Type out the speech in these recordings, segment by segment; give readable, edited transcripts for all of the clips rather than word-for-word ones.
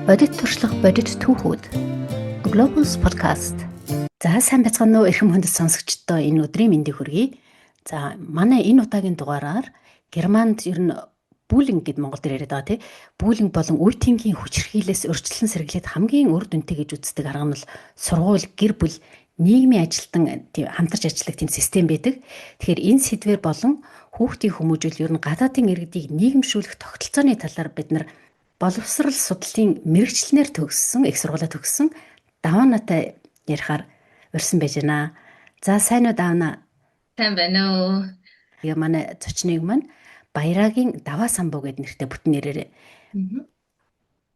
Бодит туршлага, бодит түүхүүд. Globus podcast. За сайн бацгаана уу эрхэм хүндэт сонсогчдоо энэ өдрийн мэндийг хүргэе. За манай энэ удаагийн дугаараар Германд ер нь булинг гэд Монголд яриад байгаа тий. Булинг болон үе тэнгийн хүчирхийлээс өрчлөн сэргийлээд хамгийн үр дүнтэй гэж үздэг арга нь бол сургууль, гэр бүл, нийгмийн ажилтан хамтарч ажилладаг тийм систем байдаг. Тэгэхээр энэ сэдвэр болон хүүхдийн хүмүүжил ер нь гадаадын иргэдийг нийгэмшүүлэх тогтолцооны талаар бид нар боловсрал судлалын мэрэгчлэнээр төгссөн, их сургуулаа төгссөн Даваанатай ярихаар урьсан байж байна. За сайн уу Давана? Сайн байна уу? Тэгээ манай зочныг маань Баярагийн Даваа самбуу гэдэг нэртэй бүтэн нэрээр.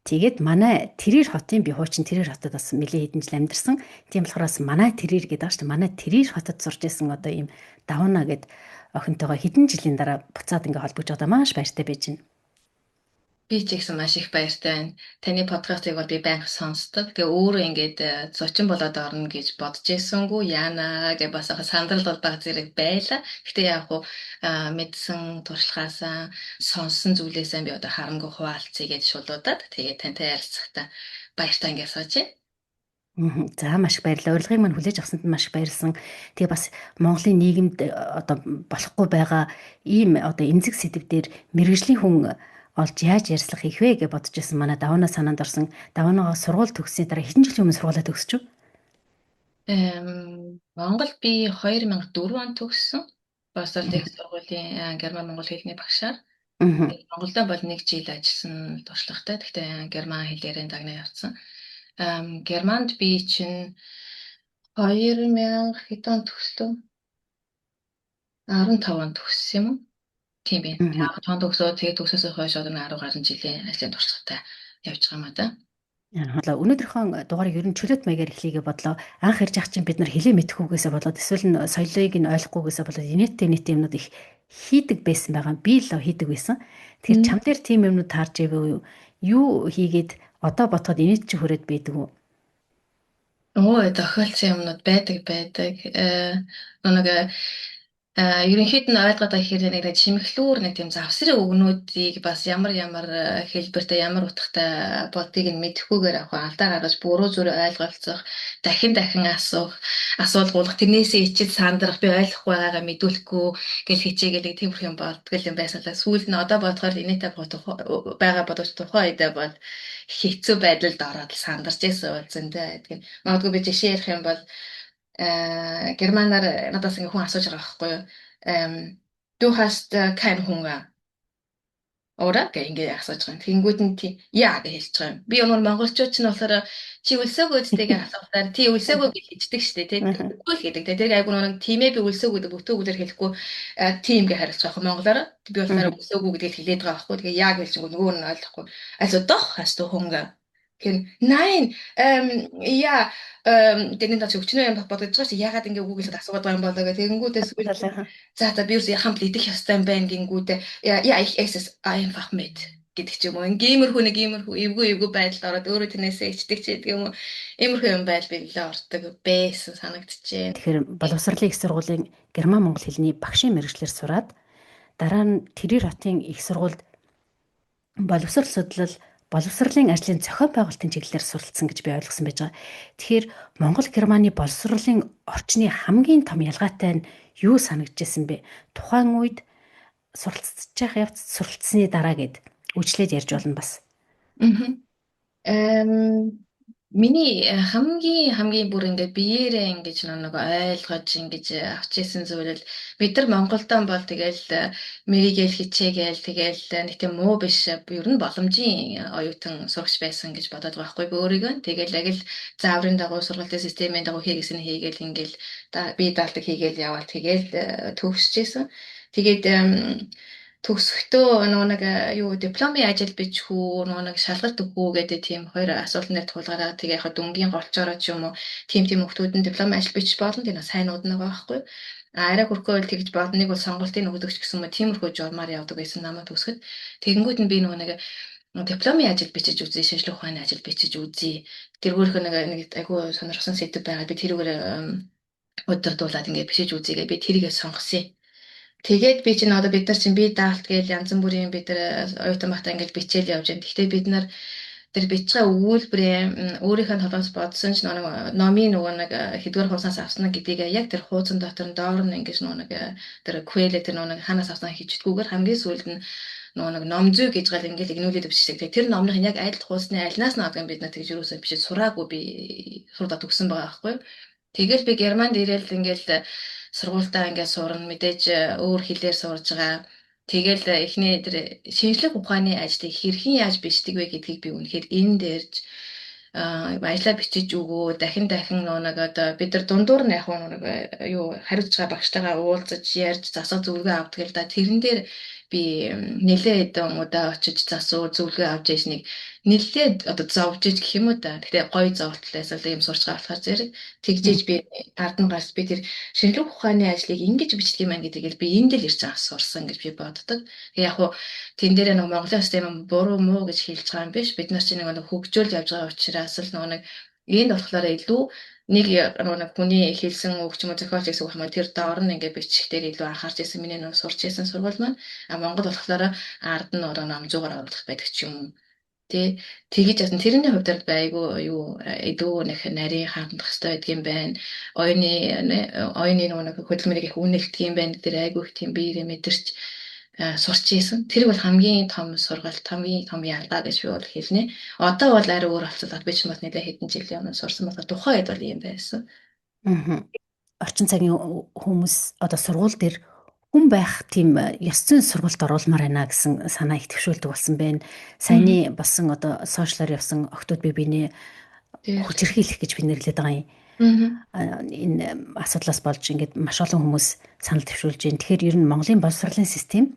Тэгээд манай Тэрээр хотын би хуучин Тэрээр хотод бас нэлээд хэдэн жил амьдарсан. Тийм болохоос манай Тэрээр гэдэг байгаа шүү дээ. Манай Тэрээр хотод сурч исэн одоо ийм Давана гэд охинтойгоо хэдэн жилийн дараа буцаад ингээ холбогдож байгаа маш баяртай байж байна. Би ч ихсэн маш их баяртай байна. Таны подкастыг бол би байнга сонсдог. Тэгээ өөрөө ингээд зочин болоод орно гэж бодож ирсэнгүй. Яана гэж бас сандрал бол баг зэрэг байла. Гэтэ яг хуу мэдсэн туршлагаасаа сонссон зүйлээсээ би одоо харамгүй хуваалцъя гэж шулуудаад тэгээ тантай ярилцахтаа баяртай ингээд сууж байна. За маш их баярлалаа. Урилгыг маань хүлээж авсанд маш их баярлсан. Тэгээ бас Монголын нийгэмд одоо болохгүй байгаа ийм одоо эмзэг сэдвээр мэрэгжлийн хүн олж яаж ярьцлах их вэ гэж бодож байсан манай Давана санаанд орсон. Даванагаа сургууль төгссөний дараа хэдэн жилийн өмнө сургуулаа төгсөж үү? Монгол би 2004 онд төгссөн. Боловсрол их сургуулийн герман монгол хэлний багшаар. Монголдо бол 1 жил ажилласан туршлагатай. Гэхдээ герман хэлээрээ дагнаа явцсан. Германд би чинь 2000 хэд онд төгслөө? 15 онд төгссөн юм уу? Тийм би. 15 онд төгсөө тэгээд төгсөөсөө хойш одоо 10 гаруй жилийн ажлын туршлагатай явж байгаа юм да. Яа, өнөөдрийнхөө дугаарыг ер нь чөлөөт маягаар эхлэе гэж бодлоо. Анх ирж ах чинь бид нар хэлээ мэдхгүйгээсээ болоод эсвэл нь соёлыг нь ойлгохгүйгээсээ болоод инээдтэй юмнууд их хийдэг байсан байгаа. Би л хийдэг байсан. Тэгэхээр чам дээр тийм юмнууд таарж ирэв үү? Юу хийгээд одоо ботход инээд чи хүрээд байдаг уу? Тохиолдсон юмнууд байдаг. Нэг ерөнхийд нь ойлгоод байгаа хэрэг нэг чимэглүүр нэг тийм завсрын үгнүүдийг бас ямар хэлбэртэй ямар утгатай болдгийг нь мэдэхгүйгээр авах алдаа гаргаж буруу зүрэ ойлголцох дахин асуух асуулгуулах тэрнээсээ ичил сандрах би ойлгохгүй байгаагаа мэдүүлэхгүй гэж хичээгээл тиймэрх юм болдгол юм байсалаа сүүлд нь одоо бодохоор инээтэй байгаа бодож тухайн үедээ бол хэцүү байдалд ороод сандарч байсан үсэн дээ. Магадгүй би жишээ ярих юм бол Германаар надаас ингээ хүн асууж байгаа байхгүй юу? Du hast keinen Hunger. Oder? Гэх ингээ асууж байгаа. Тэнгүүд нь тий яа гэж хэлж байгаа юм. Би өнөр монголчууд ч нь болохоор чи үлсээгүй гэдтэйгээ асуухаар тий үлсээгүй гэж хэлдэг штэ тий. Үгүй л гэдэг. Тэр айгуу нэг тиймээ би үлсээгүй гэдэг бүтөөгүүдээр хэлэхгүй тийм гэж хариулж байгаа монголоор. Би болохоор үлсээгүй гэдгийг хэлээд байгаа байхгүй. Тэгээ яа гэж нөгөө нь ойлгохгүй. Also doch hast du Hunger. Nein, ja, тэгээд наа чи өчнөө юм бодож байгаа чи ягаад ингээ үгүйсэд асуугаад байгаа юм болоо гэх тэгэнгүүтээс за би юу яхан идэх ёстой юм байна гингүүтээ я ich esse es einfach mit гэдэг ч юм уу геймерхүү эвгүй байдалд ороод өөрөө тэрнээсээ ичдэг ч гэдэг юм уу иймэрхүү юм байл би нэлээ ордог байсан санагдчихээн. Тэгэхээр боловсролын их сургуулийн герман монгол хэлний багшийн мэргэжлэр сураад дараа нь Тэрээр хотын их сургуульд боловсрол судлал боловсролын ажлын зохион байгуулалтын чиглэлээр суралцсан гэж би ойлгосон байж байгаа. Тэгэхээр Монгол Германы боловсролын орчны хамгийн том ялгаатай нь юу санагдчихсэн бэ? Тухайн үед суралцж явц суралцсны дараа гэд үжлээд ярьж болно бас. Миний хамгийн бүр ингээд биеэрээ ингэж нэг ойлгож ингэж авч ирсэн зүйл бид нар Монголдон бол тэгэл мэрийгэл хичээгээл тэгэл нэг тийм муу биш ер нь боломжийн оюутан сурагч байсан гэж бодоод байгаа байхгүй би өөрийгөө тэгэл яг л зааврын дагуу сургалтын системийн дагуу хийгээсэн хийгээл ингээл би даалдаг хийгээл яваал тэгэл төгсчихсэн. Тэгээд төгсөхдөө нэг дипломын ажил бичихүү нэг шалгалт өгөө гэдэг тийм хоёр асуултанд тулгараа тэгээ яг дүнгийн голчороо ч юм уу тийм хүмүүсд дипломын ажил бичих болно тийм сайнуд байгаа байхгүй. Арай хөрхөө тэгж бодно нэг бол сонголтын өгдөгч гэсэн мэт тиймэрхүү журмаар явдаг байсан намайг төгсгöd. Тэгэнгүүт нь би нэг дипломын ажил бичиж үзье, шинжлэх ухааны ажил бичиж үзье. Тэргүүрх нэг айгүй сонирхсан сэдв байгаа. Би тэрүүгээр удирдуулаад ингээд бичиж үзье гэж би тэрийгээ сонгосон. Тэгээд би чинь одоо бид нар чинь бие даалт гээл янз бүрийн бид нар оюутан багтаа ингээд бичээл явж байна. Гэхдээ бид нар тэр бич байгаа өгүүлбэрээ өөрийнхөө толгоос бодсон ч нэг номын нөгөө нэг хэдвэр хууснаас авсан гэдгийг яг тэр хуудсан дотор доор нь ингэж нөгөө нэг тэр quelle тэр нөгөө нэг ханаас авсан хичдгүүгээр хамгийн сүүлд нь нөгөө нэг ном зүй гэж гал ингээл игнүүлээд бичдэг. Тэгээ тэр номных яг аль хуусны альнаас нь авдаг бид нар тэгж юусоо бичиж сураагүй би сурдаа төгсөн байгаа байхгүй. Тэгэл би Германд ирээл ингээл сургуультаа ингээд сурна мэдээж өөр хэлээр сурж байгаа. Тэгэл эхний тэр шинжлэх ухааны ажлыг хэрхэн яаж бичдэг вэ гэдгийг би үнэхээр энэ дээрж баялаа бичиж өгөө дахин нөгөө нэг одоо бид нар дундуур нь яг нэг юу хариуцж байгаа багштайгаа уулзаж ярьж засах зөвлөгөө авдаг л да тэрэн дээр би нэлээд удаа очиж засуу зөвлөгөө авч ясныг нэлээд одоо зовж иж гэх юм уу та. Гэтэ гоё зовтлаас л юм сурч байгаа болохоор зэрэг тэгжээж би ард нь гарч би тэр шинжлэх ухааны ажлыг ингэж бичдэг юм аа гэдгийг би энд л ирж байгаа сурсан гэж би боддог. Яг хуу тэн дээр нэг Монголын систем буруу муу гэж хэлж байгаа юм биш. Бид нар чинь нэг хөгжөөл явж байгаа учраас л нэг энд болохоор илүү нэг хүний хэлсэн үг ч юм уу зохиолч гэсэн үг юм а тэр доор нь ингээд бичих дээр илүү анхаарч ирсэн миний нэг сурч ирсэн сургууль маань Монгол болохоор ард нь намжуугаар оруулах байдаг ч юм. Тэ тэгэж ясан тэрний хувьд байгуу юу илүү нэг нарийн хандах хэрэгтэй байдаг юм байна. Оюуны нэг хөдөлмөрийг их үнэлдэг юм байна. Тэр айгуу их тийм биеэ мэдэрч сурч ийсэн. Тэр бол хамгийн том сургалт, хамгийн том ялгаа гэж би бол хэлнэ. Одоо бол арай өөр болцоод би ч бас нэлээд хэдэн жилийн өмнө сурсан болохоор тухайн үед бол юм байсан. Орчин цагийн хүмүүс одоо сургууль дээр хүн байх тийм ёс зүйн сургалт оруулмаар байна гэсэн санаа их төвшүүлдэг болсон байна. Саяны болсон одоо сошиалар явсан октод бибиний хүчирхийлэх гэж би нэрлэдэг байгаа юм. Энэ асуудлаас болж ингээд маш олон хүмүүс санал төвшүүлж байна. Тэгэхээр ер нь Монголын боловсролын систем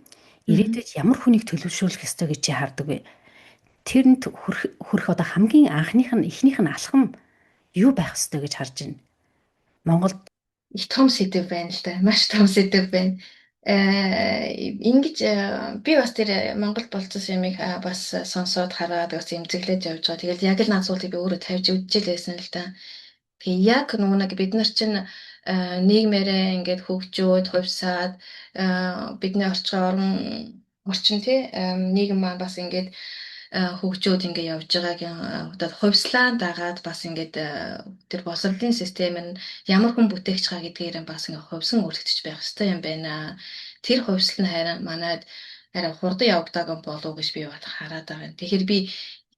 ирээдүйд ямар хүнийг төлөвшүүлэх ёстой гэж чи хардаг вэ? Тэрэнд хүрэх одоо хамгийн анхных нь эхнийх нь алхам юу байх ёстой гэж харж байна? Монголд их том сэдв байна л да. Маш том сэдв байна. Ингэж би бас тэр Монгол болцсон юмыг бас сонсоод хараад бас эмзэглэж явж байгаа. Тэгэл яг л наад суултыг би өөрөө тавьж үдчихэл байсан л да. Тэгээ яг нэг бид нар чинь нийгмээрээ ингээд хөгжөөд хувьсаад бидний орчин тий нийгэм маань бас ингээд хөгжөөд ингээд явж байгаагийн одоо хувьслаан дагаад бас ингээд тэр боловсролын систем нь ямар хүн бүтээгч байгаа гэдгээр бас ингээд хувьсан өөрчлөгдөж байх хэрэгтэй юм байна. Тэр хувьсал нь харин манайд арай хурдан явагдаг юм болов уу гэж би бат хараад байгаа. Тэгэхээр би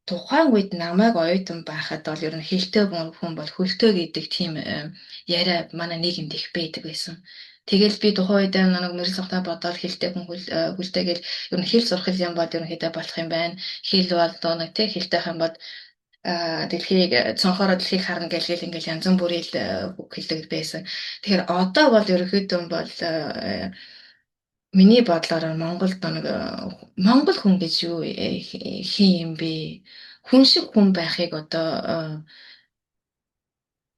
тухайн үед намайг оюутан байхад бол ер нь хэлтэй хүн бол хөлтөө гэдэг тийм яриа манай нийгэмд их байдаг байсан. Тэгэл би тухайн үед нэг мэрэл сухтаа бодоод хэлтэй хүн хөлтэй гэл ер нь хэл сурах юм бол ерөнхийдөө болох юм байна. Хэл бол нэг тий хэлтэйх юм бол дэлхийг цонхороо дэлхийг харна гэлгээл ингээл янз бүрийн хэлдэг байсан. Тэгэхээр одоо бол ерөнхийдөө бол миний бодлоор Монгол хүн гэж юу хин юм бэ? Хүн шиг хүн байхыг одоо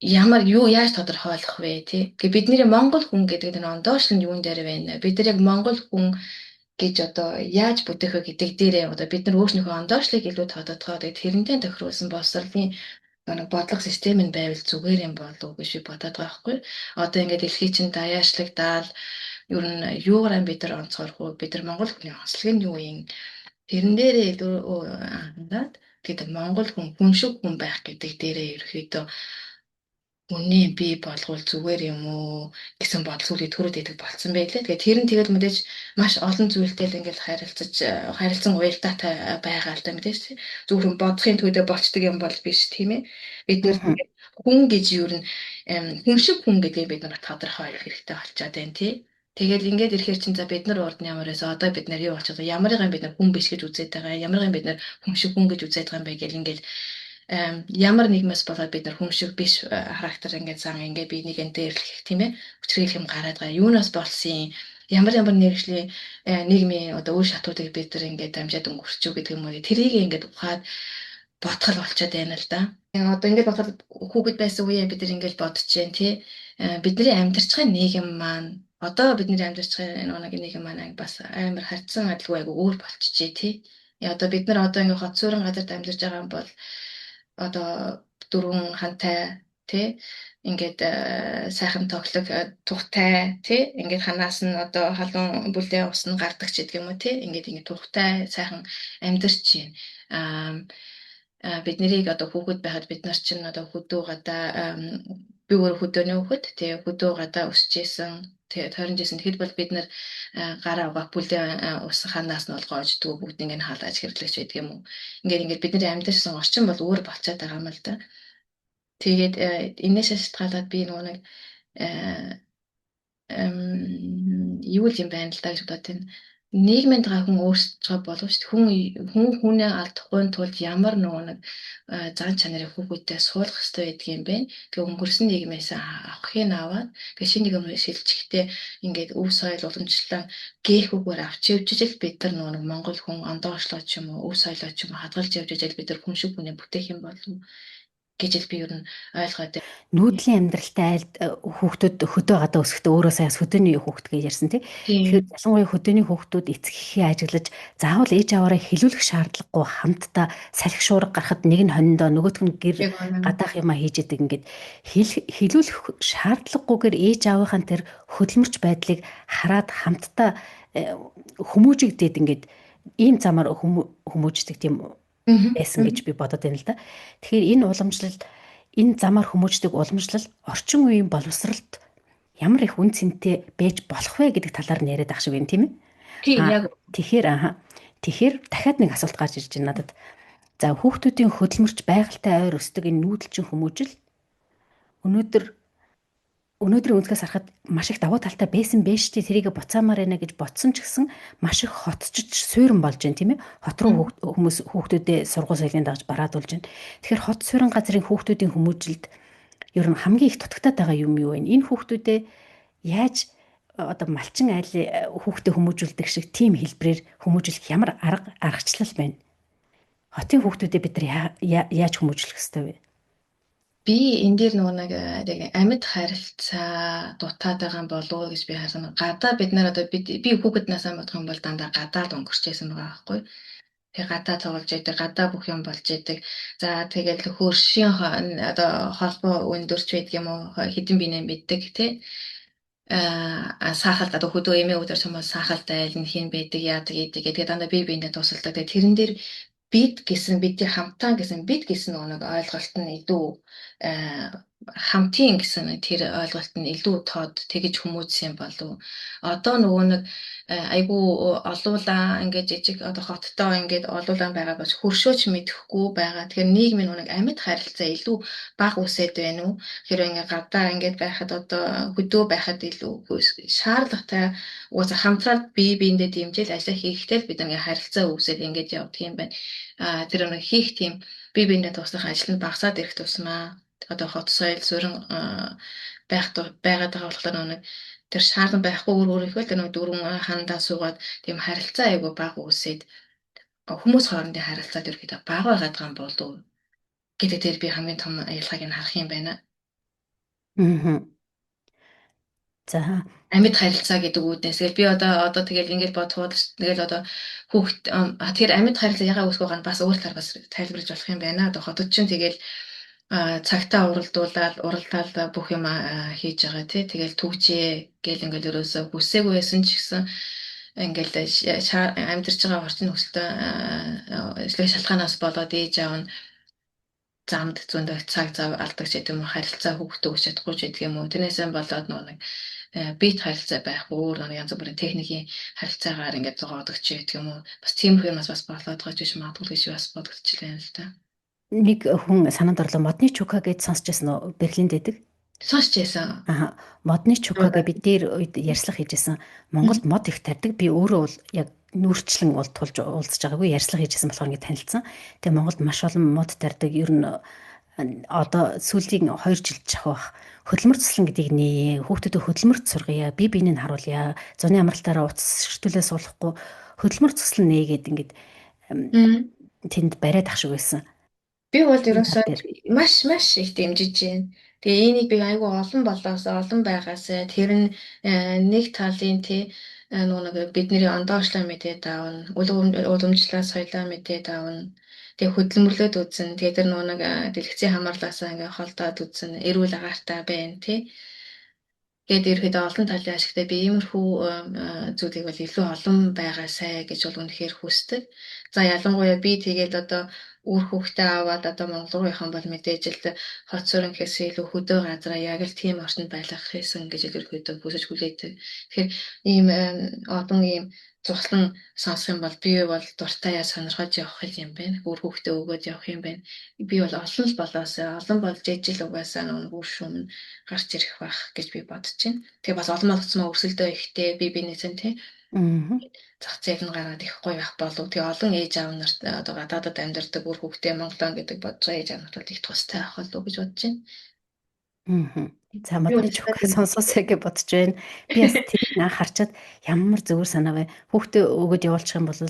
яаж тодорхойлох вэ тий? Гэхдээ бидний Монгол хүн гэдэг нь ондоош нь юун дээр байна? Бид нар яг Монгол хүн гэж одоо яаж бүтээх вэ гэдэг дээрээ одоо бид нар өөрснийхөө ондоошлыг илүү тодотгоод тэрнтэй тохируулсан боловсролын нэг бодлого систем нь байвал зүгээр юм болов уу гэж би бодоод байгаа байхгүй. Одоо ингээд дэлхий чинь даяашлагдаад ер нь юугаар бид нар онцгорох вэ? Бид нар Монгол хүний онцлог нь юу юм? Тэрэн дээрээ илүү хандаад тэгээд Монгол хүн шиг хүн байх гэдэг дээрээ ерөөхдөө үнэ бий болгоул зүгээр юм уу гэсэн бодол зүйлийг төрөд идэг болсон байлээ. Тэгээд тэр нь тэгэл мэдээж маш олон зүйлтэй л ингээд харилцан уялдаатай байгаа л да мэдээж зөвхөн бодохын төлөө болчдөг юм бол биш тийм ээ. Бид нар хүн гэж юу н хүн шиг хүн гэдгийг бид нар тодорхойлох хэрэгтэй болчиход байна тий. Тэгэл ингээд ирэхээр чинь за бид нар урд нь ямар байсан одоо бид нар юу болчиход ямарыгын бид нар хүн биш гэж үзээд байгаа ямарыгын бид нар хүн шиг хүн гэж үзээд байгаа юм бэ гэл ингээд ямар нэгмээс болоод бид нар хүн шиг биш характер ингээд зан ингээд би нэг энэ дээрлэх тийм ээ хүчрхийлэх юм гараад байгаа юунаас болсон ямар нэгжлийн нийгмийн одоо үе шатуудыг бид нар ингээд дамжаад өнгөрчүү гэдэг юм уу тэрийг ингээд ухаад бодгол болчиход байна л да. Одоо ингээд бодоход хүүхэд байсан үеэ бид нар ингээд бодож जैन тий бидний амьдарч байгаа нийгэм маань одоо бидний амьдарч байгаа нэг нийгэм маань бас амар харьцан адилгүй айгу өөр болчихжээ тий. Одоо бид нар одоо ингээд хот суурин газарт амьдарч байгаа юм бол одоо дөрвөн хантай тий ингээд сайхан тоглог тухтай тий ингээд ханаас нь одоо халуун бүлээн ус нь гардаг ч гэдэг юм уу тий ингээд тухтай сайхан амьдарч байна. бид нарыг одоо хүүхэд байхад бид нар чинь одоо хөдөө гадаа би өөр хөдөөний хүүхэд тэгээ хөдөө гадаа өсөж исэн тэгээ тойронд исэн тэгэхэд бол бид нар гараа угаах бүлдээ ус ханаас нь олгоож дүү бүгд ингэ хаалгаж хэрэглэж байдаг юм уу. Ингээд бидний амьдарсан орчин бол өөр болчиход байгаа юм л да. Тэгээд энэс шалтгаалаад би нэг юу л юм байна л да гэж бодоод байна. Нийгмийн дага хүн өөрсдөө болов шүү дээ. Хүн хүнээ алдахгүй тулд ямар нэг зан чанарыг хүүхүүдтэй суулгах хэрэгтэй байдаг юм бэ. Гэхдээ өнгөрсөн нийгмээс авахыг аваад гэхдээ шинэ нийгмээр шилжихдээ ингээд өв соёл уламжлалаа гээхүүгээр авч явж ижил бид нар нэг Монгол хүн ондоошлоо ч юм уу өв соёлоо ч юм уу хадгалж явж ижил бид нар хүн шиг хүнээ бүтээх юм болов гэж л би ер нь ойлгоод байна. Нүүдлийн амьдралтай айлд хүүхдүүд хөдөө гадаа өсөхдөө өөрөө саяас хөдөөний хүүхд гэж ярьсан тий. Тийм. Тэгэхээр ялангуяа хөдөөний хүүхдүүд эцэг эхээ ажиглаж заавал ээж аваараа хэлүүлэх шаардлагагүй хамтдаа салхи шуурга гарахад нэг нь хониндоо нөгөөх нь гэр Яг үнэ. гадаах юмаа хийж идэг ингээд хэлүүлэх шаардлагагүйгээр ээж аавынхаа тэр хөдөлмөрч байдлыг хараад хамтдаа хүмүүжигдээд ингээд ийм замаар хүмүүждэг тийм байсан гэж би бодод байна л да. Тэгэхээр энэ уламжлал энэ замаар хүмүүждэг уламжлал орчин үеийн боловсролд ямар их үн цэнтэй байж болох вэ гэдэг талаар яриад ах шиг байна тийм ээ. Тийм яг Тэгэхээр дахиад нэг асуулт гарч ирж байна надад. За хүүхдүүдийн хөдөлмөрч байгальтай ойр өсдөг энэ нүүдэлчин хүмүүжил өнөөдрийн үндэскээс харахад маш их давуу талтай байсан байж тий тэрийг буцаамаар байна гэж бодсон ч гэсэн маш их хотчиж суурин болж байна тийм ээ. Хот руу хүмүүс хүүхдүүдээ сургууль соёлын дагаж бараадуулж байна. Тэгэхээр хот суурин газрын хүүхдүүдийн хүмүүжилд ер нь хамгийн их дутагтаад байгаа юм юу вэ? Энэ хүүхдүүдээ яаж одоо малчин айлын хүүхдээ хүмүүжүүлдэг шиг тийм хэлбэрээр хүмүүжүүлэх ямар аргачлал байна? Хотын хүүхдүүдээ бид нар яаж хүмүүжүүлэх ёстой вэ? би энэ дээр нэг амьд харилцаа дутаад байгаа болов уу гэж би харсан. Гадаа бид нар одоо би хүүхэд насаа бодох юм бол дандаа гадаад өнгөрч байсан байгаа байхгүй. Тэгээ гадаа тоглож байдаг, гадаа бүх юм болж байдаг. За тэгэл хөршийн одоо холбоо өндөрч байдаг юм уу? Хідэн бинэ мэддэг тий. Сахалт одоо хөдөө эмээ өдөр хүмүүс сахалтай айл нь хийн байдаг яадаг гэдэг дандаа бие биендээ тусалдаг. Тэгээ тэрэн дээр бидний хамтаа гэсэн бид гэсэн нэг ойлголт нь илүү хамтын гэсэн тэр ойлголт нь илүү тод тэгж хүмүүжсэн болов. Одоо нэг айгу олуулаа ингээд жижиг одоо хоттоо ингээд олуулаа байгаа бас хөршөөч мэдэхгүй байгаа. Тэгэхээр нийгмийн нэг амьд харилцаа илүү бага үсэд байна уу? Тэгэхээр ингээд гадаа ингээд байхад одоо хөдөө байхад илүү шаардлагатай уусаа хамтраад бие биендээ дэмжиж ажиллах хийхдээ бид ингээд харилцаа үүсээд ингээд явдаг юм байна. Тэр нэг хийх тийм бие биендээ туслах ажил нь багасаад ирэх тусмаа одоо хот соёл суурин байгаад байгаа болохоор нэг тэр шаардан байхгүй өөр их байл тэр нэг дөрвөн хандаа суугаад тийм харилцаа айгу бага үсээд хүмүүс хоорондын харилцаад ерөөхдөө бага байгаад байгаа юм болов гэдэг дээр би хамгийн том ялгааг нь харах юм байна. За амьд харилцаа гэдэг үүднээс тэгэл би одоо тэгэл ингэж бодоход тэгэл одоо хүүхд тэр амьд харилцаа ягаа үүсгэх нь бас өөр талаар бас тайлбарлаж болох юм байна. Одоо хотод чинь тэгэл цагтаа уралдаал бүх юм хийж байгаа тий. Тэгэл түгжээ гэл ингээл ерөөсө хүсээгүй байсан ч гэсэн ингээл амьдарч байгаа орчин нөхцөлтэй эслэх шалтгаанаас болоод ээж аав нь замд зүүндээ цаг зав алдаг ч гэдэг юм харилцаа хүүхдээ өгч чадахгүй ч гэдэг юм уу. Тэрнээсээ болоод нэг бит харилцаа байх өөр нэг янз бүрийн техникийн харилцаагаар ингээд зогоодог ч гэдэг юм уу. Бас тийм хүмүүс бас болоод гож биш магадгүй гэж бас бодогдчихлээ л да. Нэг хүн санаанд орлоо модны чука гэж сонсч байсан уу? Берлинд байдаг. Сонсч байсан. Модны чукагээ бид дээр үед ярьслах хийжсэн. Монголд мод их тарьдаг. Би өөрөө бол яг нүүрчлэн тулж уулзж байгаагүй ярьслах хийжсэн болохоор ингэ танилцсан. Тэгээ Монголд маш олон мод тарьдаг. Ер нь одоо сүүлийн 2 жил жахах хөдөлмөр цэцлэн гэдгийг нээ хүүхдүүдэд хөдөлмөрт сургая. Бие биенийг харуулъя. Зуны амралтаараа утас ширтүүлээ суулгахгүй хөдөлмөр цэцлэн нээ гэд ингээд тэнд бариад ах шиг байсан. Би бол ерөнхийдөө маш их дэмжиж байна. Тэгээ энийг би айгүй олон байгаасаа тэр нь нэг талын нэг бидний ондоошлоо мэдээд аавна, уламжлалаа соёлоо мэдээд аавна. Тэгээ хөдөлмөрлөд үзэн. Тэгээ тэр нэг дэлгэцийн хамаарлаасаа ингээ холдоод үзэн, эрүүл агаартай байна тий. Гээд ерөөдөө олон талын ашигтай би иймэрхүү зүйлийг бол илүү олон байгаасай гэж бол үнэхээр хүсдэг. За ялангуяа би тэгээд одоо үр хүүхдээ аваад одоо Монгол руу явах юм бол мэдээж л хот сууринхээс илүү хөдөө газараа яг л тийм орчинд байлгах хийсэн гэж ерөөхдөө бүсэж хүлээдэг. Тэгэхээр ийм одон ийм зуслан сонсох юм бол би бол дуртаяа сонирхож явах юм байна. Үр хүүхдээ өгөөд явах юм байна. Би бол олон л болоосаа олон болж ижил угаасаа нэг үр шүүм гарч ирэх байх гэж би бодож байна. Тэгээ бас олон болгоцмоо өрсөлдөө ихтэй би бинийсэн тий Аа. зах зээл нь гараад их гоё байх болов. Тэгээ олон ээж аав нарт одоо гадаадад амьдардаг үр хүүхдээ Монголоо гэдэг бодож ээж аав нарт их тустай байх болов гэж бодож байна. Аа. За Би бол модны чухал сонсоосэй гэж бодож байна. Би бас тэрийг анх харчаад ямар зүгээр санаа вэ? Хүүхдээ өгөөд явуулчих юм бол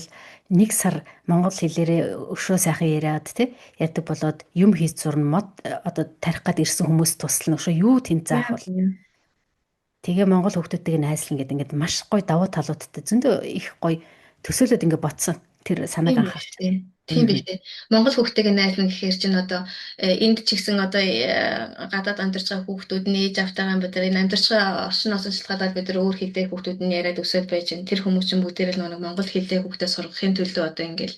нэг сар монгол хэлээрээ өшөө сайхан яриад тий ярьдаг болоод юм хийж зурна мод одоо тарих гад ирсэн хүмүүс туслана өшөө юу тэнд заах бол. Тэгээ монгол хүүхдүүдтэйг найзлан гэдэг ингээд маш гоё давуу талуудтай зөндөө их гоё төсөөлөд ингээд бодсон. Тэр санааг анх харч. Тийм биш үү. Монгол хүүхдтэйгээ найзлан гэхээр чинь одоо энд ч гэсэн одоо гадаад амьдарч байгаа хүүхдүүд нь ээж автайгаа бид нар энэ амьдарч байгаа орчноос шалтгаалаад бид нар өөр хэлтэй хүүхдүүд нь яриад өсөөл байж байна. Тэр хүмүүс чинь бүгдээрээ нэг монгол хэлтэй хүүхдээ сургахын төлөө одоо ингээл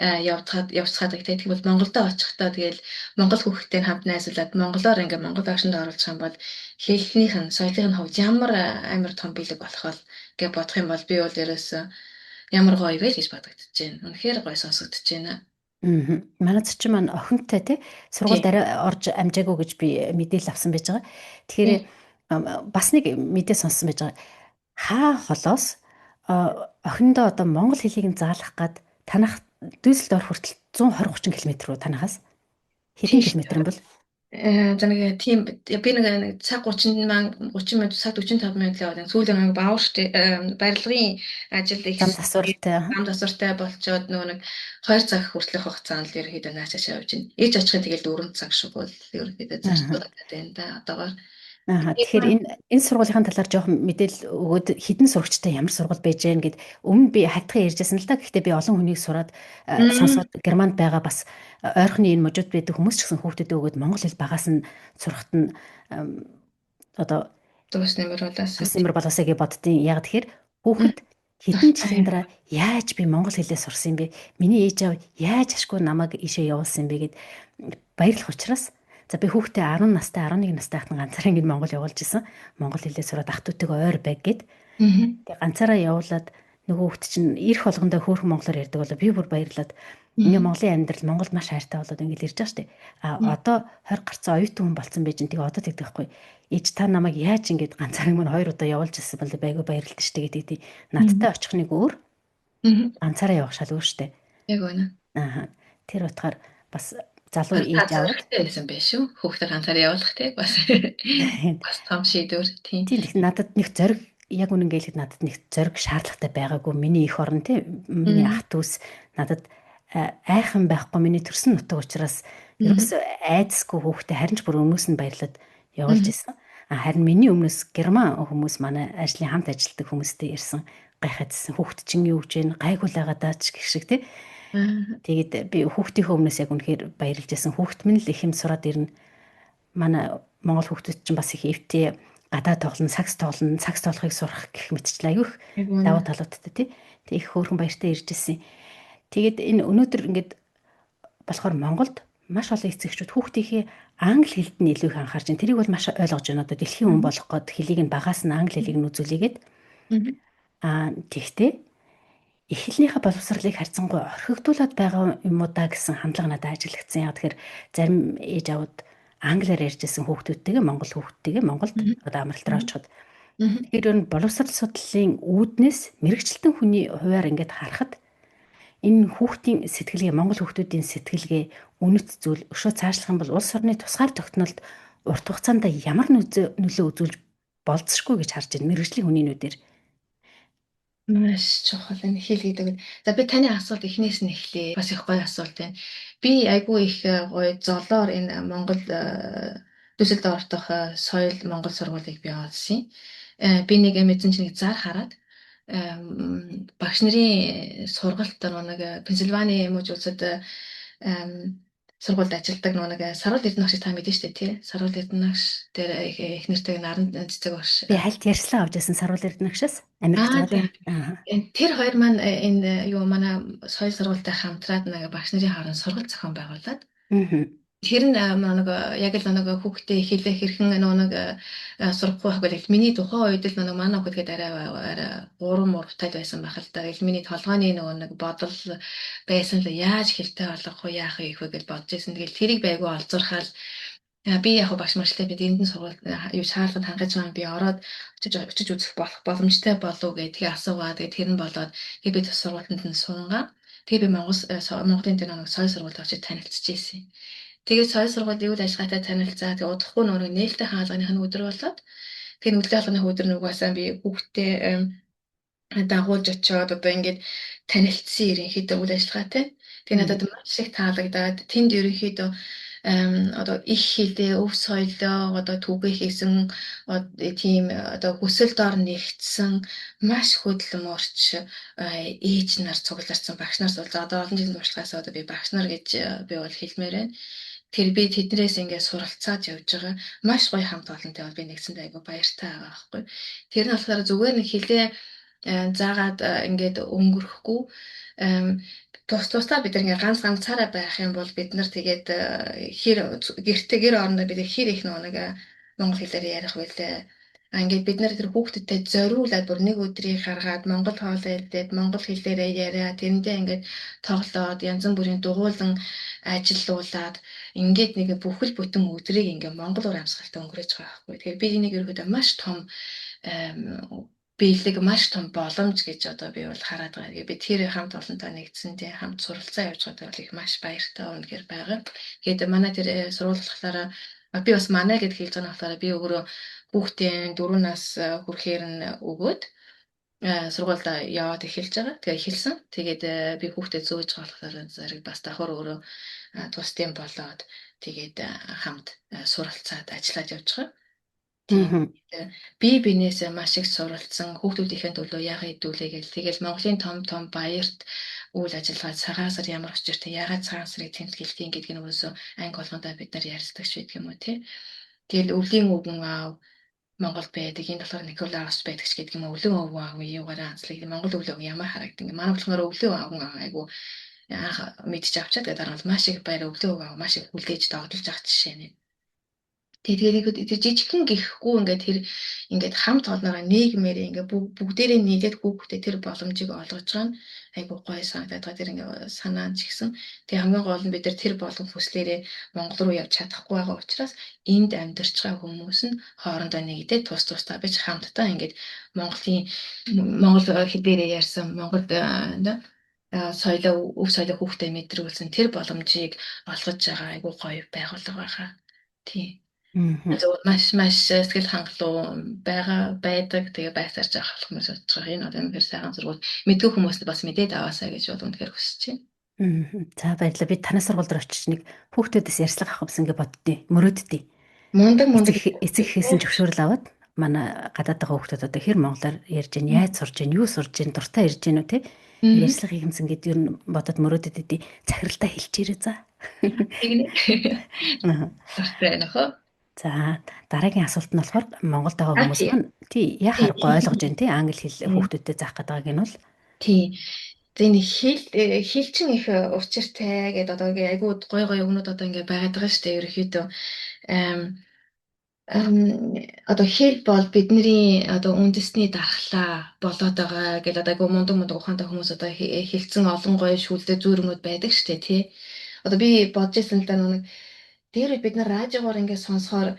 явцгаад байгаа. Тэгэхээр бол Монголдо очихдоо тэгэл монгол хүүхдтэй хамт найзлаад монголоор ингээ монгол агшинд оруулах юм бол хэлнийх нь соёлын хувьд ямар амар том бэлэг болох вэ гэж бодох юм бол би бол ерөөсөө ямар гоё вэ гэж бодогдож байна. Үнэхээр гоё сонсогдож байна. Аа. Манай зочин маань охинтой тий сургуульд арай орж амжаагүй гэж би мэдээлэл авсан байж байгаа. Тэгэхээр бас нэг мэдээ сонссон байж байгаа. Хаа холоос охиндоо одоо монгол хэлийг нь заалах гад танах Дүйсэлдорф хүртэл 120-30 км руу танахаас хэдэн километр юм бол? За нэг тийм би нэг цаг 30 минут цаг 45 минут л яваад сүүлийн нэг баавар штэ барилгын ажил их зам засвартай болчоод нөгөө нэг 2 цаг хүртэлх хугацаанд л ерөөхдөө наашаашаа явж байна. Ээж очихын тэгэл 4 цаг шиг бол ерөөхдөө зарцуулаад байна да одоогоор. Тэгэхээр энэ сургуулийн талаар жоохон мэдээлэл өгөөд хідэн сурагчтай ямар сургууль байж гэн гэд өмнө би хатхан ярьжсэн л да. Гэхдээ би олон хүнийг сураад сонсоод Германд байгаа бас ойрхоны энэ мужууд байдаг хүмүүс ч гэсэн хүүхдэд өгөөд монгол хэл багаас нь сурахт нь одоо тус нэмэр болоосаа гэж боддیں۔ Яг тэгэхээр хүүхэд хэдэн жилийн дараа яаж би монгол хэлээ сурсан юм бэ? Миний ээж аав яаж ашгүй намайг ийшээ явуулсан юм бэ гэд баярлах учраас за би хүүхдээ 10 настай 11 настай хатан ганцаараа ингэ Монгол явуулж исэн. Монгол хэлээ сураад ах トゥ утэйг ойр байг гэд. Тэгээ ганцаараа явуулаад нөгөө хүүхд чинь ирэх болгондоо хөөрхөн монголоор ярьдаг болоо би бүр баярлаад ингээ Монголын амьдрал Монголд маш хайртай болоод ингэ ирж байгаа штэ. Одоо 20 гарцсан оюутан хүн болсон байж тэгээ одоо тэгдэг байхгүй. Ээж та намайг яаж ингэж ганцаараа мань 2 удаа явуулж ирсэн бол байгүй баярлалт штэ гэдэг. Надтай очих нэг өөр. Ганцаараа явах шал өөр штэ. Яг үнэ. Тэр утгаар бас залуу ээж аваад байсан байх шүү. Хүүхдээ ганцаараа явуулах тий бас том шийдвэр тийм. Тийм надад нэг зориг яг үнэн гэлэхэд надад нэг зориг шаардлагатай байгаагүй. Миний эх орон тий миний ах дүүс надад айхан байхгүй миний төрсөн нутаг учраас ерөөсөө айдасгүй хүүхдээ харин ч бүр өмнөөс нь баярлаад явуулж исэн. Харин миний өмнөөс герман хүмүүс манай ажлын хамт ажилладаг хүмүүстэй ирсэн гайхаадсэн хүүхд чинь юу гэж вэ? Гайгуулаагаа даач гэх шиг тий. Тэгээд би хүүхдийнхөө өмнөөс яг үнэхээр баярлж байсан. Хүүхд минь л их юм сураад ирнэ. Манай монгол хүүхдүүд чинь бас их эвтэй гадаа тоглоно, сакс тоглохыг сурах гэх мэтчлээ аюух давуу талуудтай тий. Тэг их хөөрхөн баяртай ирж ирсэн. Тэгээд энэ өнөөдөр ингээд болохоор Монголд маш олон эцэгчүүд хүүхдийнхээ англи хэлд нь илүү их анхаарч байна. Тэрийг бол маш ойлгож байна. Одоо дэлхийн хүн болох гээд хэлийг нь багаас нь англи хэлийг нь үзүүлээгээд. Тэгтээ эхлэлнийхээ боловсролыг харьцангуй орхигдуулаад байгаа юм уу да гэсэн хандлага надад ажиглагдсан. Яг тэгэхээр зарим ээж аваад англиар ярьж байсан хүүхдүүдтэйгээ монгол хүүхдтэйгээ Монголд одоо амралт руу очиход тэгэхээр энэ боловсрол судлалын үүднээс мэрэгчлэн хүний хувьар ингээд харахад энэ хүүхдийн сэтгэлгээ монгол хүүхдүүдийн сэтгэлгээ үнэт зүйл өшөө цаашлах юм бол улс орны тусгаар тогтнолд урт хугацаанд ямар нөлөө үзүүлж болцсохгүй гэж харж байна мэрэгжлийн хүний нүдээр. Маш чухал энэ хэл гэдэг. За би таны асуулт эхнээс нь эхлэе. Бас их гоё асуулт байна. Би айгүй их гоё золоор энэ Монгол Дүсэлдорф дахь соёл Монгол сургуулийг би олсон. Би нэг мэдсэн чинь нэг зар хараад багш нарын сургалт нэг Пенсильвани мужид сургуульд ажилладаг нэг Саруул Эрдэнэ багшийг та мэдэн штэ тий. Саруул Эрдэнэ багш тэр их нэртэй наран цэцэг багш. Би хальт ярьслаа авч байсан Саруул Эрдэнэгшээс Америкт Аа байгаа за. тийм. Аа. Тэр хоёр маань энэ юу манай соёл сургуультай хамтраад нэг багш нарын хооронд сургалт зохион байгуулад Мгм. тэр нь нэг яг л нэг хүүхдээ хэлэх хэрхэн нэг сурахгүй байх бол миний тухайн үед л нэг манай хүүхдгээд арай гурван муртай байсан байх л да. Миний толгойн нэг бодол байсан л яаж хэлтэй болгох вэ яах вэ гэхүү гэж бодож байсан. Тэгэл тэрийг байгуу олзуурхаал би яг багш марштай бид энд нь сургууль юу шаардлагад хангаж байгаа би ороод очиж үзэх боломжтой болов уу гэдгийг асуугаа. Тэгээд тэр нь болоод тэгээд би тус сургуультанд нь сунгаа. Тэгээд би Монголын тэр нэг соёл сургуульд очиж танилцж ирсэн. Тэгээд соёл сургууль үйл ажиллагаатай танилцаа. Тэгээд удахгүй нөгөө нээлттэй хаалганых нь өдөр болоод тэгээд нөлөө хаалганых өдөр нүгасаа би хүүхдээ дагуулж очиод одоо ингээд танилцсан ерөнхийдөө үйл ажиллагаатай. Тэгээд надад маш их таалагдаад тэнд ерөнхийдөө одоо их хэлээ, өв соёлоо одоо түгээх хийсэн тийм одоо хүсэл дор нэгтсэн маш хөдөлмөрч ээж нар цугларсан багш нар бол одоо олон жилийн туршлагаас одоо би багш нар гэж би бол хэлмээр байна. Тэр би тэднээс ингээд суралцаад явж байгаа маш гоё хамт олонтой бол би нэгсэндээ айгу баяртай байгаа байхгүй. Тэр нь болохоор зүгээр нэг хэлээ заагаад ингээд өнгөрөхгүй тусдаа бид нэг ганцаараа байх юм бол бид нар тэгээд гэр орондоо бид хэр их нэг монгол хэлээр ярих байлээ. Ингээд бид нар тэр хүүхдэдтэй зориулаад бүр нэг өдрийг гаргаад монгол хоолой хэлээд монгол хэлээрээ яриа тэрэндээ ингээд тоглоод янз бүрийн дугуйлан ажилуулад ингээд нэг бүхэл бүтэн өдрийг ингээд монголоор амьсгалтай өнгөрөөж байгаа байхгүй. Тэгэхээр би энийг ерөөдөө маш том биелэг маш том боломж гэж одоо би бол хараад байгаа. Би тэр хамт олонтой нэгдсэндээ хамт суралцаа явж байгаа бол их маш баяртай үнэхээр байгаа. Тэгээд манай тэр сургууль болохоор би бас манай гэд хэлж байгаа нь болохоор би өөрөө хүүхдийн 4 нас хүрэхээр нь өгөөд сургуульд яваад эхэлж байгаа. Тэгээ эхэлсэн. Тэгээд би хүүхдэд зөөж байгаа болохоор зэрэг бас давхар өөрөө тусдын болоод тэгээд хамт суралцаад ажиллаад явж байгаа. Тийм. Би бинээсээ маш их суралцсан хүүхдүүдийнхээ төлөө яагаад хэдүүлээ гэл тэгэл Монголын том баярт үйл ажиллагаа цагаан сар ямар учиртай яагаад цагаан сарыг тэмдэглэдэг гэдг нь өөрөөсөө анги болгондоо бид нар ярилцдаг ч байдаг юм уу тий. Тэгэл өвлийн өвгөн аав Монгол байдаг энэ болохоор Николаус байдаг ч гэдэг юм өвлөн өвгөн аав юугаараа анцлаг Монгол өвлөн ямар харагддаг ингээ манай болохоор өвлөн өвгөн аав айгу анх мэдчих авчаад тэгээд дараа нь маш их баяр өвлөн өвгөн аав маш их хүлээж догдолж авах жишээ нь. Тэгээд жижигхэн гихгүй ингээд хамт олноороо нийгмээр ингээд бүгдээрээ нийлээд хүүхдээ тэр боломжийг олгож байгаа нь айгуу гоё санагдаад байгаа. Тэр ингээд санаа ч гисэн. Тэгээ хамгийн гол нь бид тэр болгон хүслээрээ Монгол руу явж чадахгүй байгаа учраас энд амьдарч байгаа хүмүүс нь хоорондоо нэгдээд тусдаа бич хамтдаа ингээд Монгол хэлээр ярьсан Монгол соёлоо өв соёлоо хүүхдээ мэдрүүлсэн тэр боломжийг олгож байгаа айгуу гоё байгууллага байгаа. Тийм. Маш сэтгэл хангалуун байдаг. Тэгээ байсарч авах хүмүүс болж байгаа. Энэ одоо үнэхээр сайхан сургууль. Мэдгүй хүмүүст бас мэдээд аваасаа гэж бол үнэхээр хүсэж байна. За баярлалаа. Би танай сургууль руу очиж нэг хүүхдүүдээс ярьцлага авах юмсан гэж боддیں۔ Мөрөөддیں۔ Мундаг эцэг хийсэн зөвшөөрөл аваад манай гадаад байгаа хүүхдүүд одоо хэр монголоор ярьж гин, яаж сурж гин, юу сурж гин, дуртай ярьж гин үү те. Ярьцлага хийх юмсан гэд ер нь бодоод мөрөөдөд идэв. Захиралтай хэлчихээрэй за. Тэгнэ. Дуртай нөхөө. За дараагийн асуулт нь болохоор Монголд байгаа хүмүүс маань тий яа харахгүй ойлгож байна тий англи хэл хүүхдүүдэд заах гэдэг нь бол тий энэ хэл чинь их учиртай гэдэг одоо айгүй гой өгнүүд одоо ингээ байгаад байгаа шүү дээ ерөөхдөө одоо хэл бол бидний одоо үндэсний дархлаа болоод байгаа гэдэг одоо айгүй мундаг ухаантай хүмүүс одоо хэлцэн олон гоё шүлдэ зүүрмүүд байдаг шүү дээ тий одоо би бодож ирсэн л да нэг дээр бид нар радиогоор ингээд сонсохоор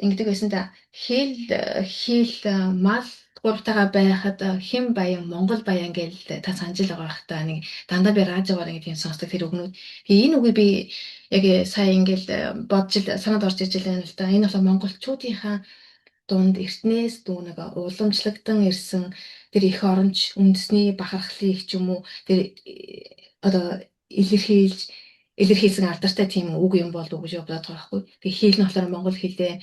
ингэдэг байсан да хэл мал гуравтайгаа байхад хэн баян Монгол баян гэж та санаж л байгаа бах та нэг дандаа би радиогоор ингээд юм сонсдог тэр үгнүүд. Энэ үгийг би яг сая ингээд бодож санаад орж иж байна л да. Энэ бол монголчуудынхаа дунд эртнээс дүү нэг уламжлагдсан ирсэн тэр их оронч үндэсний бахархлыг ч юм уу тэр одоо илэрхийлсэн алдартай тийм үг юм болов уу гэж бодоод байгаа байхгүй. Тэгээ хэл нь болохоор монгол хэлээ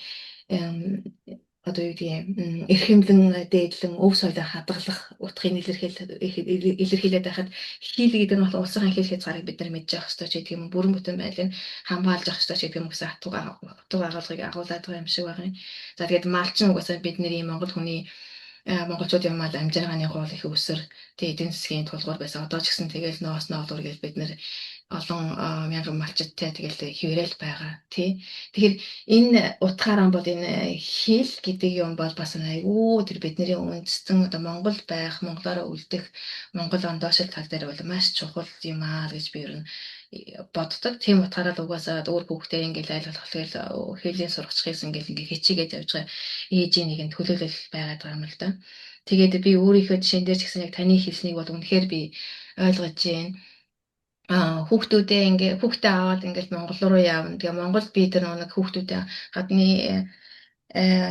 одоо юу гэдгийг эрхэмлэн дээдлэн өв соёлоо хадгалах утгыг илэрхийлээд байхад хэл гэдэг нь бол улсын хэл хязгаарыг бид нар мэдж явах хэрэгтэй ч гэдэг юм бүрэн бүтэн байдлыг хамгаалж явах хэрэгтэй ч гэдэг юм гэсэн утга агуулгыг агуулдаг юм шиг байна. За тэгээд малчин угаасаа бидний Монгол хүний монголчуудын мал амжиргааны гол их өсөр тэгээд эдийн засгийн тулгуур байсан. Одоо ч гэсэн тэгэл ноос ноолуур гэж бид нэр олон мянган малчидтай тэгэл хിവэрэл байгаа тий. Тэгэхээр энэ утгаараа бол энэ хэл гэдэг юм бол бас айгүй тэр бидний үндэстэн одоо Монгол байх, монголоор үлдэх, Монгол ондоошил тал дээр бол маш чухал юм аа гэж би ер нь боддог. Тийм утгаараа л угаасаа өөр хүүхдээ ингээл айл болох тэгэл хэлийн сургачихсан ингээл хичээгээд явж байгаа ээжийн нэгэн төлөөлөл байгаад байгаа юм л да. Тэгээд би өөрийнхөө жишээн дээр ч гэсэн яг таны хэлснийг бол үнэхээр би ойлгож байна. Хүүхдээ аваад ингээд Монгол руу явна. Тэгээ Монгол би тэр нэг хүүхдүүдээ гадны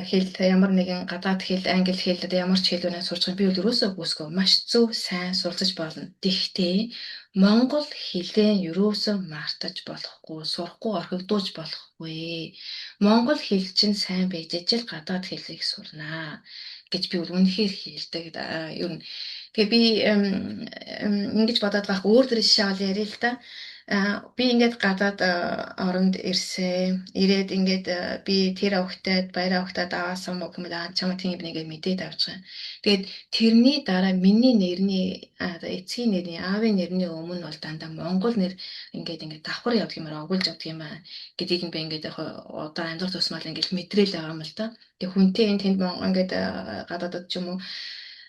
хэл ямар нэгэн гадаад хэл, англи хэл одоо ямар ч хэл өнөө сурч байгаа би бол ерөөсөө бүсгүй маш зөв сайн суралцж болно. Тэгтээ Монгол хэлээ ерөөсөө мартаж болохгүй, сурахгүй орхигдуулж болохгүй. Монгол хэл чинь сайн байж ижил гадаад хэлийг сурнаа гэж би үнэхээр хэлдэг. Ер нь тэгээ би ингэж бодоод байх өөр дөр шал яриа л та. Би ингээд гадаад оронд ирээд ингээд би тэр авахтад баяр авахтад аваасан мөн гэмээр чамд тийм нэгээ мэдээд авч байгаа. Тэгээд тэрний дараа миний нэрний эцгийн нэрний аавын нэрний өмнө бол дандаа Монгол нэр ингээд давхар явдаг юмар огуулж явдаг юм аа гэдгийг би ингээд яг одоо амьдрах тусмал ингээд мэдрэл байгаа юм л да. Тэг хүнтэй энэ тэнд ингээд гадаадд ч юм уу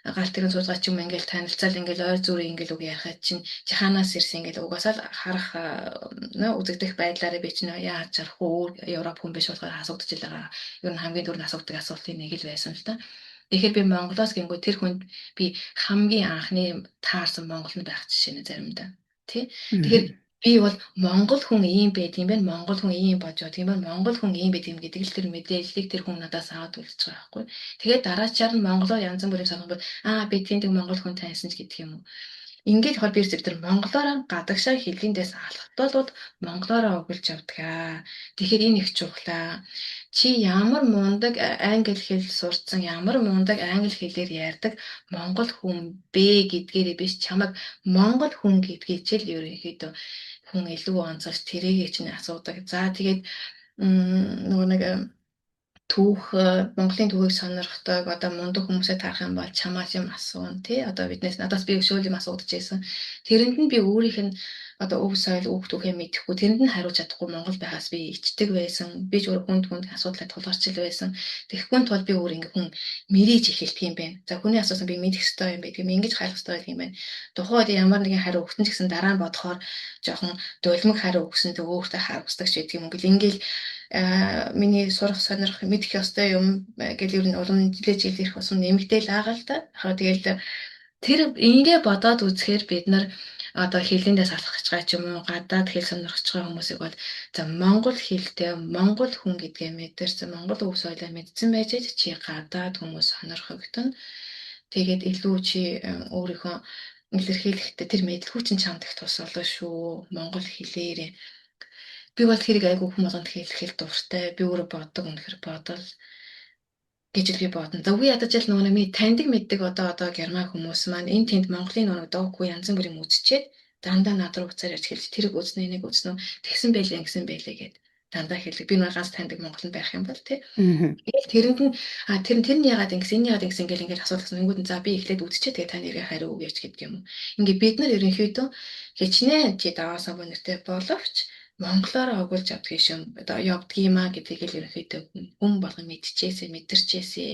галт тэрэн сууж байгаа ч юм ингээл танилцал ингээл ойр зүрийн ингээл үг ярихад чинь жиханаас ирсэн ингээл угаасаа л харах үзэгдэх байдлаараа би чинь яаж харах өөр Европ хүн биш болохоор асуудаж л байгаа. Ер нь хамгийн түрүүнд асуудаг асуултын нэг л байсан л та. Тэгэхээр би Монголоос гингүү тэр хүнд би хамгийн анхны таарсан монгол нь байх жишээ нэ заримдаа. Тий. Тэгэхээр би бол монгол хүн ийм байт юм байна. Монгол хүн ийм бодож тийм байна. Монгол хүн ийм байт юм гэдэг л тэр мэдээллийг тэр хүн надаас аваад үлдэж байгаа байхгүй. Тэгээд дараачаар нь монголоор янз бүрийн сонгол би тэндэг монгол хүн таньсан ч гэдэг юм уу. Ингээд хол би тэр монголоор гадагшаа хэллэндээс алхтуулууд монголоор өгүүлж явдаг. Тэгэхээр энэ их чухлаа. Чи ямар мундаг англи хэл сурцсан, ямар мундаг англи хэлээр ярьдаг монгол хүн бэ гэдгээрээ биш чамайг монгол хүн гэдгийг чил ерөнхийдөө хүн илүү онцолж тэрийгээ чинь асуудаг. За тэгээд нөгөө нэг Монголын түүхийг сонирхдаг одоо мундаг хүмүүсээ таарах юм бол чамаас юм асуун тий одоо надаас би өшөөл юм асуудаж байсан. Тэрэнд нь би өөрийнх нь одоо өв соёл үг түүхээ мэдэхгүй тэрэнд нь хариулж чадахгүй Монгол байгаас би ичдэг байсан. Би ч өөр хүнд асуудлаа тулгарчил байсан. Тэгэхгүй тул би өөр ингээ хүн мэрэж эхэлдэг юм байна. За хүний асуусан би мэдэх ёстой юм байна. Тийм ингэж хайх ёстой юм байна. Тухайд ямар нэгэн хариу өгсөн ч гэсэн дараа нь бодохоор жоохон дулмаг хариу өгсөн тэг өөртөө харамсдаг ч гэдэг юм. Ингээл миний сурах сонирх мэдэх ёстой юм гэл ер нь улам жилээж ирэх бас нэмэгдээл байгаа л да. Тэгэл тэр ингээ бодоод үзэхээр бид нар одоо хэлэндээс алхах гэж байгаа ч юм уу гадаад хэл сонирхож байгаа хүмүүсийг бол за монгол хэлтэй монгол хүн гэдгээ мэдэрсэн монгол өв соёлоо мэдсэн байж чи гадаад хүмүүс сонирхогдсон. Тэгээд илүү чи өөрийнхөө илэрхийлэхдээ тэр мэдлгүй чинь чамд их тус болоо шүү. Монгол хэлээр би бол хэрэг айгүй хүмүүст хэлэхэд дуртай. Би өөрөө боддог үнэхэр бодол гэж би бодно. За үгүй ядаж л нөгөө нэг таньдаг мэддэг одоо герман хүмүүс маань энэ тэнд Монголын нөгөө доохгүй янз бүрийн үзчихэд дандаа над руу уцаар ярьж хэлж тэрэг үзнэ энийг үзнэ тэгсэн байлээ гэсэн байлээ гэд дандаа хэлдэг. Би нэг ганц таньдаг Монголд байх юм бол тий. Тэгэл тэрэнд нь тэр нь яагаад ингэсэн энэ яагаад ингэсэн гэл ингээд асуулсан. Ингүүд нь за би эхлээд үзчихээ тэгээ та нэрээ хариу өгөөч гэдэг юм. Ингээ бид нар ерөнхийдөө хичнээн чи даваасаа бонэртэй боловч монголоор өгүүлж явдаг юм одоо явдгийм аа гэдгийг л ерөнхийдөө хүн болгон мэдчихээсээ мэдэрчээсээ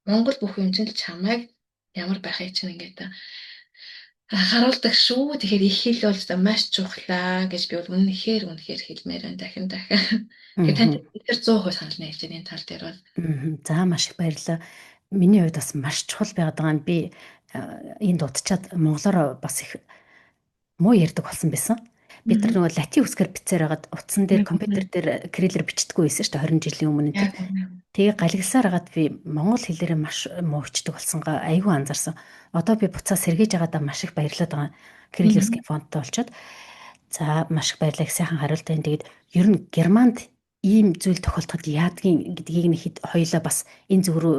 Монгол бүх юм чинь чамайг ямар байхыг чинь ингээд харуулдаг шүү. Тэгэхээр их хэл бол маш чухлаа гэж би бол үнэхээр хэлмээр байна дахин. Тэгэхээр танд тэр 100% санал нийлж байна энэ тал дээр бол. За маш их баярлалаа. Миний хувьд бас маш чухал байгаад байгаа нь би энэ дутчаад монголоор бас их муу ярьдаг болсон байсан. Бид нар нөгөө латин үсгээр бичсээр хагаад утсан дээр компьютер дээр кириллээр бичдэггүй байсан шүү дээ 20 жилийн өмнө тийм. Тэгээ галгилсаар хагаад би монгол хэлээрээ маш муу бичдэг болсонгаа айгүй анзаарсан. Одоо би буцаа сэргээж байгаадаа маш их баярлаад байгаа. Кирилловскийн фонттой болчоод. За маш их баярлалаа сайхан хариулт байна. Тэгээд ер нь германд ийм зүйл тохиолдоход яадгийн гэдгийг нэг хэд хоёлаа бас энэ зүг рүү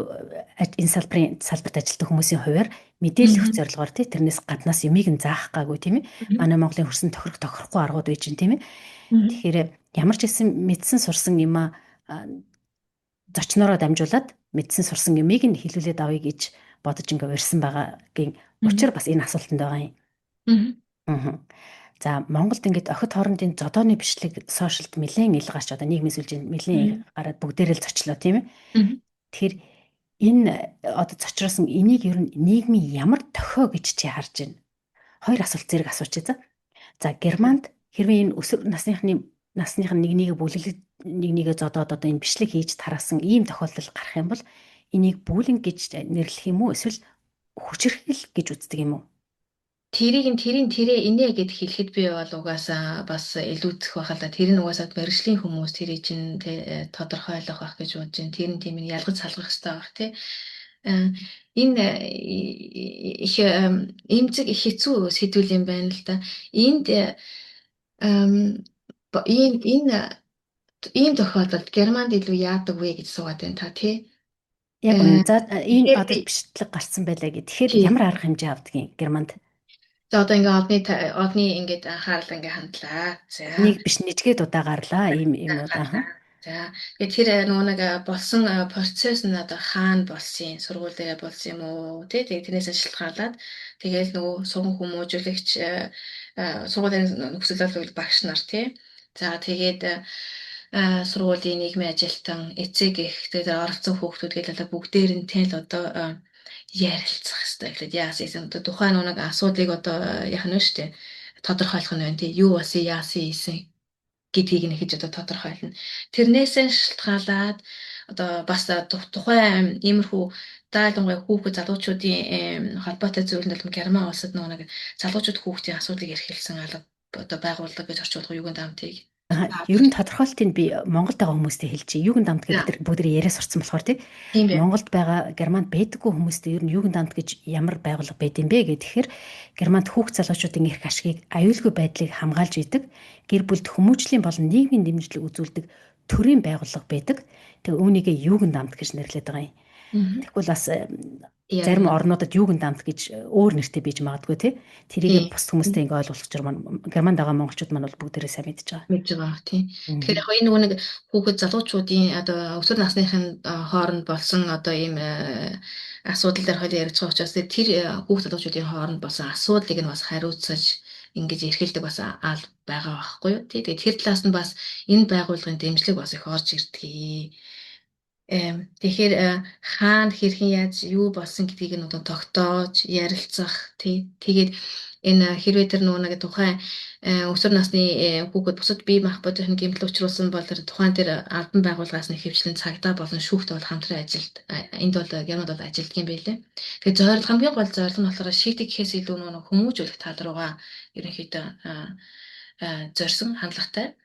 энэ салбарт ажилладаг хүмүүсийн хувьар мэдээлэл өгөх зорилгоор тэрнээс гаднаас юмыг нь заах гаагүй тийм ээ. Манай Монголын хөрсөн тохирохгүй аргууд байж чинь тийм ээ. Тэгэхээр ямар ч гэсэн мэдсэн сурсан юм зочноороо дамжуулаад мэдсэн сурсан юмыг нь хэлүүлээд авъя гэж бодож ингээ урьсан байгаагийн учир бас энэ асуултанд байгаа юм. За Монголд ингээд охид хоорондын зодооны бичлэг сошиалд нэлээд ил гарч одоо нийгмийн сүлжээнд нэлээд гараад бүгдээрээ л зочлоо тийм ээ. Тэгэхээр энэ одоо зочроосон энийг ер нь нийгмийн ямар тохио гэж чи харж байна? Хоёр асуулт зэрэг асуучих. За Германд хэрвээ энэ өсвөр насных нь нэг нэгээ зодоод одоо энэ бичлэг хийж тараасан ийм тохиолдол гарах юм бол энийг булинг гэж нэрлэх юм уу эсвэл хүчирхэл гэж үздэг юм уу? Тэрийг инээ гэд хэлэхэд би бол угаасаа бас илүүцэх байхалаа. Тэр нь угаасаа мэргэжлийн хүмүүс тэрийг чинь тодорхойлох байх гэж бодож байна. Тэр нь тийм нь ялгаж салгах хэрэгтэй байх тий. Энэ их эмзэг их хэцүү сэдвүүл юм байна л да. Энд ийм тохиолдолд Германд илүү яадаг вэ гэж суугаад байна та тий. Яг үнэ. За энэ одоо бичлэг гарсан байлаа гэх. Тэгэхээр ямар арга хэмжээ авдгийг Германд? За одоо ингээ одны ингээд анхаарал ингээ хандлаа. За нэг биш нэжгээд удаа гарлаа ийм удаа. За тэгээд тэр нөгөө нэг болсон процесс нь одоо хаана болсон, сургууль дээр болсон юм уу тий тэрнээс шалтгаалаад тэгээд нөгөө суган хүмүүжүүлэгч сургуулийн нөхцөл багш нар тий. За тэгээд сургуулийн нийгмийн ажилтан эцэг их тэгээд оролцсон хүүхдүүд гэдэг бүгдээр нь тэл одоо ярилцах хэрэгтэй гэхэд яасан одоо тухайн нэг асуудлыг одоо яах нь вэ штэ тодорхойлох нь байна тий юу болсон яасан гэдгийг нь хийж одоо тодорхойлно. Тэрнээс шалтгаалаад одоо бас тухайн иймэрхүү даалгаврын хүүхэд залуучуудын холбоотой зүйл нь Герман улсад нэг залуучууд хүүхдийн асуудлыг эрхэлсэн алба одоо байгууллага гэж орчуулах юуганд амтыг ер нь тодорхойлтыг би Монголд байгаа хүмүүстэй хэлчихье. Югендамт гэдэг бүгд яриа сурцсан болохоор тийм Монголд байгаа Германд байдаггүй хүмүүстэй ер нь Югендамт гэж ямар байгууллага байд юм бэ гэхээр Германд хүүхд залуучуудын эрх ашигыг аюулгүй байдлыг хамгаалж идэг гэр бүлд хүмүүжлийн болон нийгмийн дэмжлэг үзүүлдэг төрийн байгууллага байдаг. Тэгээ үүнийгээ Югендамт гэж нэрлэдэг байгаа юм. Тэгвэл бас зарим орнуудад Югендамт гэж өөр нэртэй бийж магадгүй тий. Тэрийг бус хүмүүстэй ингээ ойлгуулах гэж Германд байгаа монголчууд маань бол бүгдээрээ сайн мэдж байгаа. Мэдж байгаа тий. Тэгэхээр яг энэ нэг хүүхэд залуучуудын одоо өсвөр насныхын хооронд болсон одоо ийм асуудал дээр хоёул яриж байгаа учраас тэр хүүхэд залуучуудын хооронд болсон асуудлыг нь бас хариуцаж ингэж эрхэлдэг бас аал байгаа байхгүй юу тий. Тэгээд тэр талаас нь бас энэ байгууллагын дэмжлэг бас их орж ирдэг. Тэгэхээр хаана хэрхэн яаж юу болсон гэдгийг нь одоо тогтоож ярилцах тий. Тэгээд энэ хэрвээ тэр нэг тухайн өсвөр насны хүүхэд бусад бие махбодын гэмтэл учруулсан бол тэр тухайн тэр албан байгууллагаас нь хэвчлэн цагдаа болон шүүхтэй бол хамтран ажилд энд бол Германд бол ажилддаг юм байлээ. Тэгээд зорилго хамгийн гол зорилго нь болохоор шийдэх гэхээс илүү нэг хүмүүжүүлэх тал руугаа ерөнхийдөө зорьсон хандлагатай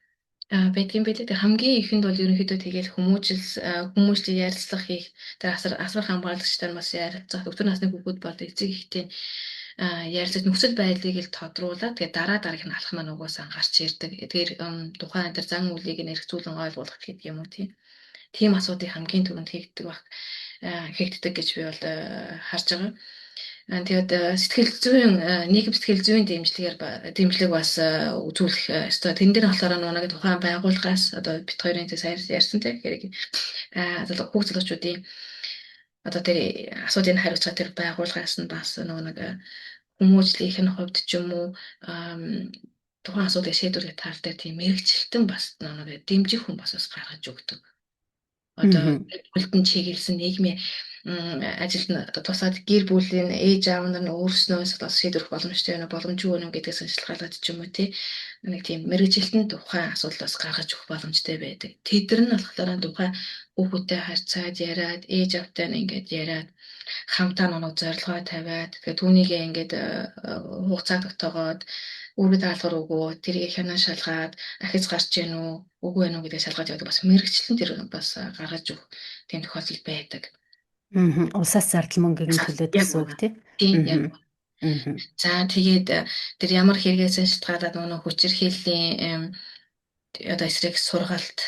байдгийн байлээ. Тэг хамгийн ихэнд бол ерөнхийдөө тэгэл хүмүүжил ярилцлага хийх тэр асар хамгаалагчтай бас ярилцах өсвөр насны хүүхэд бол эцэг ихтэй ярилцаж нөхцөл байдлыг л тодруулаад тэгээ дараагийнх нь алах маань угаасаа гарч ирдэг. Тэгэхээр тухайн тэр зан үйлийг нэрхцүүлэн ойлгуулах гэдэг юм уу тийм асуудыг хамгийн түрүүнд хийгддэг гэж би бол харж байгаа. Тэгээд сэтгэл зүйн нийгэм сэтгэл зүйн дэмжлэг бас үзүүлэх ёстой. Тэн дээр болохоор нэг тухайн байгууллагаас одоо бит хоёрын сая ярьсан тэгэхээр хүүхд залуучуудын одоо тэр асуудлыг хариуцах тэр байгууллагаас нь бас нэг хүмүүжлийнх нь хувьд ч юм уу тухайн асуудлыг шийдвэрлэх тал дээр тийм мэрэгчлэлтэн бас нэг дэмжих хүн бас гаргаж өгдөг. Одоо бүлтэн чиглэсэн нийгмийн ажилд нь тусаад гэр бүлийн ээж аав нар нь өөрснөөс бас шийдвэрх боломжтой байна боломжгүй байна гэдгээс шалтгаалаад ч юм уу нэг тийм мэрэгжилтэн тухайн асуудал бас гаргаж өгөх боломжтой байдаг. Тэдэр нь болохоор тухайн хүүхдтэй харьцаад яриад ээж автай нь ингээд яриад хамтаа нэг зорилгоо тавиад тэгээд түүнийгээ ингээд хугацаа тогтоогоод үргэлж даалгавар өгөө тэрийг хянаа шалгаад ахиж гарч гэнэ үү үгүй байна уу гэдгийг шалгаж явдаг бас мэрэгчлэн тэр бас гаргаж өгөх тийм тохиолдол байдаг. Улсаас зардал мөнгөийг нь төлөөд гэсэн үг тийм. За тэгээд тэр ямар хэрэгээс шалтгаалаад хүчирхийллийн одоо эсрэг сургалт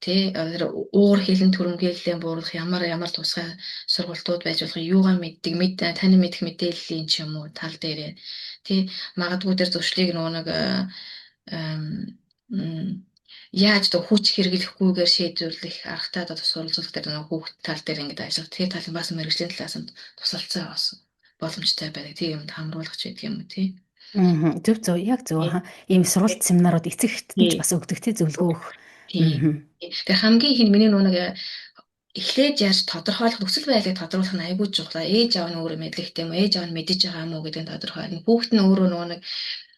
Тэ уур хэлэн түрэмгийллийн бууруулах ямар тусгай сургалтууд байж болох юугаа мэддэг таны мэдэх мэдээллийн ч юм уу тал дээр тий магадгүй тэр зуршлыг нөгөө нэг ам, м, яаж одоо хүч хэрэглэхгүйгээр шийдвэрлэх аргатай одоо сурвалжлах дээр нөгөө хүүхд тал дээр ингээд ажиллах тэр талын бас мэрэгжлийн талаас нь тусалцаа бас боломжтой байдаг тийм юмд хамруулах ч гэдэг юм уу тий. Зөв яг зөв хаа. Ийм сургалт семинарууд эцэг эхтэд нь ч бас өгдөг тий зөвлөгөө өгөх. Тийм. Тэр хамгийн ихэнд миний нөгөө эхлээд яаж тодорхойлох нөхцөл байдлыг тодорхойлох нь айгүй чухал. Ээж аав нь өөрөө мэдлэгтэй юм уу? Ээж аав нь мэдэж байгаа юм уу гэдэг нь тодорхойлно. Хүүхэд нь өөрөө нөгөө нэг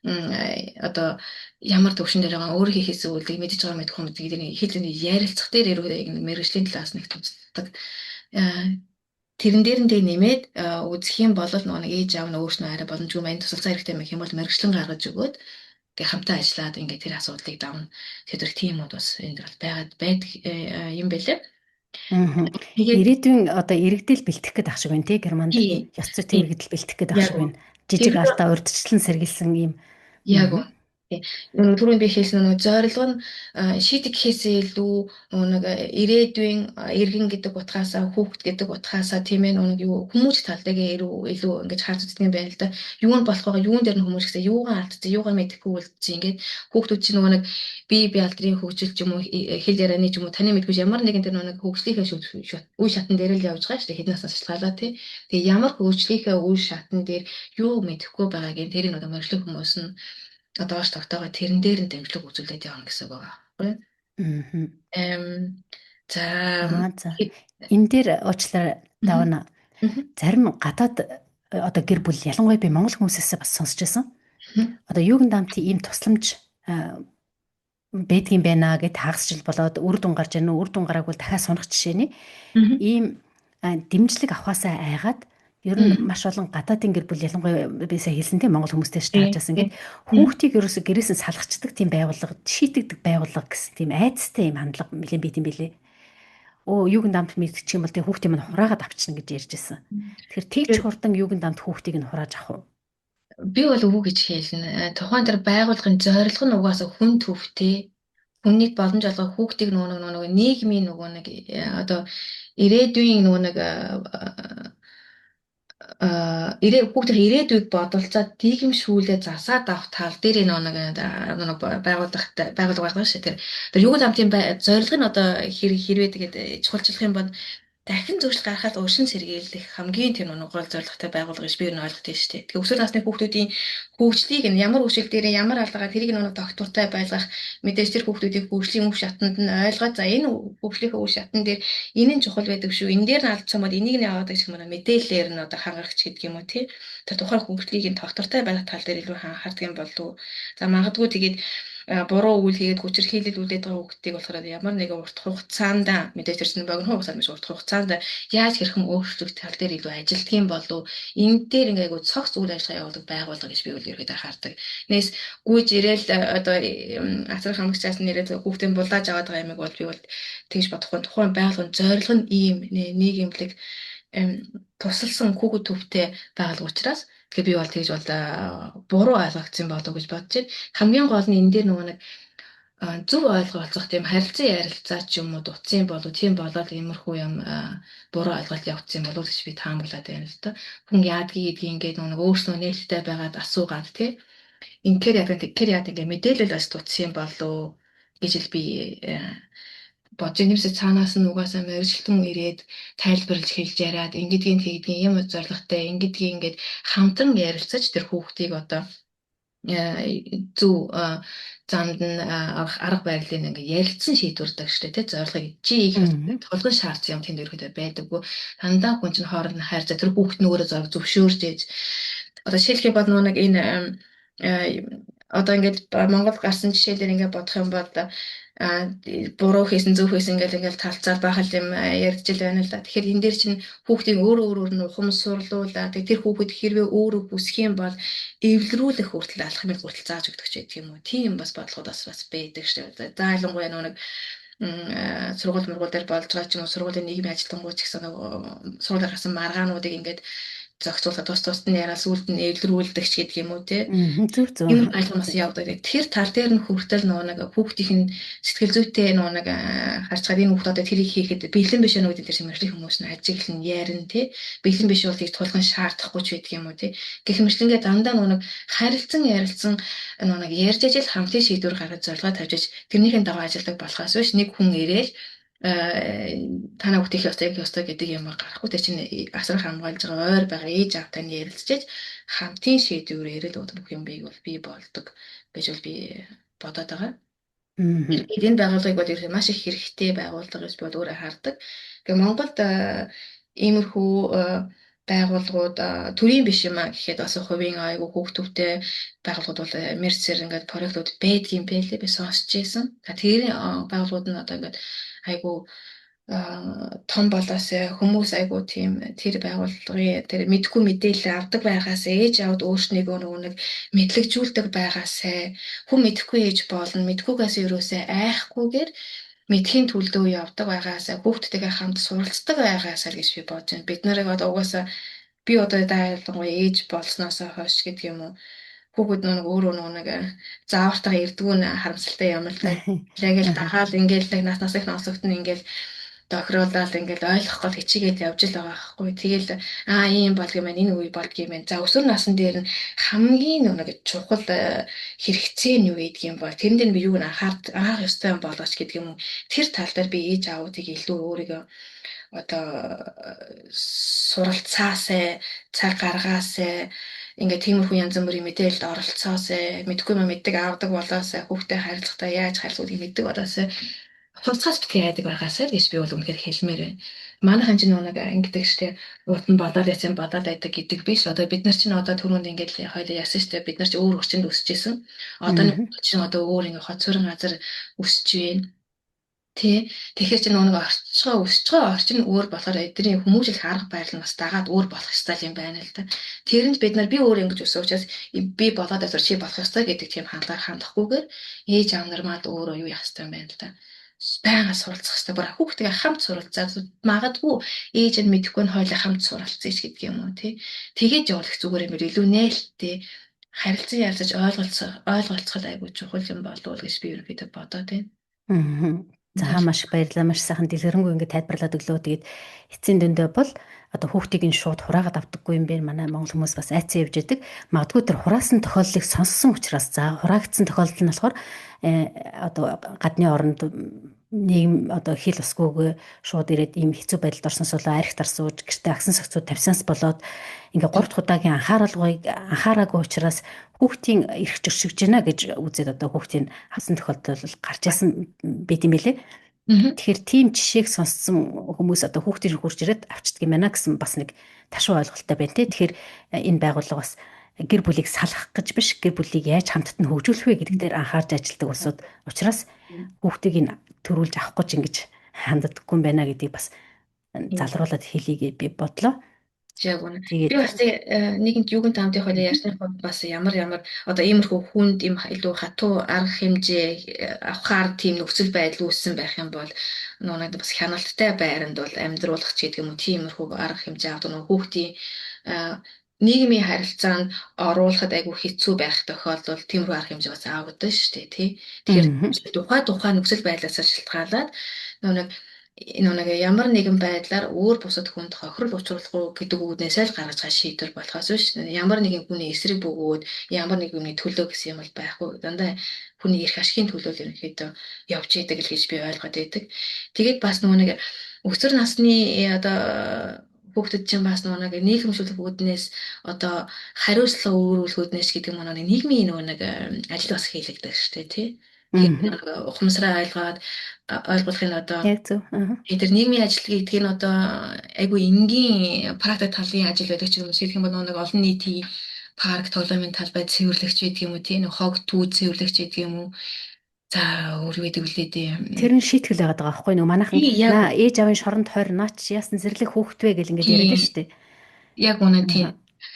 одоо ямар төвшин дээр байгаа өөрөө хийхээс үүдийг мэдэж байгаа мэдэх юм гэдэг нь их л ярилцах дээр ерөөг мэрэгжлийн талаас нэг тусдаг. Тэрэн дээр нь тэг нэмээд үзэх юм бол нөгөө нэг ээж аав нь өөрснөө арай боломжгүй маань тусалцаа хэрэгтэй юм бол мэрэгчлэн гаргаж өгөөд гэ хамтаа ажиллаад ингээд тэр асуудлыг давна. Тэгэхээр тиймүүд бас энэ дэр байдаг юм байлээ. Ирээдүйн одоо иргэдэл бэлтгэх гэдэг ах шиг байна тий Германд. Ёс зүйн иргэдэл бэлтгэх гэдэг ах шиг байна. Жижиг алдаа урьдчилан сэргийлсэн ийм яг уу. Түрүүнд би хэлсэн нэг зорилго нь шийдэх гэхээсээ илүү нэг ирээдүйн иргэн гэдэг утгаасаа хүүхэд гэдэг утгаасаа тийм ээ нэг юу хүмүүж талдаа илүү ингэж харж үздэг юм байна л да. Юу нь болох байгаа юун дээр нь хүмүүс гэсэн юугаа алдсан юугаа мэдэхгүй үлдсэн ингээд хүүхдүүд чинь нэг бие алдрын хөгжил ч юм уу хэл ярианы ч юм уу таны мэдгүй ямар нэгэн тэр нэг хөгжлийнхээ үе шатн дээр л явж байгаа шүү дээ хэдэн наснаас шалтгаалаад тий. Тэгээ ямар хөгжлийнхээ үе шатн дээр юу мэдэхгүй байгааг энэ тэрийг нэг мөржлөх хүмүүс нь доош тогтоогоо тэрэн дээр нь дэмжлэг үзүүлээд явна гэсэн үг байгаа байхгүй. За энэ дээр уучлаарай давна. Зарим гадаад одоо гэр бүл ялангуяа би монгол хүмүүсээс бас сонсч байсан. Одоо юугендамтын ийм тусламж байдгийн байна гэд хагасжил болоод үр дүн гарч ирнэ үр дүн гараагүй дахиад сунах жишээний ийм дэмжлэг авахаасаа айгаад ер нь маш олон гадаадын гэр бүл ялангуяа бисаа хэлсэн тийм монгол хүмүүстэй таажаас ингээд хүүхдийг ерөөсө гэрээсээ салгацдаг тийм байгууллага шийтгдэг байгууллага гэсэн тийм айцтай юм хандлага нэлээд бит юм билээ. Юугендамт мэдчих юм бол тийм хүүхдийн мань хураагаад авчна гэж ярьж байсан. Тэгэхээр тэгч хурдан юугендамт хүүхдийг нь хурааж авах уу? Би бол өвөө гэж хэлнэ. Тухайн тэр байгууллагын зорилго нь угаасаа хүн төвтэй хүнийг боломж олгох хүүхдийг нөгөө нийгмийн нэг одоо ирээдүйн нэг хүүхдийн ирээдүйг бодолцоод нийгэмшүүлээ засаад авах тал дээр нэг байгууллага байгаа шүү дээ. Тэр юугендамтын зорилго нь одоо хэрвээ тэгээд чухалчлах юм бол дахин зөвшөлт гаргахад уршин сэргийлэх хамгийн тэр гол зорилготой байгууллага гэж би ер нь ойлгодог шүү дээ. Тэгээ өсвөр насны хүүхдүүдийн хөгжлийг ямар үйл дээр ямар алдагаа тэрийг доктортой байлгах мэдээж тэр хүүхдүүдийн хөгжлийн үе шатанд нь ойлгоод за энэ хөгжлийн үе шатн дээр энэ нь чухал байдаг шүү. Энэ дээр нь алдсан бол энийг нь яваад гэх юм мэдээлэлээр нь хангах ч гэдэг юм уу тий. Тэр тухайн хөгжлийг доктортой байх тал дээр илүү анхаардаг юм болов уу. За магадгүй тэгээд буруу үйл хийгээд хүчирхийлэл үлдээд байгаа хүүхдийг болохоор ямар нэгэн урт хугацаанд мэдээж тэрсэн богино хугацаанд биш урт хугацаанд яаж хэрхэн өөрчлөх тал дээр илүү ажилтдаг юм болов энэ дээр айгуу цогц үйл ажиллагаа явуулдаг байгууллага гэж би үл ерөөдөө хардаг. Нээс гүйж ирээл одоо асар хамгчаас нэрээд хүүхдийн булааж аваад байгаа юмыг бол би бол тэгж бодохгүй тухайн байгууллагын зорилго нь ийм нийгэмлэг тусалсан хүүхэд төвтэй байгуулга учраас тэгэхээр би бол тэгж бол буруу ойлгогдсон болов гэж бодож байна. Хамгийн гол нь энэ дээр нэг зөв ойлгоо олцох тийм харилцан ярилцаа ч юм уу дутсан болов тийм болоод иймэрхүү юм буруу ойлголт явагдсан болов гэж би таамаглаад байна л да. Хүн яадгийг ингээд нэг өөрснөө нээлттэй байгаад асуугаад тий. Тэгэхээр яад ингээд мэдээлэл бас дутсан болов гэж л би бодож нэмсээ цаанаас нь угаасаа мэрэгчлэн ирээд тайлбарлаж хэлж яриад ингэдгийн тэгдгийн юм зоригтой ингэдгийн ингээд хамтан ярилцаж тэр хүүхдийг одоо зөв замд нь арга барилын ингээд ярилцсан шийдвэрдэг шүү дээ тий зорилгыг чи их толгой шаардсан юм тэнд ерөөдөө байдаггүй дандаа хүн чинь хооронд хайр за тэр хүүхд нь өөрөө зориг зөвшөөрж ээж одоо шилхий бол нэг энэ одоо ингээд Монгол гарсан жишээлэр ингээд бодох юм бол буруу хийсэн зөв хийсэн ингээл талцаар байхал юм ярьж л байна л да. Тэгэхээр энэ дээр чинь хүүхдийн өөр нь ухам сурлуулаад тэр хүүхэд хэрвээ өөрөө бүсэх юм бол эвлэрүүлэх хүртэл алхмыг хүртэл зааж өгдөг ч гэдэг юм уу. Тийм бас бодлогод бас байдаг шүү дээ. За ялангуяа нэг сургууль дээр болж байгаа ч юм уу сургуулийн нийгмийн ажилтнууд ч гэсэн сургуулиар гарсан маргаануудыг ингээд зохицуулаад тус нь яриад сүлд нь эвлэрүүлдэг ч гэдэг юм уу те. Зөв зөв. Юм ойлгомоос явдаг. Тэр тал дээр нь хүртэл нэг хүүхдийн сэтгэл зүйтэй нэг харцгаад энэ хүүхдүүдэд тэрийг хийхэд бэлэн биш өнөө гэдэг мэржлийн хүмүүс нь ажиглан ярина тий. Бэлэн биш бол их тулгын шаардахгүй ч байдаг юм уу тий. Гэх мэржлэнгээ дандаа нэг харилцан ярилцсан нэг ярьж ажил хамтын шийдвэр гаргаж зорилгоо тавьж тэрнийхэн дагуу ажилладаг болохоос биш нэг хүн ирээл танаа бүтээх ёстой гэдэг юм гарахгүй те чинь асар хамгаалж байгаа ойр байгаа ээж аавтай нь ярилцчихэж хамтын шийдвэрээр л бүх юм бий болдог гэж бол би бодоод байгаа. Энэ байгууллагыг бол ерөөсөө маш их хэрэгтэй байгууллага гэж би бол өөрөө хардаг. Тэгээ Монголд иймэрхүү байгууллагууд төрийн биш юм гэхэд бас хувийн айгу хүүхдүүдтэй байгууллагууд бол мерсер ингээд проектууд байдгийн байлээ би сонсч байсан. Тэр байгууллагууд нь одоо ингээд айгу том болоосаа хүмүүс айгу тийм тэр байгууллагын тэр мэдгүй мэдээлэл авдаг байгаас ээж аавд өөрснийгөө нэг мэдлэгжүүлдэг байгаасаа хүн мэдэхгүй ээж болно мэдхгүйгээс юусаа айхгүйгээр мэдхийн төлдөө явдаг байгаасаа хүүхдтэйгээ хамт суралцдаг байгаасаа гэж би бодож байна. Бид нарыг одоо угаасаа би одоо дайлангуй ээж болсноос хойш гэдэг юм уу хүүхэд нэг өөрөө нэг заавартаа ирдгүү харамсалтай юм л та. Яг л дахаал ингээл нэг нас их носогт нь ингээл тохируулаад ингээл ойлгох гол хичээгээд явж л байгаа байхгүй. Тэгэл ийм болдгийм байна, энэ үе болдгийм байна. За өсвөр насны дээр нь хамгийн нэг чухал хэрэгцээ нь юу гэдэг юм бол тэрэн дээр би юуг анхаарах ёстой юм болооч гэдэг юм уу. Тэр тал дээр би ээж аавуудыг илүү өөрийгөө одоо суралцаасаа, цаг гаргаасаа ингээд тиймэрхүү янз бүрийн мэдээлэлд оролцоосаа, мэдгүй юм мэддэг авдаг болоосаа, хүүхдэд харилцахдаа яаж харилцахыг мэддэг болоосаа хуцаас битгий яадаг байгаасаа гэж би бол үнэхээр хэлмээр байна. Манайхан ч нэг ингэдэг штэ уут нь бодоод яцсан бодоод байдаг гэдэг биш. Одоо бид нар чинь одоо түрүүнд ингээд хоёлаа яасан штэ бид нар ч өөр орчинд өсөжсэн. Одоо нэг чинь одоо өөр ингээ хот суурин газар өсөж байна. Тий. Тэгэхээр чи нэг өсөж байгаа орчин өөр болохоор эдний хүмүүжил арга барил нь бас дагаад өөр болох ёстой юм байна л да. Тэрэнд бид нар би өөр ингэж өссөн учраас би болоод այսօр чи болох ёстой гэдэг тийм хандлага хандахгүйгээр ээж аав нар маад өөрөө юу яах ёстой юм байна л да. Байнга суралцах хэрэгтэй. Бүр хүүхдтэйгээ хамт суралцаад магадгүй ээж нь мэдэхгүй нь хоёулаа хамт суралцъя гэдэг юм уу тий. Тэгээд явуулах зүгээр юм илүү нээлттэй харилцан ялцаж ойлголцоход айгүй чухал юм болов уу гэж би ерөнхийдөө бодоод байна. За маш баярлалаа. Маш сайхан дэлгэрэнгүй ингээд тайлбарлаад өглөө. Тэгээд эцсийн дөндөө бол одоо хүүхдийг нь шууд хураагаад авдаггүй юм байна. Манай монгол хүмүүс бас айцсан явж идэг. Магадгүй тэр хураасан тохиолдлыг сонссон учраас за хураагдсан тохиолдол нь болохоор одоо гадны оронд нийгэм одоо хил усгүйгээ шууд ирээд ийм хэцүү байдалд орсноос болоо архит арсууж гэртээ агсан сагцууд тавьсанаас болоод ингээ 3 дахь удаагийн анхаараагүй учраас хүүхдийн эрх зөрчигдөж байна гэж үзээд одоо хүүхдийн хавсан тохиолдол гарч ирсэн байт юм билэ. Тэгэхээр тийм жишээг сонссон хүмүүс одоо хүүхдийн хурж ирээд авчдаг юм байна гэсэн бас нэг ташуу ойлголттой байна те. Тэгэхээр энэ байгууллага бас гэр бүлийг салах гэж биш гэр бүлийг яаж хамтд нь хөгжүүлэх вэ гэдэг дээр анхаарч ажилладаг улсууд учраас хүүхдийг нь төрүүлж авах гэж ингэж ханддаггүй юм байна гэдгийг бас залруулад хэлье би бодлоо. Яг үнэ. Би бас нэгэнт юугент таамтын хоолой ярьсан хот бас ямар одоо иймэрхүү хүнд ийм илүү хатуу арга хэмжээ авахаар тийм нөхцөл байдал үүссэн байх юм бол нэг бас хяналттай байранд бол амьдруулах ч гэдэг юм уу тиймэрхүү арга хэмжээ авдаг нэг хүүхдийн нийгмийн харилцаанд оруулахад айгүй хэцүү байх тохиолдолд тиймэрхүү арга хэмжээ бас авдаг шүү дээ тий. Тэгэхээр тухайн нөхцөл байдлаас шалтгаалаад нэг ямар нэгэн байдлаар өөр бусад хүнд хохирол учруулахгүй гэдэг үгнээс л гаргаж байгаа шийдвэр болохоос биш ямар нэгэн хүний эсрэг бөгөөд ямар нэг юмний төлөө гэсэн юм бол байхгүй дандаа хүний эрх ашигын төлөө ерөнхийдөө явж идэг л гэж би ойлгоод байдаг. Тэгээд бас нэг өсвөр насны одоо хүүхдэд чинь бас нэг нийгэмшүүлэх үүднээс одоо хариуцлага өөрүүлэхүүднээс гэдэг юм нийгмийн нэг ажил бас хийлэгдэх шүү дээ тий. Тэгэхээр ухамсараа ойлгуулахын одоо тэр нийгмийн ажил гэдэг нь одоо айгүй энгийн практик талын ажил байдаг ч юм уу хэлэх юм бол нэг олон нийтийн парк тоглоомын талбайд цэвэрлэгч гэдэг юм уу тийм хог түүд цэвэрлэгч гэдэг юм уу за өөр үедэг үлээдээ тэр нь шийтгэл байгаад байгаа байхгүй нэг манайхан ээж авийн шоронд хойр наач яасан зэрлэг хүүхдвэ гэл ингээд яриад шүү дээ яг үнэн тийм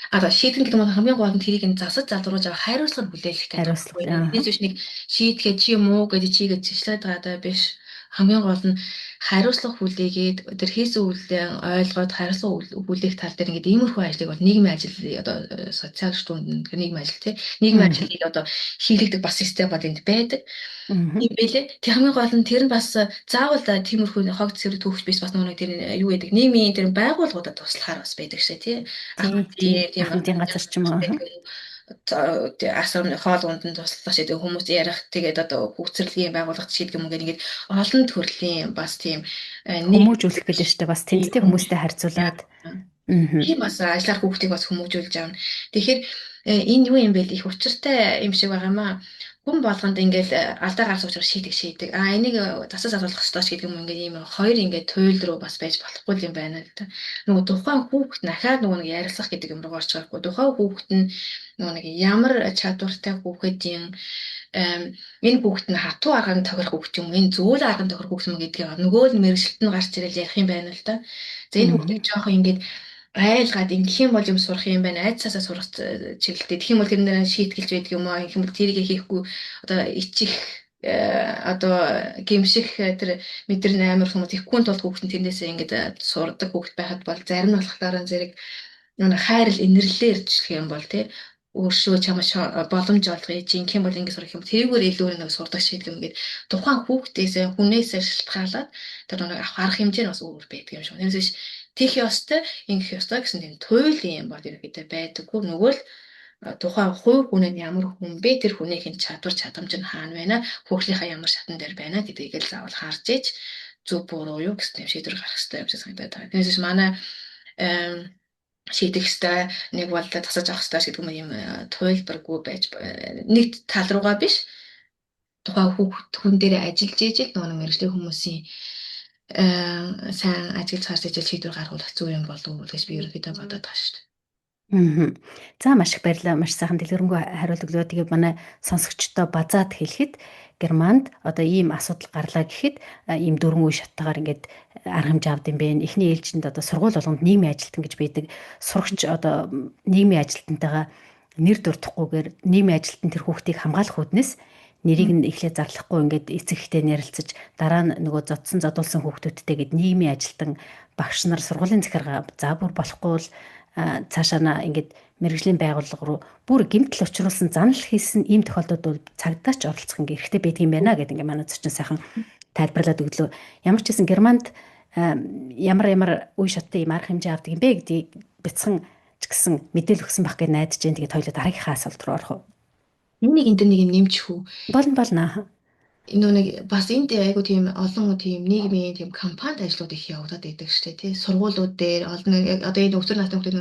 шийтгэл гэдэг нь хамгийн гол нь тэрийг нь засаж залруулж байгаа хариуцлага хүлээлгэх гэдэг. Энэс биш нэг шийтгэхэд чи муу гэдэг чигээд зэвслээд байгаа даа биш. хамгийн гол нь хариуцлага хүлээгээд тэр хийсэн үйлдээ ойлгоод хариуцлага хүлээх тал дээр ингээд иймэрхүү ажлыг бол нийгмийн ажил одоо социал штунд нийгмийн ажил тий нийгмийн ажлыг одоо хийлэгдэх бас систем бол энд байдаг. Тийм байлээ. Тэг хамгийн гол нь тэр нь бас заавал тиймэрхүү хогц зэрэг түүхч биш бас нөгөө тэр юу гэдэг нийгмийн тэр байгууллагуудад туслахаар бас байдаг шээ тий. Тийм газар ч юм уу. Асар хоол унданд туслах шийдэг хүмүүс ярих тэгээд одоо хүүцэрлэгийн байгууллагт шийдэг юм гээд ингээд олон төрлийн бас тийм хүмүүжүүлэх гэдэг шүү дээ бас тэнцтэй хүмүүстэй харьцуулаад тийм бас ажиллаар хүүхдийг бас хүмүүжүүлж аавна. Тэгэхээр энэ юу юм бэ их учиртай юм шиг байгаа юм аа. Хүн болгонд ингээд алдаа гарч учраас шийдэг. Энийг засаж асуулах ёстой ч гэдэг юм ингээд ийм хоёр ингээд туйл руу бас байж болохгүй юм байна л да. Нөгөө тухайн хүүхэд дахиад нөгөө нэг ярилцах гэдэг юм руу орж гарахгүй. Тухайн хүүхэд нь нөгөө нэг ямар чадвартай хүүхэд юм энэ хүүхэд нь хатуу арганд тохирох хүүхэд юм энэ зөвөл арганд тохирох хүүхэд юм гэдгийг нөгөө л мэрэгчлэлт нь гарч ирэл ярих юм байна л да. За энэ хүүхдийг жоохон ингээд айлгаад ингэх юм бол юм сурах юм байна. Айдсаасаа сурах чиглэлтэй. Тэгэх юм бол тэрнээ шийтгэлж байдаг юм аа. Ингэх юм бол тэрийг хийхгүй одоо ичих одоо гимших тэр мэдэрн амар хүмүүс ихгүй тул хүүхэд тэрнээсээ ингээд сурдаг хүүхэд байхад бол зарим нь болохоор зэрэг нүг хайрл инэрлэлээр иржлэх юм бол тий өөршөө чамаш боломж олгоё чи ингэх юм бол ингэ сурах юм тэрүүгээр илүү нэг сурдаг шийдэг юм гээд тухайн хүүхдээсээ хүнээсээ шалтгаалаад тэр нэг авах хэмжээ нь бас өөр байдаг юм шиг. Тэрнээс тийх ёстой, ингэх ёстой гэсэн тийм туйл юм бол ерөөдөө байдаггүй. Нөгөө л тухайн хувь хүн нь ямар хүн бэ? Тэр хүнийх чадвар чадамж нь хаана байна? Хүүхнийхээ ямар шатан дээр байна гэдгийг л заавал харж иж зөв буруу юу гэсэн шийдвэр гаргах хэрэгтэй юм шиг санагдаад байна. Тэрнээс манай шийдэх ёстой нэг бол тасаж авах ёстой гэдэг юм туйлбаргүй байж нэг тал руугаа биш. Тухайн хүн дээр ажиллаж ижил нөгөө мэрэгжлийн хүмүүсийн сайн ажиглаж харж ижил шийдвэр гаргуулах зөв юм болов уу гэж би ерөөдөө бодоод байгаа шүү дээ. За маш их баярлалаа. Маш сайхан дэлгэрэнгүй хариулт өглөө. Тэгээ манай сонсогчдоо базаад хэлэхэд Германд одоо ийм асуудал гарлаа гэхэд ийм дөрвөн үе шаттайгаар ингээд арга хэмжээ авд юм бэ. Эхний ээлжинд одоо сургууль болгонд нийгмийн ажилтан гэж байдаг. Сурагч одоо нийгмийн ажилтантайгаа нэр дуртахгүйгээр нийгмийн ажилтан тэр хүүхдийг хамгаалах үүднээс нэрийг нь эхлээд зарлахгүй ингээд эцэгтэй ярилцаж дараа нь нөгөө зодсон зодуулсан хүүхдүүдтэй гээд нийгмийн ажилтан багш нар сургуулийн захиргаа за бүр болохгүй бол цаашаа ингээд мэрэгжлийн байгууллага руу бүр гэмтэл учруулсан занал хийсэн ийм тохиолдолд бол цагдаач оролцох ингээ хэрэгтэй байдаг юм байна гэдэг ингээ манай зочин сайхан тайлбарлаад өглөө. Ямар ч гэсэн Германд ямар үе шаттай ийм арга хэмжээ авдаг юм бэ гэдгийг бяцхан ч гэсэн мэдээлэл өгсөн байх гэж найдаж जैन тэгээд хоёулаа дараагийнхаа асуулт руу орох уу? Энийг энэ нэг юм нэмчихв. Болно. Энэ нэг бас энд айгу тийм олон тийм нийгмийн тийм компанид ажлууд их явагдаад байдаг шүү дээ тий. Сургуулиуд дээр одоо энэ өсвөр насны хүмүүс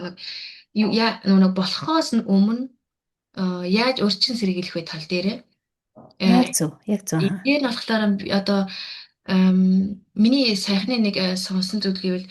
нэг болохоос нь өмнө яаж урьдчилан сэргийлэх вэ тал дээр яг зөв. Энэ нь болохоор одоо миний сайхны нэг сонсон зүйл гэвэл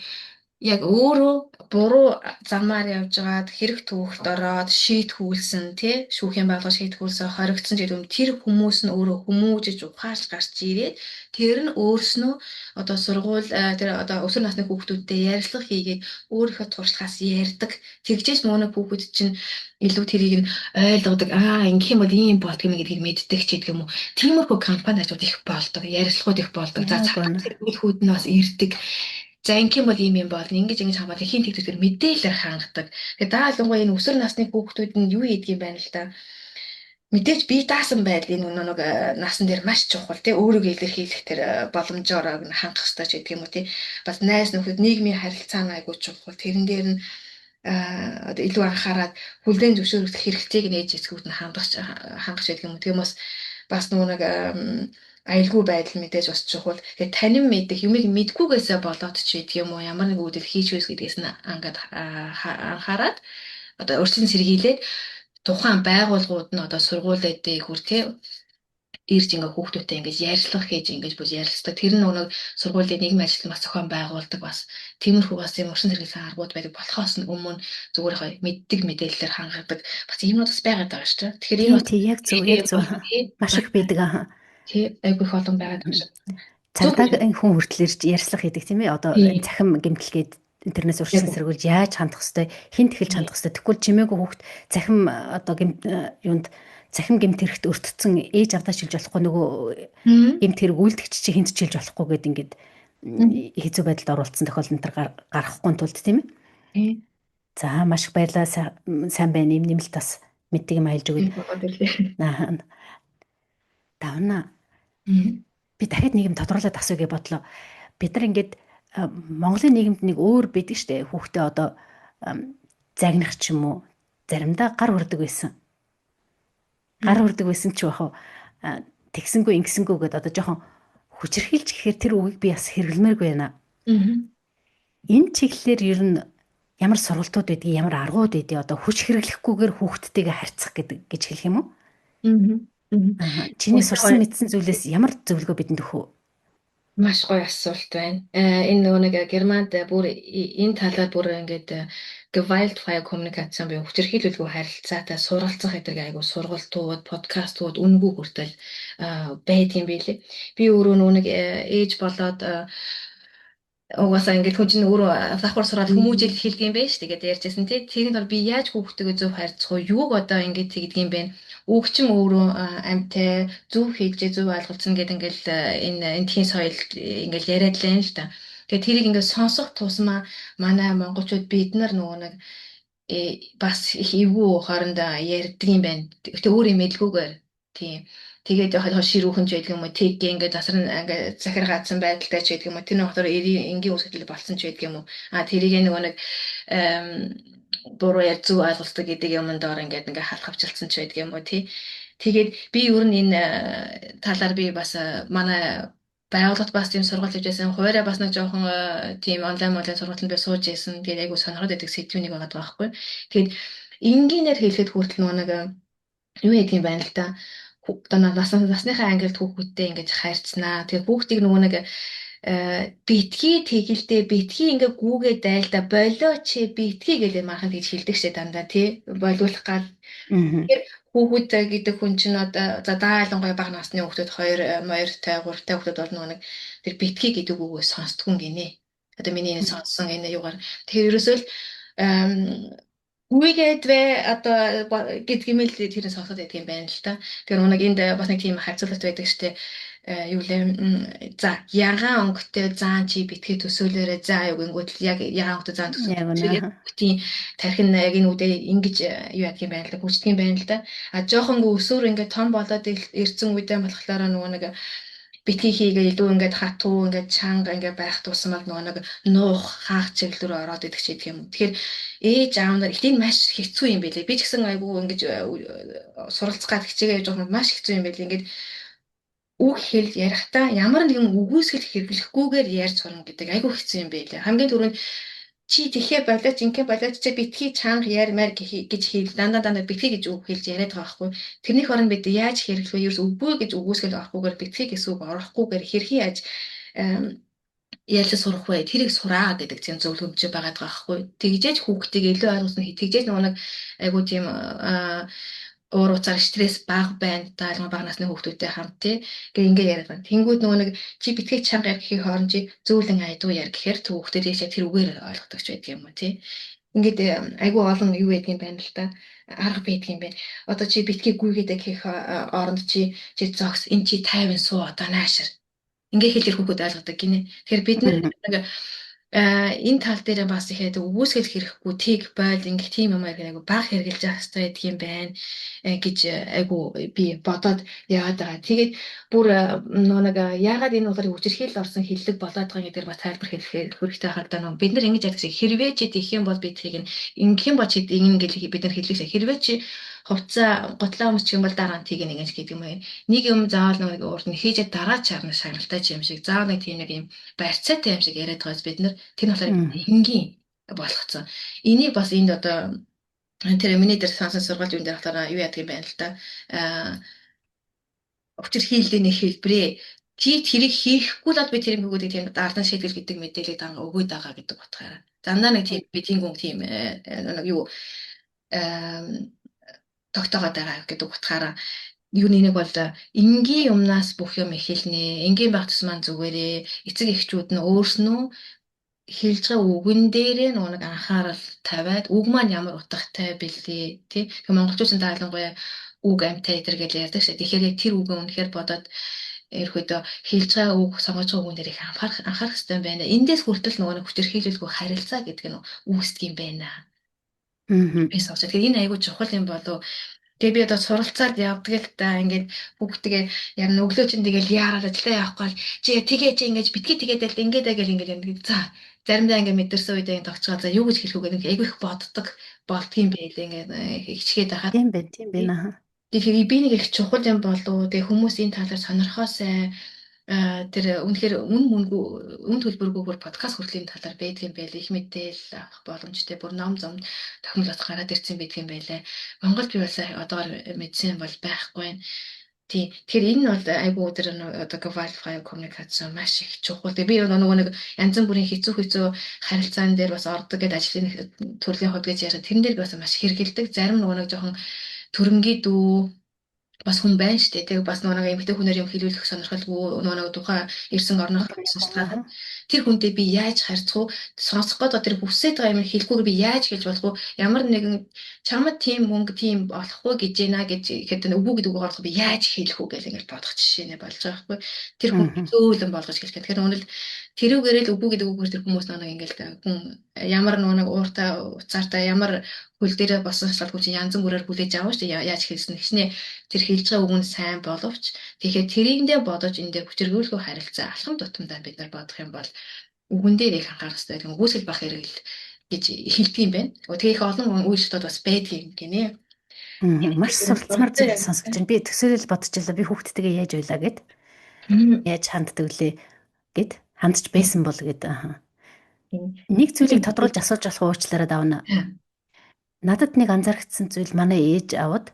яг өөрөө буруу замаар явж байгаад хэрэг түүхт ороод шийтгүүлсэн тий шүүхийн байгууллага шийтгүүлсэн хоригдсон гэдэг юм тэр хүмүүс нь өөрөө хүмүүжиж ухаарч гарч ирээд тэр нь өөрснөө одоо сургууль тэр одоо өсвөр насны хүүхдүүдтэй ярилцлага хийгээд өөрийнхөө туршлагаас ярьдаг тэгжээж нөгөө хүүхэд чинь илүү тэрийг нь ойлгодог ингэх юм бол ийм болдго юм гэдгийг мэддэг ч гэдэг юм уу тиймэрхүү компани ажууд их болдог ярилцлагууд их болдог за цаг хүүхэд нь бас ирдэг. За ингэм бол ийм юм бол ингэж хамгаалах хин тэгтэр мэдээлэлээр хангадаг. Тэгээ даалгавар энэ өсвөр насны хүүхдүүд нь юу хийдэг юм байна л да. Мэдээж бие даасан байдлын нэг насан дээр маш чухал тий өөрийгөө илэрхийлэх тэр боломжоор хангах хэрэгтэй ч гэдэг юм уу тий. Бас найз нөхөд нийгмийн харилцаа айгуу чухал. Тэрэн дээр нь одоо илүү анхаарал хүлээн зөвшөөрөх хэрэгцээг нээж эсгүүд нь хангах гэдэг юм уу. Тэгээ бас нэг аюулгүй байдал мэдээж бас чухал. Тэгээ танин мэдэх юмыг мэдгүйгээсээ болоод ч гэдэг юм уу ямар нэг үүдэл хийж байсан гэдгээс нь ангад анхаарад одоо өрчлөн сэргийлээд тухайн байгууллагууд нь одоо сургуулиудыг хүртээ ирж ингээ хүүхдүүдтэй ингээ ярилцлага хийж ингээ бүр ярилцдаг. Тэр нь нэг сургуулийн нийгмийн ажилтан бас зохион байгуулдаг бас тиймэрхүү бас юм урьдчилан сэргийлсэн аргууд байдаг болохоос нь өмнө зүгээр мэддэг мэдээлэлээр хангадаг бас юмнууд бас байгаад байгаа шүү дээ. Тэгэхээр энэ яг зөв маш их байдаг тий айгүй их олон байгаад байна. Цагдаа хүн хүртэл ирж ярьцлага хийдэг тийм ээ. Одоо захим гэмтэлгээд интернет урьдчилан сэргийлж яаж хандах хэвтэй хинт эхэлж хандах хэвтэй тэгвэл чимээгүй хүүхд захим одоо юунд захим гэмт хэрэгт өртцсөн ээж авдаа шилж болохгүй нөгөө гэмт хэрэг үйлдэгч чи хинт шилж болохгүй гэд ингээд хэцүү байдалд оруулсан тохиолдолд гарахгүй тулд тийм ээ. За маш их баярлалаа, сайн байна, юм нэмэлт бас мэддэг юм айлж өгöd. Давна. Би дахиад нэг юм тодруулаад асууя гэж бодлоо. Бид нар ингээд Монголын нийгэмд нэг өөр байдаг штэ. Хүүхдээ одоо загнах ч юм уу, заримдаа гар хүрдэг байсан. Гар хүрдэг байсан ч бахав тэгсэнгүй ингэсэнгүй гэдээ одоо жоохон хүчрхийлж гэхээр тэр үгийг би бас хэрэглэмээргүй байна. Энэ чиглэлээр ер нь ямар сургалтууд байдгийг, ямар аргууд байдгийг одоо хүч хэрэглэхгүйгээр хүүхдтэйгээ харьцах гэж хэлэх юм уу? Чиний сурсан мэдсэн зүйлээс ямар зөвлөгөө бидэнд өгөх вэ? Маш гоё асуулт байна. Энэ нөгөө нэг Германд бүр энэ талаар бүр ингээд gewaltfreie Kommunikation буюу хүчирхийлүүлгүй харилцаатай суралцах гэдэг айгу сургалтууд, подкастууд үнгүй хүртэл байдгийн билээ. Би өөрөө нөгөө нэг ээж болоод угаасаа ингээд хүн чинь өөрөө давхар сураад хүмүүжил хэлдэг юм байна ш. Тэгээд ярьжсэн тий. Тэрний тул би яаж хүүхдтэйгээ зөв харьцах вэ? Юуг одоо ингээд тэгдэг юм бэ? Өгчин өөрөө амьтай зөв хийж зөв ойлголцсон гэдэг ингээл энэ тхийн соёл ингээл яриад л юм л та. Тэгээд тэрийг ингээд сонсох тусмаа манай монголчууд бид нар нөгөө нэг бас их эвгүй хоорондоо ярьдаг юм байна. Гэтэ өөр юм мэдгүйгээр тийм. Тэгээд ширүүхэн ч байдаг юм уу, тэг ингээд засар ингээд захир гадсан байдалтай ч байдаг юм уу, тэр нөхдөр энгийн үсгэтэл болсон ч байдаг юм уу. Тэрийг нөгөө нэг буруу яд зүг ойлголцдог гэдэг юмд доор ингээд халах авчилсан ч байдаг юм уу тий. Тэгээд би ер нь энэ талаар би бас манай байгууллагт бас тийм сургалт хийж байсан. Хуваараа бас нэг жоохон тийм онлайн сургалтанд би сууж байсан. Тэгээд айгу сонирхоод байдаг сэдвүүнийг байгаа байхгүй. Тэгээд энгийнээр хэлэхэд хүртэл нөгөө нэг юу гэдэг юм байна л да. Одоо насныхаа ангилд хүүхдтэй ингэж хайрцнаа. Тэгээ хүүхдийг нөгөө нэг битгий тэгэлдээ битгий ингээ гүүгээ дайлда болоо чи битгий гэлээ мархан гэж хэлдэг шээ дандаа тий болиулах гал. Тэгэхээр хүүхэд гэдэг хүн чинь одоо за даалангой бага насны хүүхдүүд 2 2-тай 3-тай хүүхдүүд бол нөгөө нэг тэр битгий гэдэг үгөө сонсдгүй гинэ. Одоо миний энэ сонссон энэ юугаар тэгэхээр ерөөсөө л үгээд вэ одоо гэдэг юм л тэрэн сонсоод байдаг юм байна л та. Тэр нэг энд бас нэг тийм харьцуулалт байдаг штэ. Юу лээ за ягаан өнгөтэй заан чи битгий төсөөлөөрэй за юу гингүүт яг ягаан өнгөтэй заан төсөөлөөрэй тийм тархин яг энэ үдээ ингэж юу яадаг юм байна л да гүйцэтгэх юм байна л да. Жоохонго өсөөр ингээд том болоод ирсэн үедээ болохоор нөгөө нэг битгий хийгээ илүү ингээд хатуу ингээд чанга ингээд байх тусмал нөгөө нэг нуух хаах чиглэлөөр ороод идэх ч гэдэг юм. Тэгэхээр ээж аав нар ихтэй маш хэцүү юм байлээ. Би ч гэсэн айгүй ингэж суралцгаад хичээгээ явж байгаа юм маш хэцүү юм байлээ. Ингээд үг хэл ярихдаа ямар нэгэн үгүйсгэл хэрэглэхгүйгээр ярьж сурна гэдэг айгүй хэцүү юм байлээ. Хамгийн түрүүнд чи тэхээ болооч инкэ болооч чи битгий чанга ярмаар гэж хэл дандаа битгий гэж үг хэлж яриад байгаа байхгүй. Тэрнийх оронд бид яаж хэрэглэх вэ? Ерөөс үгүй гэж үгүйсгэл авахгүйгээр битгий гэсэн үг орохгүйгээр хэрхэн яаж яаж сурах вэ? Тэрийг сураа гэдэг тийм зөвлөмж байгаад байгаа байхгүй. Тэгжээж хүүхдийг илүү ойлгосон тэгжээж нэг айгүй тийм уур уцаар стресс бага байна. Даалгавар бага насны хүүхдүүдтэй хамт тий. Ингээ яриад байна. Тэнгүүд нөгөө нэг чи битгий чанга ярих гэхийн хооронд чи зөөлөн айдуу яар гэхээр хүүхдүүд яшаа тэр үгээр ойлгодог ч байдаг юм уу тий. Ингээд айгүй олон юу байдаг юм байна л та. Арга байдаг юм байна. Одоо чи битгий гүйгээд гэхих оронд чи зогс эн чи тайван суу одоо наашир. Ингээ хэлэр хүүхдүүд ойлгодог гинэ. Тэгэхээр бид нэг энэ тал дээр бас ихэд үгүйсгэл хэрэггүй тийг бойл ингээ тийм юм айгу баг хэрглэж явах хэрэгтэй гэдэг юм байна гэж айгу би бодоод яваад байгаа. Тэгээд бүр нэг яагаад энэ болоор хүчирхийлэл орсон хиллэг болоод байгаа гэдэг бас тайлбар хэлэх хэрэгтэй хагдаа бид нар ингэж ярьдаг шиг хэрвээ чи тийх юм бол би тийг ингэх юм бол чи ингэ бид нар хэллээсэ хэрвээ чи хувцаа готлоо өмсч юм бол дараа нь тийг нэг гэдэг юм байна. Нэг юм заавал нэг урд нь хийжээ дараа чарна шагналтай юм шиг заавал нэг тийм нэг юм барьцаатай юм шиг яриад байгаас бид нар тэр болохоор энгийн болгоцсон. Энийг бас энд одоо тэр миний дээр сансан сургалт юм дээр болохоор юу яадаг юм байна л да. Учирхийллийн нэг хэлбэрээ чи тэрийг хийхгүй л би тэр бүгүүдийг тийм дардан шийдэл гэдэг мэдээлэл дан өгөөд байгаа гэдэг утгаараа. Дандаа нэг тийм бидний гүн тийм нэг юу тогтоогоод байгаа гэдэг утгаараа юуны нэг бол энгийн юмнаас бүх юм эхэлнэ. Энгийн байх тусмаа зүгээрээ эцэг эхчүүд нь өөрснөө хэлж байгаа үгэн дээрээ нэг анхаарал тавиад үг маань ямар утгатай бэлээ тий. Монголчууд даалгавраа үг амтай эдэр гэж ярьдаг шээ. Тэгэхээр яг тэр үгээ үнэхээр бодоод ерөөдөө хэлж байгаа үг сонгож байгаа үгэн дээр их анхаарах хэрэгтэй юм байна. Эндээс хүртэл нөгөө нэг хүчирхийлэлгүй харилцаа гэдэг нь үүсдэг юм байна. Би сонсож. Тэгэхээр энэ айгүй чухал юм болов. Тэгээ би одоо суралцаад явдаг л та ингээд бүгдгээ яг өглөө чинь тэгэл яараад ажиллаа явахгүй чи тэгээ чи ингэж битгий тэгээд л ингээд агэл ингээд юм. За заримдаа ингээд мэдэрсэн үедээ тогтцоо за юу гэж хэлэх үгээд ингээд айгүй их боддог болдгийм байлээ ингээд хичгээд байхад. Тийм байна. Тэгэхээр би нэг их чухал юм болов. Тэгээ хүмүүс энэ талаар сонирхоосай тэр үнэхээр үн төлбөргүйгээр подкаст хүртлийн талаар байдаг юм байлээ. Их мэдээлэл авах боломжтой. Бүр ном зам тохиомлол гараад ирсэн байдаг юм байлээ. Монголд би бас одоор мэдсэн бол байхгүй. Тий. Тэгэхээр энэ бол айгүй өдөр одоо Wi-Fi коммуникац маш их чухал. Тэгээ би нөгөө нэг янз бүрийн хэцүү харилцаан дээр бас ордог гэдэг ажлын төрлийн хувьд гэж яриад тэрэн дээр бас маш хэрэгэлдэг. Зарим нөгөө нэг жоохон төрөнгийн дүү бас хүн байна шүү дээ. Тэгээ бас нөгөө эмэгтэй хүнээр юм хэлүүлэх сонирхолгүй нөгөө тухайн ирсэн орноор сонсчихлаа. Тэр хүнтэй би яаж харьцах уу? Сонсох гээд тэр хүсээд байгаа юм хэлэхгүйгээр би яаж хэлж болох уу? Ямар нэгэн чамд тийм мөнгө тийм болохгүй гэж байна гэж ихэд үгүй гэдэг үг орлого би яаж хэлэх үү гэж ингэж бодох жишээ нэ болж байгаа байхгүй. Тэр хүн зөөлөн болгож хэлэх. Тэгэхээр үнэл тэрүүгээрээ л үгүй гэдэг үгээр тэр хүмүүс нэг ингээл хүн ямар нэг ууртай уцаартай ямар хөл дээр босон шалгалт хүн чинь янз бүрээр хүлээж аваа шүү дээ. Яаж хэлсэн гэснээ тэр хэлж байгаа үг нь сайн боловч тэгэхээр тэрэндээ бодож эндээ хүчирхийлгүй харилцаа алхам тутамдаа бид нар бодох юм бол үгэн дээр их анхаарах хэрэгтэй. Тэгвэл гүйцэл бах хэрэг гэж хэлдэг юм байна. Тэгээ их олон үйлчлэлүүд бас байдаг юм гинэ. Маш суралцмаар зүйл сонсож байна. Би төсөөлөл бодчихлаа. Би хүүхдтэйгээ яаж байлаа гэд. Яаж ханддаг вүлээ гэд хандж байсан бол гэд. Нэг зүйлийг тодруулж асууж болох уучлаарай давна. Надад нэг анзаарчихсан зүйл манай ээж аваад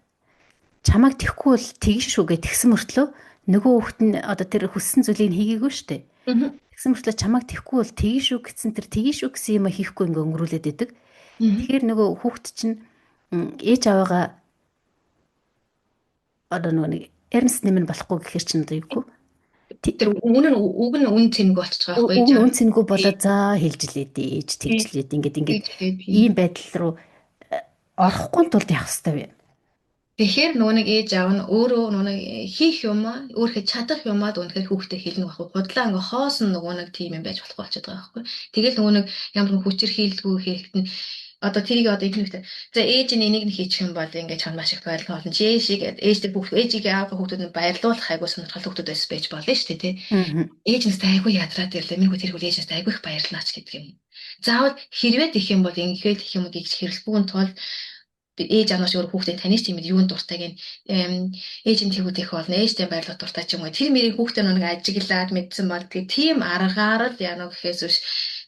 чамайг тэхгүй бол тэгэн шүү гэж тэгсэн мөртлөө нөгөө хүүхэд нь одоо тэр хүссэн зүйлийг хийгээгүй шүү дээ. Тэгсэн мөртлөө чамайг тэхгүй бол тэгэн шүү гэсэн тэр тэгэн шүү гэсэн юм хийхгүй ингээ өнгөрүүлээд идэг. Тэгэхээр нөгөө хүүхэд чинь ээж аваагаа одоо нөгөө нэг эрмс нэмэн болохгүй гэхэр чинь одоо юу? Тэр үг нь үн цэнэг болчих байгаа байхгүй юу? Үн цэнэггүй болоод за хэлжлээ дээж тэгжлээд ингээд ийм байдал руу орохгүй тулд явах хэрэгтэй байна. Тэгэхээр нөгөө нэг ээж аав нь өөрөө нөгөө нэг хийх юм аа, өөрхөд чадах юм аа үнэхээр хүүхдэд хэлнэ байхгүй. Худлаа ингээ хоосон нөгөө нэг тийм юм байж болох болчиход байгаа байхгүй. Тэгэл нөгөө нэг ямар нэг хүчирхийлэлгүй хийхэд нь одоо тэрийг одоо ихнийхтэй за ээж нь энийг нь хийчих юм бол ингээ чам маш их баярлал болно. Чи ээжтэй бүх ээжигээ аав хүүхдүүд нь баярлуулах айгуу сонирхол хүүхдүүдээс байж болно шүү дээ тий. Ээж нэстэй айгуу ядраад ирлээ. Минь хүү тэр хөл ээж нэстэй айгуу их баярлнаач гэдэг юм. Заавал хэрвээ их юм бол ингээд их юм гэж хэрэглэхгүй тул ээж анааш өөр хүүхдээ таньж тиймэд юунд дуртай гэн ээж нь тэгвэл их болно ээжтэй баярлах дуртай ч юм уу тэр мэрийг хүүхдээ нэг ажиглаад мэдсэн бол тийм аргаар л яана гэхээс биш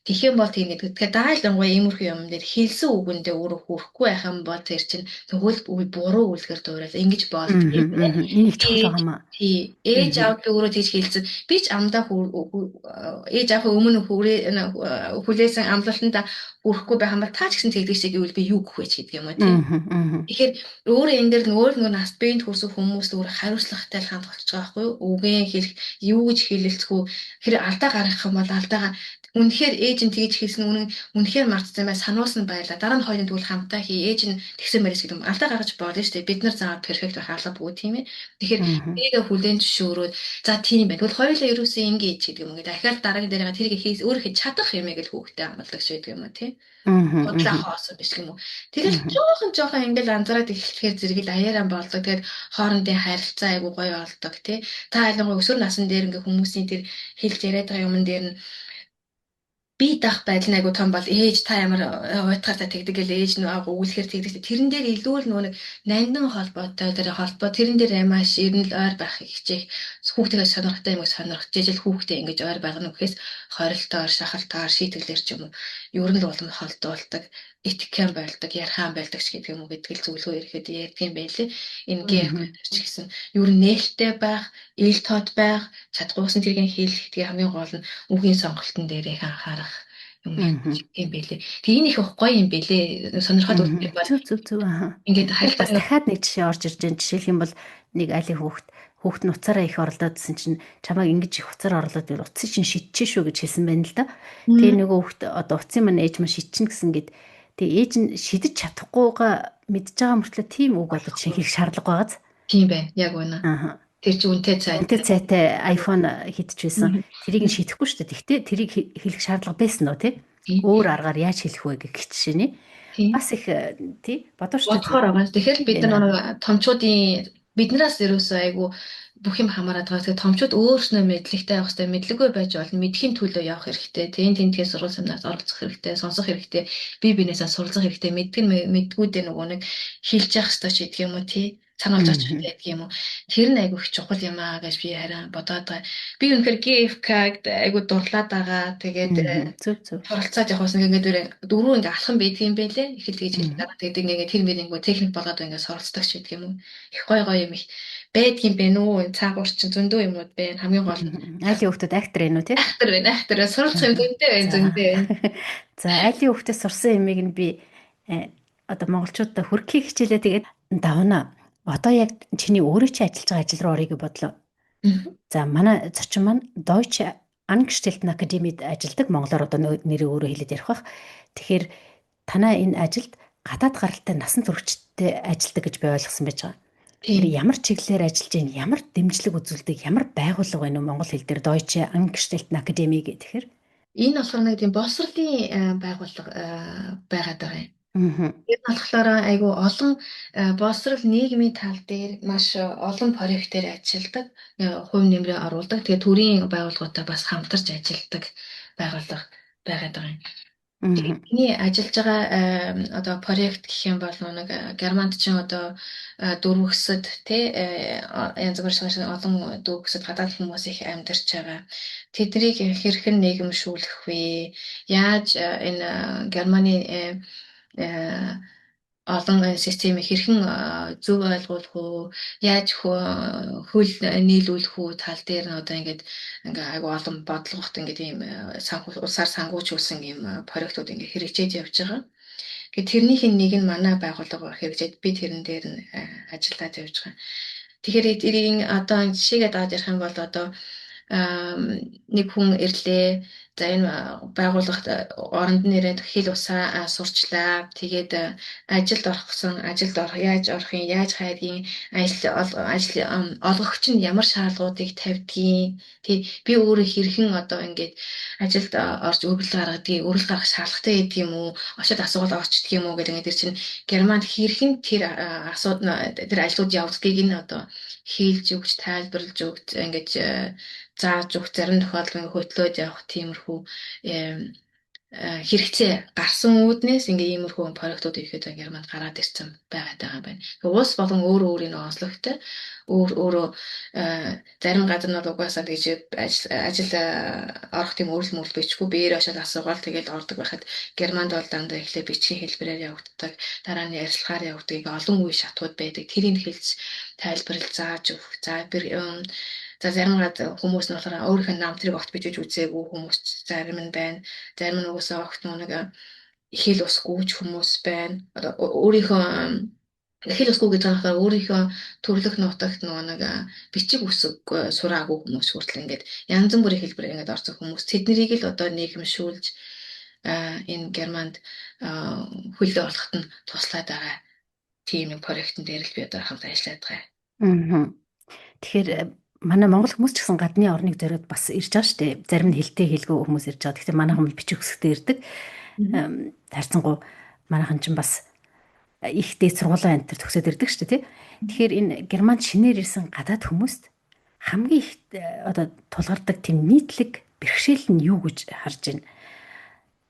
тэгэх юм бол тийм гэдэг. Тэгэхээр даалангуй иймэрхүү юм дээр хэлсэн үгэндээ өөрөө хүрэхгүй байх юм бол тэр чинь тэгвэл буруу үлгэр дуурал ингэж болдог юм байна. Энийг чухал юм аа. Тий. Ээж аав би өөрөө тийж хэлсэн. Би ч амдаа ээж аав өмнө хүлээсэн амлалтанда хүрэхгүй байх юм бол таа ч гэсэн тэгдэг шиг гэвэл би юу гэх вэ гэдэг юм аа тий. Тэгэхээр өөрөө энэ дээр нөгөө наст бэнд хүрсэн хүмүүс өөр хариуцлагатай хандах гэж байгаа байхгүй юу? Үгээ хэлэх юу гэж хэлэлцэхгүй хэрэг алдаа гаргах юм бол алдаагаа үнэхээр ээж нь тэгж хэлсэн үнэхээр мартсан бай сануулсан байлаа. Дараа нь хоёрын тэгвэл хамтаа хий. Ээж нь тэгсэн мэрис гэдэг юм. Алдаа гаргаж болно шүү дээ. Бид нар заавал перфект байх алга бүгд тийм ээ. Тэгэхээр тэрийг хүлээн зөвшөөрөөд за тийм байх. Тэгвэл хоёулаа ерөөсөө ингэж гэдэг юм. Дахиад дараагийн дээрээ тэрийг хийж өөрөө чадах юм яг л хүүхдэд амгалдаг шүү гэдэг юм аа тийм. Бодлоо хоосон биш юм уу. Тэгэл жоохон ингээл анзаараад эхлэхээр зэрэг л аяараа болдог. Тэгээд хоорондын харилцаа айгу гоё болдог тий. Та ялангуяа өсвөр насны дээр ингээ хүмүүсийн тэр хэлж яриад байгаа юмн дээр нь би дах байдал айгу том бол ээж та ямар уйтгаартай тэгдэг гэл ээж нөгөө өгүүлэхээр тэгдэг. Тэрэн дээр илүү л нөгөө нандин холбоотой тэрэн дээр маш ирнэл ойр байх хичээх хүүхдээс сонирхтой юм сонирхож ижил хүүхдээ ингэж ойр байгна гэхээс хорилтоор шахалтаар шийтгэлэр ч юм уу ер нь л улам холдуулдаг итгэн байлдаг ярхан байлдаг ч гэдэг юм уу гэдэг л зөвлөгөө ирэхэд ярьдаг юм байлээ. Энэ гэрч гэсэн ер нь нээлттэй байх, ил тод байх, чадгүйсэн тэргийн хэлэх гэдгийг хамгийн гол нь үгийн сонголтын дээр их анхаарах юм байлээ. Тэгээ энэ их гоё юм байлээ. Сонирхоод үзэх бол зөв ингээд харилцаа дахиад нэг жишээ орж ирж байгаа. Жишээлх юм бол нэг айлын хүүхэд нь уцаараа их орлоодсэн чинь чамайг ингэж их уцаар орлоод ивэл уцыг чинь шидчихэ шүү гэж хэлсэн байна л да. Тэгээ нөгөө хүүхэд одоо уцын маань ээж маань шидчихнэ гэсэн гээд тэгээ ээж нь шидэж чадахгүйгаа мэдж байгаа мөртлөө тийм үг болоод шинхэх шаардлага байгааз. Тийм байна. Яг үнэ. Аа. Тэр чинь үнэтэй цай. Үнэтэй цайтай iPhone хийдчихсэн. Мгм. Тэрийг нь шийдэхгүй шүү дээ. Тэгтээ тэрийг хэлэх шаардлага байсан уу тий? Тийм. Өөр аргаар яаж хэлэх вэ гэх жишээний Тийм. бас их тий бодвол Бодохоор байгаа. Тэгэхээр бид нар байна. нэг томчуудын биднээс ерөөсөө айгу бүх юм хамаарат байгаа. Тэгэхээр томчууд өөрснөө мэдлэгтэй авах хэрэгтэй, мэдлэггүй байж болно. Мэдхийн төлөө явах хэрэгтэй. Тэнтээс сургууль семинарт оролцох хэрэгтэй, сонсох хэрэгтэй, бие биенээсээ суралцах хэрэгтэй. Мэдгүүдээ нөгөө нэг хилж явах хэрэгтэй ч гэдэг юм уу тий. Сануулж авч хэрэгтэй гэдэг юм уу. Тэр нь айгу их чухал юм аа гэж би харин бодоод байгаа. Би үнэхээр GFK-г айгу дурлаад байгаа. Тэгээд Зөв. суралцаад явахсан ингээд дөрөв ингээ алхам байдгийн байлээ. Эхэл тэгж хэлдэг байгаа. Тэгээд ингээ тэр мэрэнгөө техник болоод ингээ суралцдаг ч гэдэг юм уу. Их гой юм их байдгийн бэ нүү. Цаагуур чинь зөндөө юмнууд байна. Хамгийн гол нь айлын хүүхдүүд актер ээ нү тий? актер суралцах юм зөндөө байна, зөндөө байна. За айлын хүүхдээс сурсан юмыг нь би одоо монголчуудад хүргэхийг хичээлээ. Тэгээд давна. Одоо яг чиний өөрөө чи ажиллаж байгаа ажил руу орё гэж бодлоо. За манай зочин маань Deutsche Angestellten Akademид ажилладаг. Монголоор одоо нэрээ өөрөө хэлээд ярих бах. Тэгэхээр танаа энэ ажилд гадаад гаралтай насан туршидтай ажилладаг гэж би ойлгосон байж байгаа. Тэр ямар чиглэлээр ажиллаж байна, ямар дэмжлэг үзүүлдэг, ямар байгууллага байна уу монгол хэл дээр Deutsche Angestellten Akademie гэхээр энэ болохоор нэг тийм боловсролын байгууллага байгаад байгаа юм. Энэ болохоор айгүй олон боловсрол нийгмийн тал дээр маш олон проект дээр ажилладаг, хувь нэмрээ оруулдаг. Тэгээ төрийн байгууллагуудаа бас хамтарч ажилладаг байгууллага байгаад байгаа юм. Миний ажиллаж байгаа одоо проект гэх юм бол нэг Германд ч одоо дөрвөсөд тий янз бүрийн олон дөрвөсөд гадаад хүмүүс их амьдарч байгаа. Тэднийг хэрхэн нийгэмшүүлэх вэ? Яаж энэ Германы олон системийг хэрхэн зөв ойлгуулах уу? Яаж хөл нийлүүлэх үү тал дээр нь одоо ингээд айгу олон бодлогот ингээд ийм усаар сангуучулсан ийм проектууд ингээд хэрэгжиж явж байгаа. Тэгэхээр тэрнийх нь нэг нь манай байгууллага хэрэгжээд би тэрэн дээр нь ажиллаад явж байгаа. Тэгэхээр тэрийн одоо жишээгээд аваад ярих юм бол одоо нэг хүн ирлээ. За энэ байгууллагт оронд нэрээд хэл усаа сурчлаа. Тэгээд ажилд орохсон, яаж орохын, яаж хайрын, ажил олгогч нь ямар шаардлагуудыг тавьдгийг, би өөрөө хэрхэн одоо ингээд ажилд орж өргөл гаргадгийг, өргөл гаргах шаардлагатай гэдэг юм уу? Очоод асуулт орчдөг юм уу гэдэг ингээд чинь Германд хэрхэн тэр тэр ажлууд явагдгийг нь одоо хийлж өгч, тайлбарлаж өгч ингээд зааж өгч, зарим тохиолдолд хөтлөөд явах тиймэрхүү хэрэгцээ гарсан үүднээс ингээ иймэрхүү проектууд ихэд Германд гараад ирсэн байгаа юм байна. Уус болон өөрөө өөрийн онцлогтой өөрөө зарим газар нь угаасаа тэгж ажил орох тийм өөрлөм мөл бичгүй биеэр очоод асуугаал тэгээд ордог байхад Германд бол дандаа эхлээ бичгийн хэлбэрээр явагддаг, дараа нь ярилцлагаар явагдгийг олон үе шатууд байдаг. Тэрийг хэлж тайлбарлаж зааж өгөх. За зарим хүмүүс нь болохоор өөрийнхөө намтрыг огт бичиж үзээгүй хүмүүс зарим нь байна. Зарим нь угаасаа огт нэг хэл ус гүйж хүмүүс байна. Одоо өөрийнхөө хэл усгүй гэж байгаа болохоор өөрийнхөө төрлөх нутагт нэг бичиг үсэг сураагүй хүмүүс хүртэл ингээд янз бүрийн хэлбэрээр ингээд орсон хүмүүс тэднийг л одоо нийгэмшүүлж энэ Германд хөлөө олоход нь туслаад байгаа тийм нэг проектын дээр л би одоо хамт ажиллаад байгаа. Тэгэхээр манай монгол хүмүүс ч гэсэн гадны орныг зориод бас ирж байгаа шүү дээ. Зарим нь хэлтэй хэлгүй хүмүүс ирж байгаа. Гэхдээ манайхан бичиг үсэгтэй ирдэг. Харцангуй манайхан ч бас их дээд сургуулийн антер төгсөөд ирдэг шүү дээ. Тэгэхээр энэ Германд шинээр ирсэн гадаад хүмүүст хамгийн их одоо тулгардаг тийм нийтлэг бэрхшээл нь юу гэж харж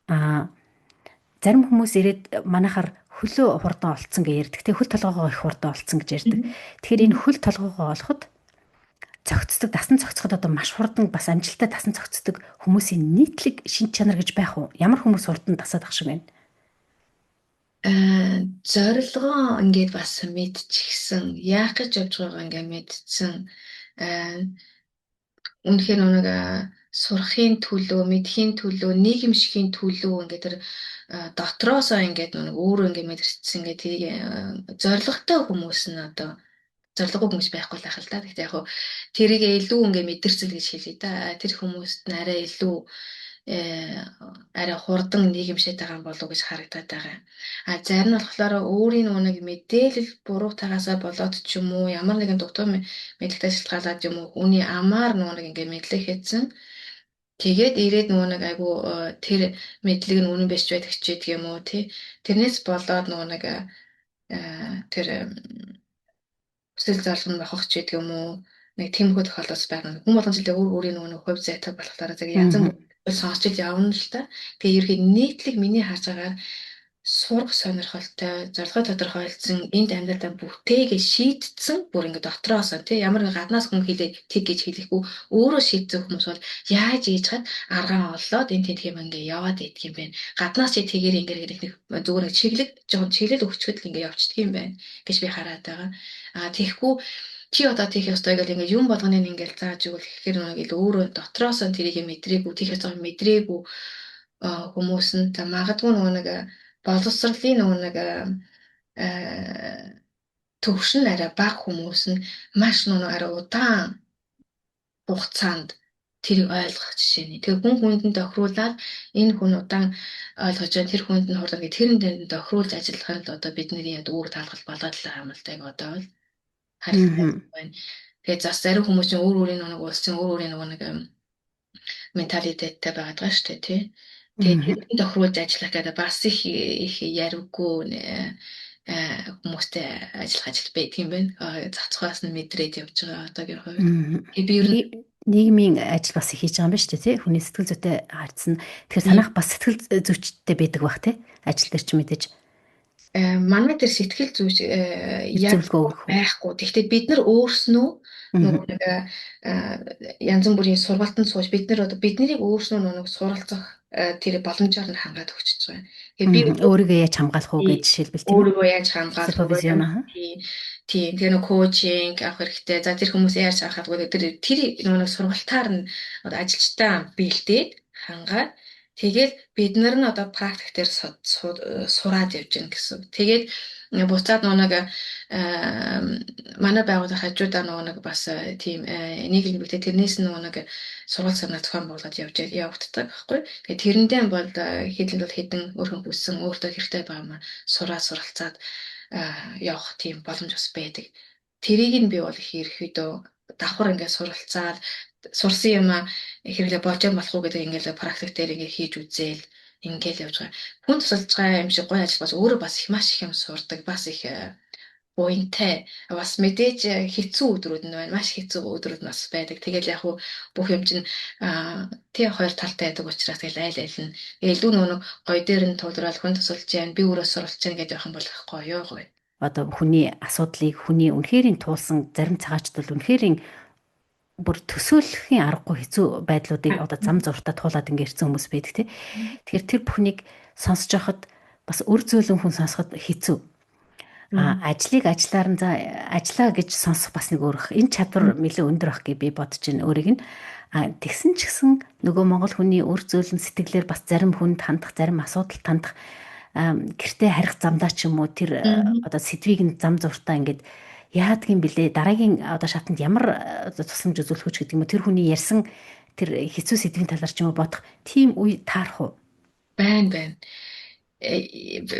байна. Зарим хүмүүс ирээд манайхаар хөлөө хурдан олцсон гэж ярьдаг. Тэ хөл толгоогоо их хурдан олцсон гэж ярьдаг. Тэгэхээр энэ хөл толгоогоо олоход цогцдог, дасан цогцоход одоо маш хурдан бас амжилттай дасан цогцдог хүмүүсийн нийтлэг шинж чанар гэж байх уу? Ямар хүмүүс хурдан дасаад ах шиг байна? Зорилгоо ингээд бас мэдчихсэн, яах гэж явж байгаагаа ингээд мэдсэн. Үнэхээр нэг сурахын төлөө, мэдхийн төлөө, нийгэмшихийн төлөө ингээд тэр дотроосоо ингээд нэг өөрөө ингээд мэдэрчсэн ингээд тэрийг зорилготой хүмүүс нь одоо зорилгогүй хүмүүс байхгүй л ахал та. Гэхдээ яг тэрийг илүү ингээд мэдэрсэн гэж хэлээ да. Тэр хүмүүст нь арай илүү арай хурдан нийгэмшээд байгаа юм болов уу гэж харагдаад байгаа. А зарим нь болохоор өөрийн нэг мэдээлэл буруутайгаасаа болоод ч юм уу ямар нэгэн дутуу мэдлэгтэй шалтгаалаад юм уу үүний амаар нэг ингээ мэдлэг хийсэн. Тэгээд ирээд нэг айгу тэр мэдлэг нь үнэн биш байдаг ч гэдэг юм уу тий. Тэрнээс болоод нэг тэр хүсэл зорилго нь бахах ч гэдэг юм уу нэг тиймэрхүү тохиолдол байна. Хүн болгон жилдээ өөр өөрийн нэг хувь зайтай болохоор яг янз бүр сонсч ил явна л та. Тэгээ ерхий нийтлэг миний харж байгаагаар сурах сонирхолтой, зорилгоо тодорхойлсон энд амьдралдаа бүтээгээ шийдсэн бүр ингэ дотроос тий ямар нэг гаднаас хүн хэлээ тэг гэж хэлэхгүй өөрөө шийдсэн хүмүүс бол яаж ийж хад аргаан олоод энэ тэнх юм ингэ яваад идэх юм байна. Гаднаас чи тэгээр ингэ нэг зүгээр нэг чиглэг жоохон чиглэл өгчөд л ингэ явчихдаг юм байна гэж би хараад байгаа. Тэгэхгүй чи одоо тийх ёстой гэл ингээ юм болгоныг ингээл зааж өгөх гэхээр нэг л өөрөө дотроос нь тэрийг мэдрээгүй тийх ёстой мэдрээгүй хүмүүс нь за магадгүй нэг боловсролын нэг төвшин арай бага хүмүүс нь маш арай удаан хугацаанд тэрийг ойлгох жишээний. Тэгээ хүн хүнд тохируулаад энэ хүн удаан ойлгож байгаа тэр хүнд нь хурлаа гэх тэрэн дээр тохируулж ажиллах нь л одоо бидний үүрэг таалгал болоод л байгаа юм л таг одоо бол харагдаж байна. Тэгээ зас зарим хүмүүс чинь өөр өөрийн нэг улс чинь өөр өөрийн нэг менталитеттэй байгаа шүү дээ тий. Тэгээд тэрийг тохируулж ажиллах гэдэг бас их яриггүй хүмүүстэй ажил байдаг юм байна. Цацхаас нь мэдрээд явж байгаа одоогийн хувьд. Би ер нь нийгмийн ажил бас хийж байгаа юм байна шүү дээ тий. Хүний сэтгэл зүйтэй харьцсан. Тэгэхээр санаах бас сэтгэл зүйчтэй байдаг бах тий. Ажил дээр ч мэдээж. Манай дээр сэтгэл зүйч байхгүй. Гэхдээ бид нар өөрснөө нэг янз бүрийн сургалтанд сууж бид нар одоо биднийг өөрснөө нэг суралцах тэр боломжоор нь хангаад өгч байгаа. Тэгээ би өөрийгөө яаж хамгаалах уу гэж жишээлбэл тийм. Өөрийгөө яаж хамгаалах вэ? Тийм тэр нэг коучинг авах хэрэгтэй. За тэр хүмүүс яаж хахадгүй тэр нэг сургалтаар нь одоо ажилчтай бэлдээд хангаад тэгээд бид нар нь одоо практик дээр сураад явж гин гэсэн. Тэгээд буцаад нэг манай байгууллага хажуудаа нэг бас тийм нийгмийн бүтээл тэрнээс нэг сургалт санаа зохион байгуулад явагддаг байхгүй. Тэгээд тэрэндээ бол хэдэн өөрхөн хүссэн өөртөө хэрэгтэй байгаа маань суралцаад явах тийм боломж бас байдаг. Тэрийг нь би бол ерөөхдөө давхар ингээд суралцаад сурсан юм хэрэглээ болж болох уу гэдэг ингээд практик дээр ингээд хийж үзээл ингээд явж байгаа. Хүн тусалж байгаа юм шиг гоё ажил бас өөрөө бас их маш их юм сурдаг. Бас их буянтай. Бас мэдээж хэцүү өдрүүд нь байна. Маш хэцүү өдрүүд нь бас байдаг. Тэгэл яг хуу бүх юм чинь тий хоёр талтай байдаг учраас тэгэл айл нь илүү нэг гоё дээр нь тулрал хүн тусалж जैन би өөрөө суралж जैन гэдэг явах юм бол гоё. Одоо хүний асуудлыг хүний үнэхэрийн туулсан зарим цагаачд бол үнэхэрийн бүр төсөөлөхийн аргагүй хэцүү байдлуудыг одоо зам зуртаа туулаад ингээд ирсэн хүмүүс байдаг тий. Тэгэхээр тэр бүхнийг сонсож байхад бас үр зөөлөн хүн сонсоход хэцүү. Ажлыг ажиллаар нь за ажиллаа гэж сонсох бас нэг өөрөх энэ чадвар нэлээд өндөр ах гэж би бодож байна өөрийг нь. Тэгсэн ч гэсэн нөгөө монгол хүний үр зөөлөн сэтгэлээр бас зарим хүнд хандах зарим асуудалд хандах гэртээ харих замдаа ч юм уу тэр одоо сэдвийг нь зам зуртаа ингээд яадаг юм бэлээ дараагийн одоо шатанд ямар тусламж үзүүлэх үү гэдэг юм уу тэр хүний ярьсан тэр хэцүү сэдвийн талаар ч юм уу бодох тийм үе таарах уу? Байна.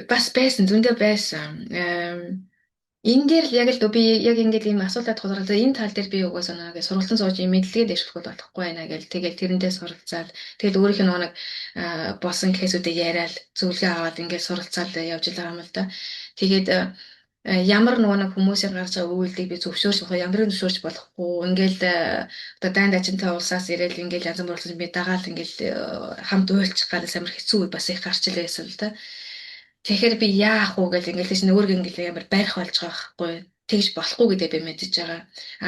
Бас байсан зөндөө байсан. Энэ дээр л яг л би яг ингээд ийм асуултад тулгараад энэ тал дээр би угаасаа нэг сургалтын сууж ийм мэдлэгээ дэвшүүлэх болохгүй байна гэл тэгэл тэрэндээ суралцаад тэгэл өөрийнх нь нэг босон кейсүүдээ яриад зөвлөгөө аваад ингээд суралцаад явж байгаа юм л да. Тэгээд ямар нэг хүмүүсийн гарч байгаа үйлдэлийг би зөвшөөрч байгаа ямарыг зөвшөөрч болохгүй ингээл одоо дайнд ажинтай улсаас ирээл ингээл янз бүр болсон би дагаал ингээл хамт уйлчих гараас амар хэцүү бас их гарч илээ гэсэн л да. Тэгэхээр би яах вэ гэж ингээл чинь өөргөө ингээл ямар барих болж байгаа байхгүй тэгж болохгүй гэдэг би мэдчихэж байгаа.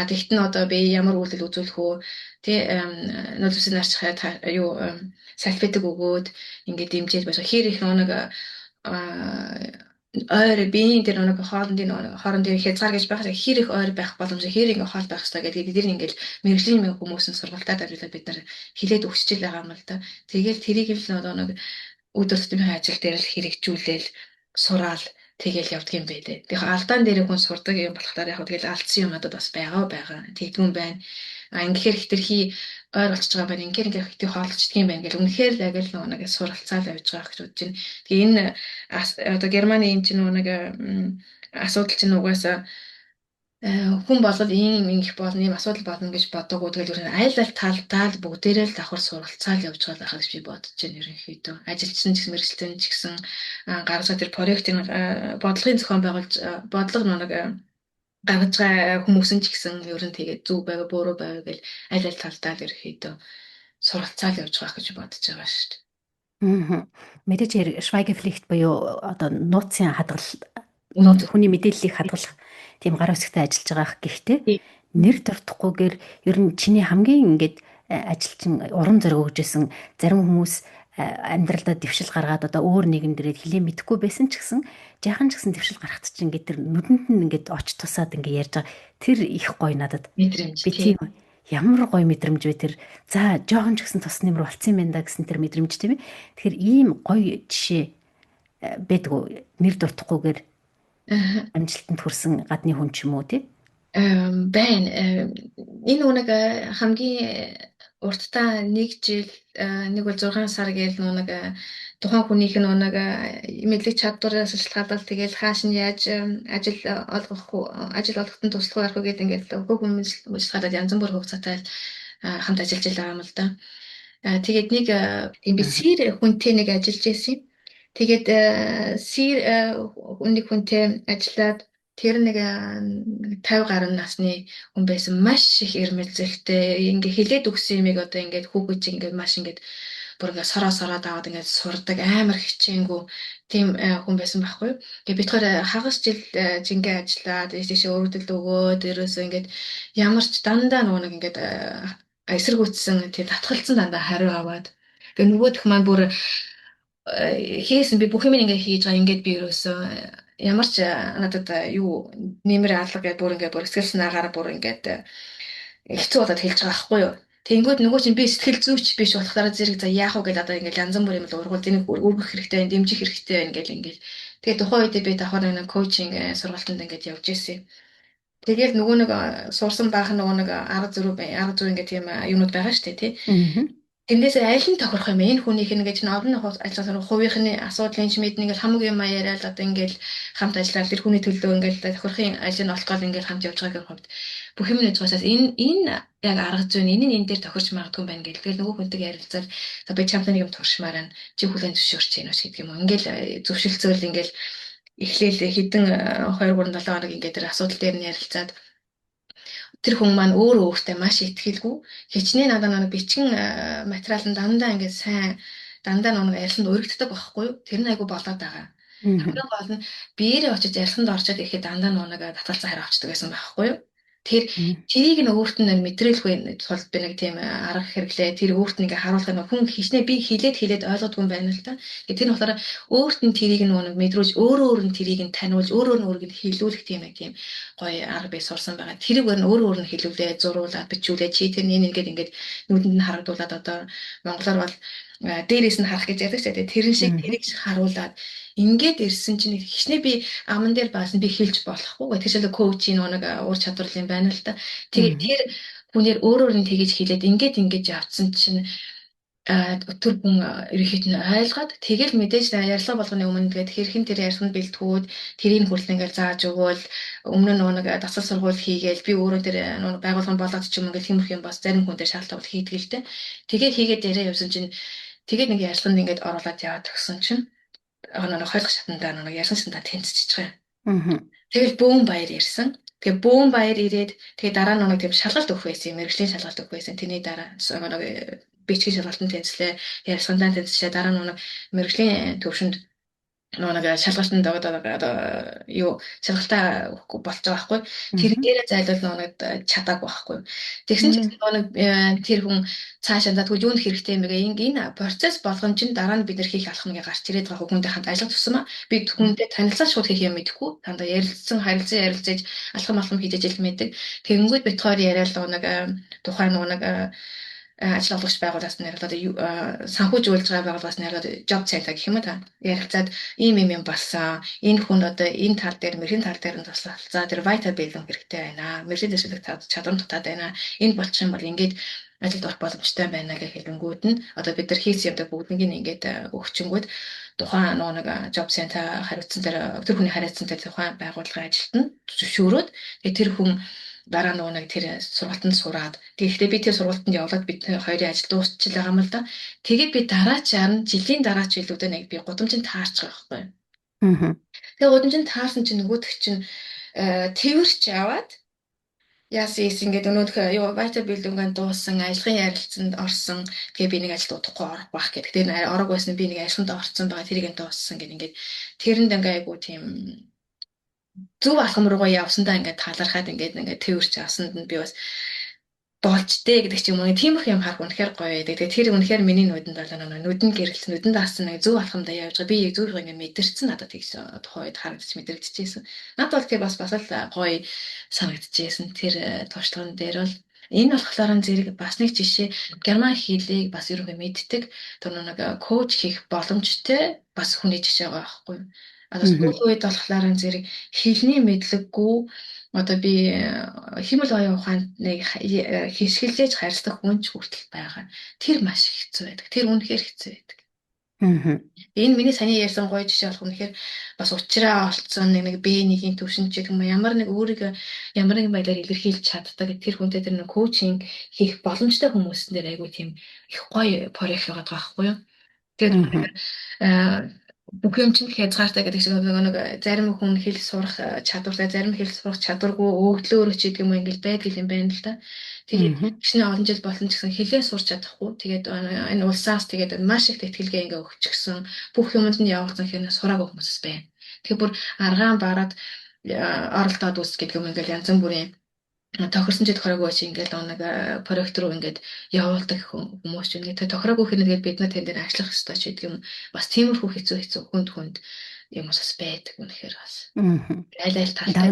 Тэгэхэд нь одоо би ямар үйлдэл үзүүлэх үү тий нөлөөсөн нарчхад юу салфетик өгөөд ингээд дэмжиж байж хэр их нэг ойр биеийн тэр нэг хоорондын хязгаар гэж байх хэр их ойр байх боломж хэр ингээ хоол байх хэрэгтэй гэдэг бид ингээл мэрэгжлийн хүмүүсийн сургалтад ажиллаад бид нар хилээд өгсөж байгаа юм л да. Тэгэл тэрийг л нэг өдөр тутмын ажил дээр л хэрэгжүүлээл сураал тэгэл явдаг юм байлээ. Тэгэхээр алдаан дээр хүн сурдаг юм болохоор яг тэгэл алдсан юмнууд бас байгаа. Тэгдгүн байна. Ингэхээр хитрхи ойр болчихж байгаа байна. Ингэхээр хитрхи хооллогчдөг юм байна гэл үнэхээр л яг л нэг суралцаал явж байгаа гэж бодож байна. Тэгээ энэ одоо Германы энэ чинь нэг асуудал чинь угаасаа хүн болгол ийм ингэх болно, ийм асуудал болно гэж бодоагүй. Тэгэл ер нь аль талдаа л бүгдээрээ л давхар суралцаал явж байгаа байх гэж би бодож байна ерөнхийдөө. Ажилчин ч гэсэн мэрэгчлэн ч гэсэн гаргаж тэр проектын бодлогын зохион байгуулж бодлого нэг гаргаж байгаа хүмүүс нь ч гэсэн ер нь тэгээд зөв байга буруу байга гэл аль талдаа л ерөнхийдөө суралцаал явж байгаа гэж бодож байгаа шүү дээ. Мэдээж Schweigepflicht буюу одоо нууцын хадгалал, нууц хүний мэдээллийг хадгалах тийм гар үсгтэй ажиллаж байгаа. Гэхдээ нэр дуртахгүйгээр ер нь чиний хамгийн ингээд ажилчин урам зориг өгжсэн зарим хүмүүс амьдралдаа дэвшил гаргаад одоо өөр нэгэн дээрээ хэлээ мэдэхгүй байсан ч гэсэн жаахан ч гэсэн дэвшил гарахт чинь ингээд тэр нүдэнд нь ингээд оч тусаад ингээд ярьж байгаа. Тэр их гоё надад. Мэдрэмж. Би тийм ямар гоё мэдрэмж вэ тэр. За жоохон ч гэсэн тус нэмэр болцсон юм байна да гэсэн тэр мэдрэмж тийм ээ. Тэгэхээр ийм гоё жишээ байдгүй нэр дуртахгүйгээр амжилтанд хүрсэн гадны хүн ч юм уу тий? Байна. Энэ нэг хамгийн уртдаа 1 жил нэг бол 6 сар гээл нэг тухайн хүнийх нь нэг мэдлэг чадвараас шалтгаалаад тэгэл хааш нь яаж ажил олгоход туслах байх вэ гэдэг ингээд хөө хүмүүс шалтгаалаад янз бүр хугацаатай хамт ажиллаж байгаа юм л да. Тэгээд нэг юм би сэр хүнтэй нэг ажиллаж байсан. Тэгээд сэр нэг хүнтэй ажиллаад тэр нэг 50 гаруй насны хүн байсан, маш их ирмэлзэлтэй ингээ хилээд өгсөн юмыг одоо ингээд хүүхэд чинь ингээд маш ингээд бүр ингээд сороо даваад ингээд сурдаг амар хичээнгүү тийм хүн байсан байхгүй. Тэгээ бид хоёр хагас жил жингээ ажиллаад тийшээ өргөдөл өгөөд ерөөсөө ингээд ямар ч дандаа нэг ингээд эсэргүүцсэн тийм татгалцсан дандаа хариу аваад. Тэгээ нөгөөх маань бүр хийсэн би бүх юм ингээ хийж байгаа ингээд би ерөөсөө ямар ч надад юу нэмэр алга гэдэг бүр ингээ бүр сэтгэл санаагаар бүр ингээд хэцүү болоод хэлж байгаа байхгүй юу. Тэнгүүд нөгөө чинь би сэтгэл зүйч биш болохоор зэрэг за яах вэ гэдээ одоо ингээ янз бүр юм л ургуул энийг өргөх хэрэгтэй, дэмжих хэрэгтэй байна гэл ингээл. Тэгээ тухайн үед би давхар нэг коучинг сургалтанд ингээд явж ирсэн. Тэгэл нөгөө нэг сурсан баах нөгөө нэг арга зүйн ингээ тийм юмнууд байгаа шүү дээ тий. Тэндээс аль нь тохирох юм бэ? Энэ хүнийх нь гэж олон ажиллагаа хувийнхны асуудлын ч мэднэ ингээл хамаг юм яриад одоо ингээл хамт ажиллаад тэр хүний төлөө ингээл тохирохын ажил нь олох гол ингээл хамт явж байгаагийн хувьд бүх юм нэг учраас энэ яг арга зүйн энэ дээр тохирч магадгүй юм байна гэл. Тэгэл нөгөө хүнтэйг ярилцаад за би чамтай нэг юм туршмаар байна. Чи хүлэн зөвшөөрч юм уу гэдэг юм уу? Ингээл зөвшөлцөөл ингээл эхлээл хэдэн 2 3 7 хоног ингээд тэр асуудал дээр нь ярилцаад тэр хүн маань өөртөө маш ихтгэлгүй хичнээн надад нэг бичгэн материал нь дандаа ингээд сайн дандаа нэг ярилцанд өргөддөг байхгүй юу? Тэр нь айгу болоод байгаа. Хамгийн гол нь биеэрээ очиж ярилцанд орчод ирэхэд дандаа нэг татгалцсан хариу авчдаг гэсэн байхгүй юу? Тэр тэрийг нь өөрт нь мэдрээлгүй тулд би нэг тийм арга хэрэглээ. Тэр өөрт нь ингээ харуулах нь хүн хичнээн би хилээд ойлгодгүй юм байна л та. Тэр нь болохоор өөрт нь тэрийг нэг мэдрүүлж өөрөө нь тэрийг нь таниулж өөрөө нь хилүүлэх тийм гоё арга би сурсан байгаа. Тэрийг өөрөө нь хилүүлээ, зуруулаад бичүүлээ. Чи тэр ингээд нүдэнд нь харагдуулаад одоо монголоор бол дээрээс нь харах гэж ярьдаг ч тийм тэрэн шиг тэрийг харуулад ингээд ирсэн чинь хичнээн би аман дээр баасан би хэлж болохгүй. Тэр шиг коучийн нэг уур чадвар юм байна л та. Тэгээд тэр хүнээр өөрөөр нь тэгэж хэлээд ингээд явцсан чинь тэр хүн ерөөхдөө нь ойлгоод тэгэл мэдээж ярилцлага болгоны өмнө тэгээд хэрхэн тэр ярилцлаганд бэлтгүүд тэрийг хүртэл ингээд зааж өгөөл өмнө нь нэг дасгал сургууль хийгээл би өөрөө тэр байгуулгын болоод ч юм ингээд тиймэрхүү юм бас зарим хүн дээр шаардлагатай хийдэг л дээ. Тэгээ хийгээд яриа явсан чинь тэгээд нэг ярилцлаганд ингээд оруулаад яваад өгсөн чинь нэг хойлох шатндаа нэг ярьсан шатндаа тэнцэж байгаа юм. Тэгэл бөөн баяр ирсэн. Тэгээ бөөн баяр ирээд тэгээ дараа нь нэг тийм шалгалт өгөх байсан, мэрэгжлийн шалгалт өгөх байсан. Тэний дараа нэг бичгийн шалгалтанд тэнцлээ, ярилцлаганд тэнцлээ. Дараа нь нэг мэрэгжлийн төвшөнд нэг шалгалтанд одоо юу шалгалтаа өгөхгүй болж байгаа байхгүй. Тэр дээрээ зайлуул нэг чадаагүй байхгүй. Тэгсэн чинь нэг тэр хүн цаашаа тэгвэл юунд хэрэгтэй юм бэ? Энэ процесс болгон чинь дараа нь бид нар хийх алхам гэж гарч ирээд байгаа хүнтэй хамт ажиллах тусмаа би хүнтэй танилцаад шууд хийх юм мэдэхгүй. Тандаа ярилцсан харилцаж алхам хийж ажил мэддэг. Тэгэнгүүт бид хоёр яриад нэг тухайн нэг ажил олгогч байгууллагаас нэрлээд санхүүж үйлж байгаа байгууллагаас нэрлээд job center гэх юм уу та ярилцаад ийм болсон энэ хүн одоо энэ тал дээр мэрийн тал дээр нь туслалцаа тэр vital бэлэн хэрэгтэй байна мэрийн дэвшлэг чадвар дутаад байна энэ болчих юм бол ингээд ажилд орох боломжтой байна гэх хэлэнгүүд нь одоо бид нар хийсэн юмдаг бүгднийг ингээд өгчөнгүүд тухайн нэг job center хариуцсан дээр тэр хүний хариуцсан дээр тухайн байгууллагын ажилтнанд зөвшөөрөөд тэр хүн дараа нэг тэр сургалтанд сураад тэгэхдээ би тэр сургалтанд явуулаад бид хоёрын ажил дуусчихлаа байгаа юм л да. Тэгээд би жилийн дараач жилүүдэд нэг би гудамжинд таарч байгаа байхгүй. Тэгээд гудамжинд таарсан чинь нөгөөдөх чинь тэрч яваад яасан ингээд өнөөх юу vital building-ын дууссан ажлын ярилцсанд орсон. Тэгээ би нэг ажилд удахгүй орох байх гэх. Тэгээд орог байсан би нэг ажилд орсон байгаа тэрийг дууссан гэх ингээд тэрэнд ингээ айгу тийм зөв алхам руугаа явсандаа ингээд талархаад ингээд тэрч авсанд нь би бас болжтэй гэдэг чинь юм. Тиймэрхүү юм харах үнэхээр гоё. Тэгээд тэр үнэхээр миний нүдэнд болоо нүдэнд гэрэлсэн нүдэнд даасан нэг зөв алхамдаа явж байгаа. Би яг зөв ингээд мэдэрсэн надад тэгсэн тухайд харагдчих мэдрэгдэжсэн. Надад бол тэр бас л гоё санагдчихсэн. Тэр туршлаган дээр бол энэ болохоор зэрэг бас нэг жишээ герман хэлийг бас ерөнхий мэддэг. Тэр нэг коуч хийх боломжтой бас хүний жишээ байгаа байхгүй юу? Одоо сүүлийн үед болохоор зэрэг хэлний мэдлэггүй одоо би хэмэл оюун ухаанд нэг хишгэлж харьцдаг хүн ч хүртэл байгаа. Тэр маш хэцүү байдаг. Тэр үнэхээр хэцүү байдаг. Энэ миний саний ярьсан гоё жишээ болох үнэхээр бас уучраа олцсон нэг B1-ийн төвшинч гэх юм ямар нэг өөрийгөө ямар нэгэн байдлаар илэрхийлж чаддаг тэр хүнтэй тэр нэг коучинг хийх боломжтой хүмүүсэн дээр айгүй тийм их гоё проект байгаа байхгүй юу. Тэгээд бүх юм чинь хязгаартай гэдэг шиг нэг зарим хүн хэл сурах чадвартай, зарим хэл сурах чадваргүй өгдлөөр ч гэдэг юм ингээл байдаг юм байна л да. Тэгээд гişний олон жил болсон ч гэсэн хэлээ сурч чадахгүй. Тэгээд энэ улсаас тэгээд маш их тэтгэлгээ ингээ өгчихсөн. Бүх юмд нь явуулсан хэрнээ сураагүй хүмүүс байна. Тэгэхээр бүр аргаан бараад оролдоод үс гэдэг юм ингээл янз бүрийн тохирсон ч тохироогүй чи ингээл нэг проект руу ингээд явуулдаг хүмүүс ч ингээд тохироогүй хэрнээ бид нар тэн дээр ажиллах хэрэгтэй ч гэдэг юм бас тиймэрхүү хэцүү хүнд юм бас байдаг үнэхээр бас аль талтай.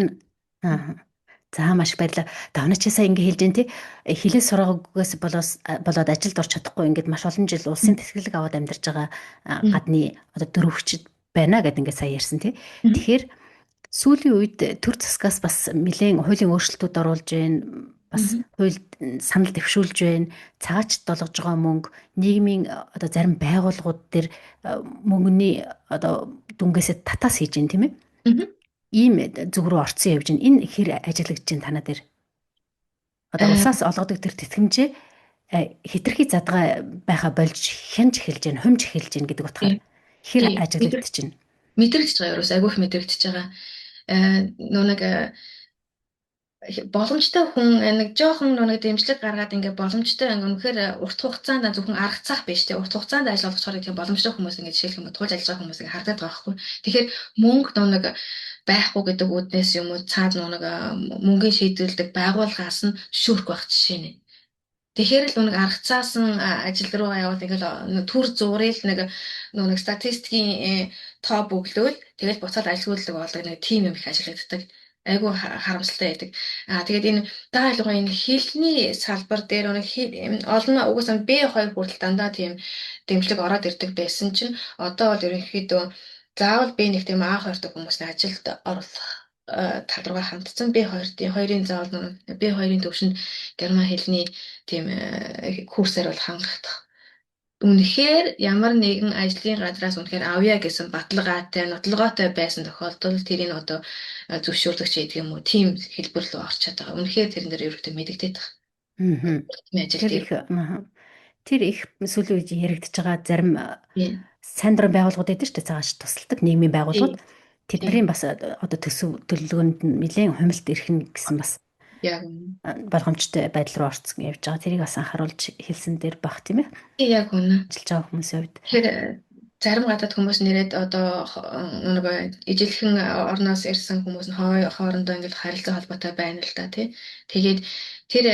За маш баярлалаа. Давна ч сая ингэ хэлж дээ тий. Хилээ сураагүйгээс болоод ажилд орч чадахгүй ингээд маш олон жил улсын тэтгэлэг аваад амьдарч байгаа гадны одоо дөрөвчд байна гэдэг ингээд сая ярьсан тий. Тэгэхээр сүүлийн үед төр засгаас бас нэлээд хуулийн өөрчлөлтүүд оруулж байна. Бас хууль санал дэвшүүлж байна. Цагаачд долгож байгаа мөнгө нийгмийн одоо зарим байгууллагууд дээр мөнгөний одоо дүнгээсээ татаас хийж байна тийм ээ. Ийм зүг рүү орцсон явж байна. Энэ хэр ажиллагдж байна танаа дээр? Одоо улсаас олгодог тэр тэтгэмжээ хитрхи задгаа байха болж хянж эхэлж байна, хумж эхэлж байна гэдэг утгаар хэр ажиллагдаж байна? Мэдрэгдэж байгаа ерөөс айгүйх мэдрэгдэж байгаа. Нэг боломжтой хүн нэг жоохон нэг дэмжлэг гаргаад ингээ боломжтой үнэхээр урт хугацаанд зөвхөн арга цаах биш те урт хугацаанд ажил олгохоор тийм боломжтой хүмүүс ингээ жишээлх юм туулж ажиллаж байгаа хүмүүс ингээ хардаад байгаа хгүй. Тэгэхээр мөнгө нэг байхгүй гэдэг үднээс юм уу цаад нэг мөнгөний шийдвэрлэдэг байгууллагаас нь зөвшөөрөх байх жишээ нэ. Тэгэхээр л нэг арга цаасан ажил руу яваад ингээл төр зурил нэг статистикийн тоо бөглөөл тэгэл буцаад ажилгүйдлэг болдог нэг тим юм их ажиллагддаг. Айгу харамсалтай байдаг. Тэгээд энэ даалгаврын энэ хэлний салбар дээр олон угаасаа B2 хүртэл дандаа тийм дэмжлэг ороод ирдэг байсан чинь одоо бол ерөнхийдөө заавал B1 тийм A2 хүмүүсийн ажилд оруулах тал руугаа хандсан B2-ийн заавал B2-ийн төвшөнд герман хэлний тийм курсээр бол хангагдах. Үнэхээр ямар нэгэн ажлын газраас үнэхээр авъя гэсэн баталгаатай, нотлогоотой байсан тохиолдолд тэрийг одоо зөвшөөрдөг ч гэдэг юм уу, тийм хэлбэр рүү орч чадаа. Үнэхээр тэрэн дээр ерөөхдөө мэдэгдээд байгаа. Тэр их сүүлийн үед яригдж байгаа зарим сайн дурын байгууллагууд эдэн ч цааш тусалдаг нийгмийн байгууллагууд тэдний бас одоо төсөв төлөвлөгөөнд нэлээд хумилт ирэх нь гэсэн бас болгоомжтой байдал руу орцсон явж байгаа. Тэрийг бас анхааруулж хэлсэн дээр баг тийм ээ. Яг үнэ. Ажиллаж байгаа хүмүүсийн хувьд. Тэгэхээр зарим гадаад хүмүүс нэрээд одоо нэг ижилхэн орноос ирсэн хүмүүс нь хоорондоо ингээд харилцаа холбоотой байна л да тий. Тэгээд тэр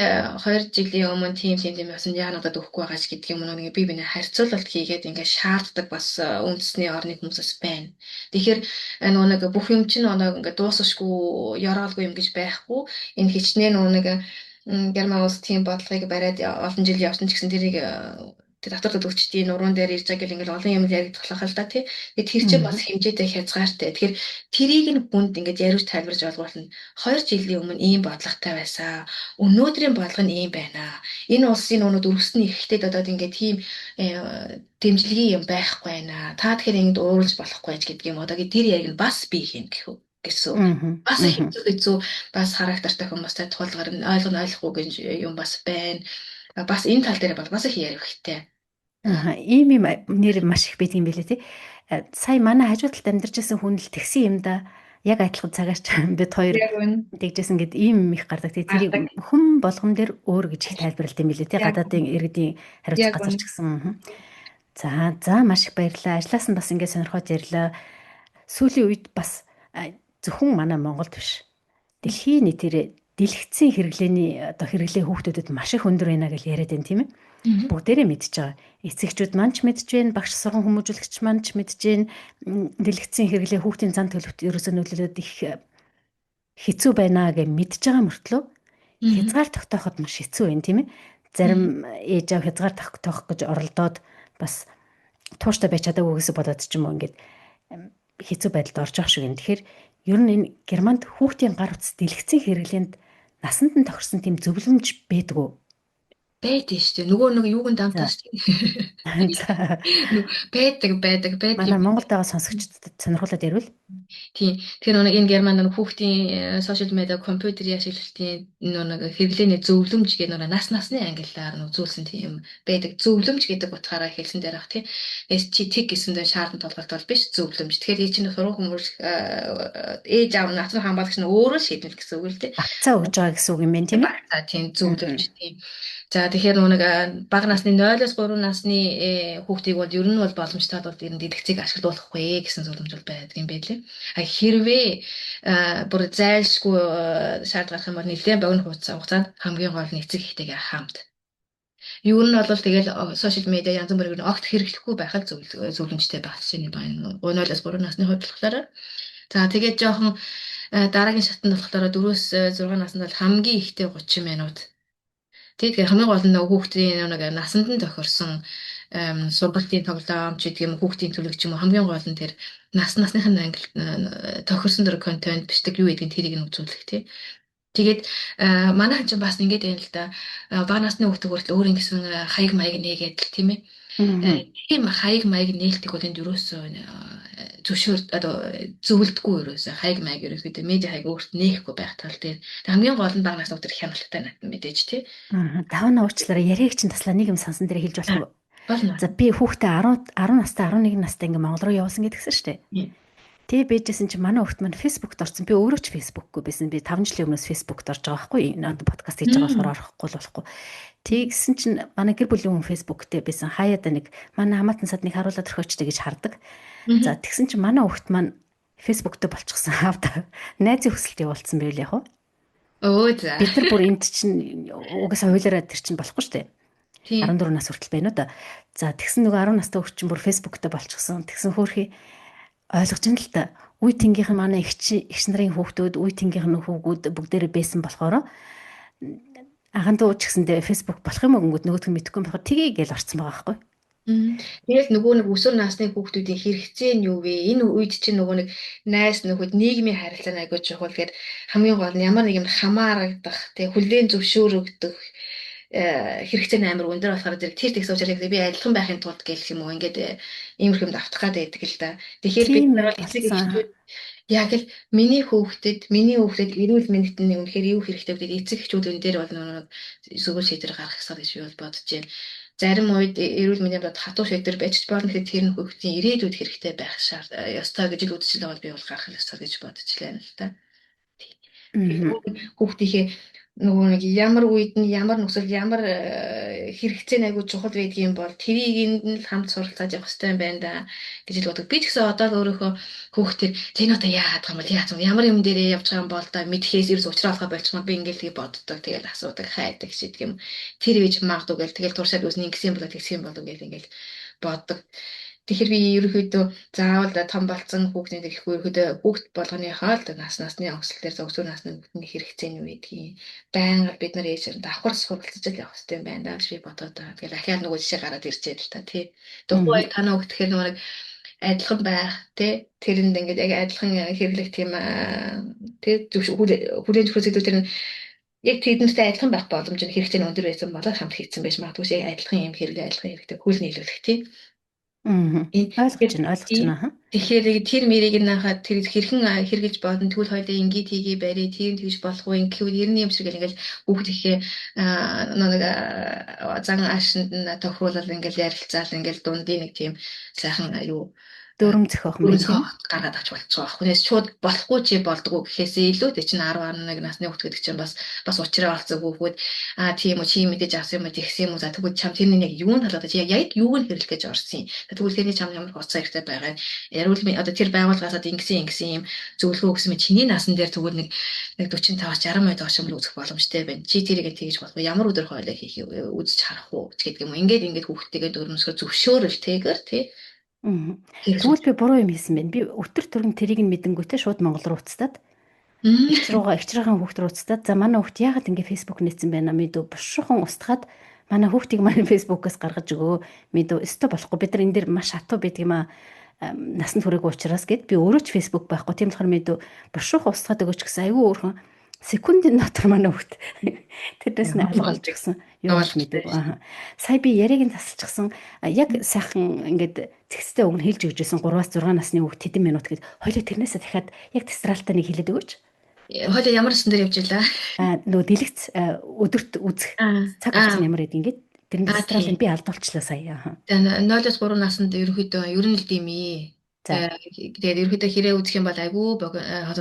2 жилийн өмнө тийм байсан яа надад өгөхгүй байгаа ч гэдэг юм уу нэг би биний харьцуулалт хийгээд ингээд шаарддаг бас үндэсний орны хүмүүсээс байна. Тэгэхээр нэг бүх юм чинь ингээд дуусахгүй, ёроолгүй юм гэж байхгүй. Энэ хичнээн нэг Герман улс тийм бодлогыг бариад олон жил явсан ч гэсэн тэрийг татвар төлөгчдийн нуруунд дээр ирж байгаа гэл ингээл олон юм яригдах л да тий. Тэгээд тэр чинь бас хэмжээтэй хязгаартай. Тэгэхээр тэрийг нь хүнд ингээд яриуж тайлбарж олгуулна. 2 жилийн өмнө ийм бодлоготой байсан. Өнөөдрийн бодлого нь ийм байна. Энэ улсын өнөөд өргөсний эрхтэд одоо ингээд тийм дэмжлэгийн юм байхгүй байна. Та тэгэхээр ингээд ууралж болохгүй ч гэдэг юм. Одоо тэр яриг нь бас би хийн гэсэн. Бас хэцүү бас характертай хүмүүстэй тулгаар нь ойлгохгүй гэж юм бас байна. Бас энэ тал дээр бол бас их ярих хэрэгтэй. Ийм юм нэр маш их байдаг юм билээ тий. Сая манай хажуу талд амьдарч байсан хүн л тэгсэн юм да. Яг адилхан цагаарч бид хоёр тэгжсэн гэд ийм их гардаг тий. Тэрийг хүм болгон дээр өөр гэж их тайлбарлалт юм билээ тий. Гадаадын иргэдийн хариуцлага газар ч гэсэн. За маш их баярлалаа. Ажлаас нь бас ингээд сонирхоод ярьлаа. Сүүлийн үед бас зөвхөн манай Монголд биш. Дэлхийн нийтээр дэлгэцийн хэрэглээний одоо хэрэглээ хүүхдүүдэд маш их өндөр байна гэж яриад байна тийм ээ. Бүгдээрээ мэдж байгаа. Эцэгчүүд манч мэдж байна, багш сургууль хүмүүжүүлэгч манч мэдж байна. Дэлгэцийн хэрэглээ хүүхдийн зан төлөвт ерөөсөө нөлөөлөд их хэцүү байна гэж мэдж байгаа мөртлөө хязгаар тогтооход маш хэцүү байна тийм ээ. Зарим ээж аав хязгаар тогтоох гэж оролдоод бас тууштай байж чадаагүй гэсэн бодоод ч юм уу ингээд хэцүү байдалд орж байгаа шиг юм. Тэгэхээр ер нь энэ Германд хүүхдийн гар утас дэлгэцийн хэрэглээнд насанд нь тохирсон тийм зөвлөмж байдгүй. Байдаг шүү дээ. Нөгөө юуг нь дамтаа шүү дээ. Байдаг. Манай Монголд байгаа сонсогчдод сонирхуулаад ярил. Тийм. Тэгэхээр энэ Германд хүүхдийн сошиал медиа, компьютерийн ашиглалтын хэрэглээний зөвлөмж гэх насны ангиллаар үзүүлсэн тийм байдаг. Зөвлөмж гэдэг утгаараа хэлсэн дээр ах тийм. SCT гэсэн дэ шаардсан толголт бол биш зөвлөмж. Тэгэхээр чинь сургууль хүмүүс ээж аав насны хамгаалагч нь өөрөө шийдвэр гэсэн үг л тийм. Багцаа өгж байгаа гэсэн үг юм байна тийм ээ. Тийм зөвлөмж тийм. За тэгэхээр бага насны 0-3 насны хүүхдийг бол ер нь бол боломжтой бол ер нь дэлгэцийг ашиглуулахгүй гэсэн зөвлөмж бол байдаг юм байлээ. Хэрвээ бүр зайлшгүй шаард гарах юм бол нэлээд богино хугацаанд хамгийн гол нь эцэг эхтэйгээ хамт. Юу нь бол тэгэл сошиал медиа янз бүрийн огт хэрэглэхгүй байхад зөвлөмжтэй байх чинь байна. 0-3 насны хувьд болохоор. За тэгээд жоохон дараагийн шатнд болохоор 4-6 наснд бол хамгийн ихтэй 30 минут. Тэгээд хамгийн гол нь хүүхдийн насанд нь тохирсон сургалтын тоглоом ч гэдэг юм хүүхдийн төлөв ч юм уу хамгийн гол нь тэр насныхын ангилт тохирсон дөр контент бичдэг юу гэдгийг тэрийг нь үзүүлэх тий. Тэгээд манайхан ч бас ингэж байна л да. Бага насны хүүхдүүд хүртэл өөр ингэсэн хаяг маяг нээгээд л тийм ээ. Тийм хаяг маяг нээлтийг бол энд ерөөсөө зөвшөөр зөвлөдгөө ерөөсөө хаяг маяг ерөөсөө медиа хаяг өөрт нээхгүй байх тал дээр хамгийн гол нь бага насны хүүхдүүд хяналттай мэдээж тий. Давна уучлаарай яриаг чинь таслаа нэг юм сансан дээр хэлж болох уу? За би хүүхдээ 10 настай 11 настай ингээ Монгол руу явуулсан гэдгсэн шүү дээ. Тэгээ бэжсэн чинь манай хүүхд маань фэйсбүүкт орсон. Би өөрөө ч фэйсбүүкгүй байсан. Би 5 жилийн өмнөөс фэйсбүүкт орж байгаа байхгүй. Энэ подкаст хийж байгаа болохоор орохгүй болохгүй. Тэгсэн чинь манай гэр бүлийн хүн фэйсбүүктэй байсан. Хаяада нэг манай хамаатан садныг харуулад орхиочтой гэж хардаг. За тэгсэн чинь манай хүүхд маань фэйсбүүктэй болчихсон. Хавд найзын хүсэлт явуулсан байл яг. За. Бид нар бүр энд чинь угаасаа хуулиараа тэр чинь болохгүй шүү дээ. 14 нас хүртэл байна уу да. За тэгсэн нөгөө 10 настай хүүхд чинь бүр фэйсбүүктэй болчихсон. Тэгсэн хөөрхий ойлгож байна л та. Үе тэнгийнхэн манай эгч нарын хүүхдүүд үе тэнгийнхэн хүүгүүд бүгдээрээ байсан болохоор агаан дуу ч гэсэндээ фэйсбүүк болох юм өнгөд нөгөөдгөө мэдэхгүй болохоор тгий гэж орцсон байгаа байхгүй. Тэгээд нөгөө өсвөр насны хүүхдүүдийн хэрэгцээ нь юу вэ? Энэ үед чинь нөгөө найс нөхөд нийгмийн харилцаа айгуу чухал гэхээр хамгийн гол нь ямар нэг юм хамаарагдах, тэг хүлээн зөвшөөрөгдөх хэрэгцээ амар өндөр болохоор тэр тэгс учраас би адилхан байхын тулд гэх юм уу ингээд иймэрхэмд автах гад байдаг л да. Тэгэхээр бид нар бол эцэг эхчүүд яг л миний хүүхдэд эрүүл мэндэд нь үнэхээр юу хэрэгтэй гэдэг эцэг эхчүүд энэ дээр бол нэг зөвхөн шийдвэр гаргах хэрэгтэй гэж би бол бодож байна. Зарим үед эрүүл мэндийн бод хатуу шийдвэр байж болно гэхэд тэр нь хүүхдийн ирээдүйд хэрэгтэй байх ёстой гэж л үзэж байгаа бол би бол гарах ёстой гэж бодож байна л да. Хүүхдийнхээ нөгөө нэг ямар үед нь ямар нөхцөл ямар хэрэгцээ айгуу чухал байдгийн бол тэрийг нь л хамт суралцаад явах хэрэгтэй юм байна да гэж л бодог. Би ч гэсэн одоо өөрийнхөө хүүхдээ энэ одоо яагаад байгаа юм бол ямар юм дээрээ явж байгаа юм бол да мэдхээс ерөөс уучраалгаа болчихмаар би ингээл тийг боддог. Тэгэл асуудаг хайдаг шийдэг юм. Тэр ээж магадгүй гэл тэгэл туршаад үзнэ ингэсэн болоо тэгсэн болоо гэл ингээл боддог. Тэгэхээр би ерөөхдөө заавал том болсон хүүхдийн гэхгүй ерөөхдөө хүүхд болгоныхоо л насны өсөлт дээр зөвхөн насны хүүхдийн хэрэгцээ нь юу гэдгийг байнга бид нар ээжээр давхар суралцаж л явах хэрэгтэй юм байна даа гэж би бодоод байгаа. Тэгэхээр ахиад нөгөө жишээ гараад ирчээ л та тий. Тухайн үед танаа хүүхд тэгэхээр нөгөө адилхан байх тий тэрэнд ингээд яг адилхан хэрэглэх тийм тий хүлээн зөвшөөрөх зүйл тэр нь яг тэднэртэй адилхан байх боломж нь хэрэгцээ нь өндөр байсан болоод хамт хийцэн байж магадгүй яг адилхан юм хэрэглээ адилхан хэрэгтэй хүл нийлүүлэх тий. Ойлгож байна. Тэгэхээр тэр мэрийг нахад тэр хэрхэн хэрэгж бодно тэгвэл хоёлаа ингээд хийгээ барь тийм тэгж болох уу гэвэл ерний юм шиг ингээл хүүхд ихээ нэг зан аашинд нь тохируулал ингээл ярилцаал ингээл дундын нэг тийм сайхан юу дөрөм зөхөх юм тийм гаргаад авч болчихоо байхгүй. Тэгээс шууд болохгүй чи болдгоо гэхээсээ илүү тэ чинь 10 11 насны хүүхд гэдэг чинь бас уучраа олцоо хүүхэд тийм үү чи мэдээж авсан юм тэгсэн юм уу за тэгвэл чам тэрний яг юу нь талаад яг юуг нь хэрэглэх гэж орсон юм. Тэгвэл тэрний чам ямар хуцаа хэрэгтэй байгаа. Ярил одоо тэр байгууллагаасаа ингэсэн юм зөвлөгөө өгсөн мэт чиний насан дээр тэгвэл нэг 45-60 минут огшмол үзэх боломжтой байна. Чи тэрийг тэгж болох ямар өдөр хойлоо хийх үзэж харах уу гэдэг юм. Ингээд хүүхдтэйгээ дөрмөсгөө зөвшөөрөлтэйгээр тий. Тэгвэл би буруу юм хийсэн байна. Би өтөр түргэн тэрийг нь мэдэнгүүтээ шууд Монгол руу уцтаад эгчрийн хүүхд рүү уцтаад за манай хүүхд яагаад ингэ фэйсбુક нээсэн байна мэдүү бушуухан устгаад манай хүүхдийг манай фэйсбુકээс гаргаж өгөө мэдүү өстө болохгүй бид нар энэ дэр маш хатуу байдаг юм насанд хүрээгүй учраас гэд би өөрөө ч фэйсбુક байхгүй тийм болохоор мэдүү бушуухан устгаад өгөөч гэсэн айгүй өөрхөн секундын дотор манай хүүхд тэрнээс нь алгуулж гисэн юу ч мэдээгүй сая би яриг нь тасалчихсан яг сайхан ингээд зэгцтэй өгн хэлж өгчээсэн 3-6 насны хүүхд хэдэн минут гэд хоёул тэрнээсээ дахиад яг тесралтаа нэг хэлээд өгөөч хоёул ямар өсөн дээр явж илаа нөгөө дэлгэц өдөрт үзэх цаг хугацаа ямар гэдэг ингээд тэрний тесралыг би алдуулчлаа сая 0-3 наснд ерөнхийдөө ер нь л димий тэгээд ерөөдөө хэрэг үзэх юм бол айгүй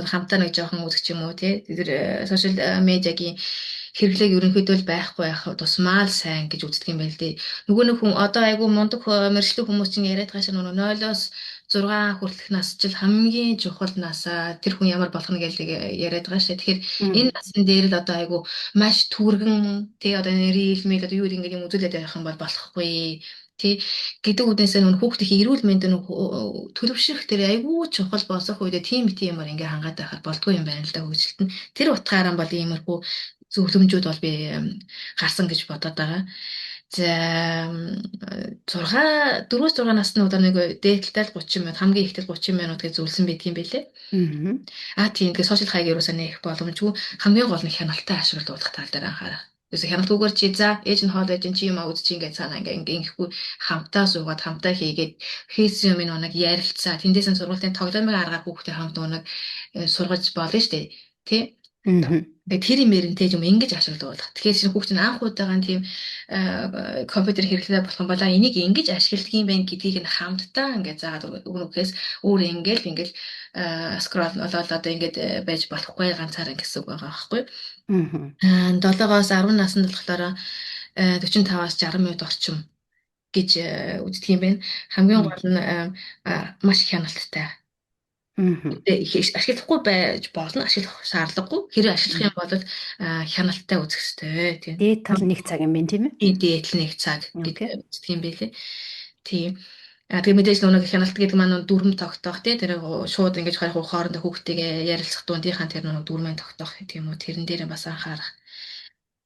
хамтаа нэг жоохон үзэх юм уу тий тэр сошиал медиагийн хэрэглээг ерөнхийдөө л байхгүй байх тусмаа л сайн гэж үздэг юм байл дээ. Нөгөө нэг хүн одоо айгүй мундаг мэржлэг хүмүүс чинь яриад байгаа шин 0-6 хүртэлх нас чил хамгийн чухал насаа тэр хүн ямар болох нь гэж яриад байгаа шээ. Тэгэхээр энэ насны дээр л одоо айгүй маш түргэн тий одоо рил мэл одоо юу ингэ юм үзүүлээд байх юм бол болохгүй. Тий гэдэг үднээсээ нөх хүүхдийн эрүүл мэнд нь төлөвшөх тэр айгүй чухал босох үедээ тийм ямар ингээ хангаад байхад болдгүй юм байна л да хөгжилт нь тэр утгаараа бол иймэрхүү зөвлөмжүүд бол би гарсан гэж бодоод байгаа. За 4-6 насны удаа нэг дээдлтэй 30 минут хамгийн ихтэй 30 минут гэж зөвлөсөн байдгийн байлээ. Тийм тэгээ сошиал хаяг юусаа нээх боломжгүй хамгийн гол нь хяналттай ашиглуулах тал дээр анхаарах. Юусе хяналтгүйгээр чи за ээж нь хоол ээж нь чи юм үзчих ингээд цаана ингээд ихгүй хамтаа суугаад хамтаа хийгээд хийсэн юм нэг ярилцаа тэндээс нь сургуулийн тоглоомыг аргаад хүүхдээ хамт нэг сургаж болно шүү дээ тий. Тэгээд тэр юмэрэнтэй юм ингэж ашиглуулах. Тэгэхээр шинэ хүүхд нь анх удаага тийм компьютер хэрэглээ болох юм болоо энийг ингэж ашигладаг юм байна гэдгийг нь хамтдаа ингээд заагаад өгнөхөөс өөр ингээл скрол болоод одоо ингээд байж болохгүй ганцаараа гэсэн үг байгаа байхгүй. 7-оос 10 наснд болохоор 45-аас 60 минут орчим гэж үздэг юм байна. Хамгийн гол нь маш хяналттай. Ашиглахгүй байж болно ашиглах шаардлагагүй хэрэг ашиглах юм бол хяналттай үзэх хэрэгтэй тийм дээд тал 1 цаг юм байна тийм ээ дээд тал 1 цаг гэдэг үздэг юм байлээ тийм тэгээ мэдээж нэг хяналт гэдэг маань дүрм тогтоох тий тэр шууд ингэж хоорондоо хүүхдтэйгээ ярилцах дундийнхан тэр нэг дүрмэн тогтоох гэх юм уу тэрэн дээр бас анхаарах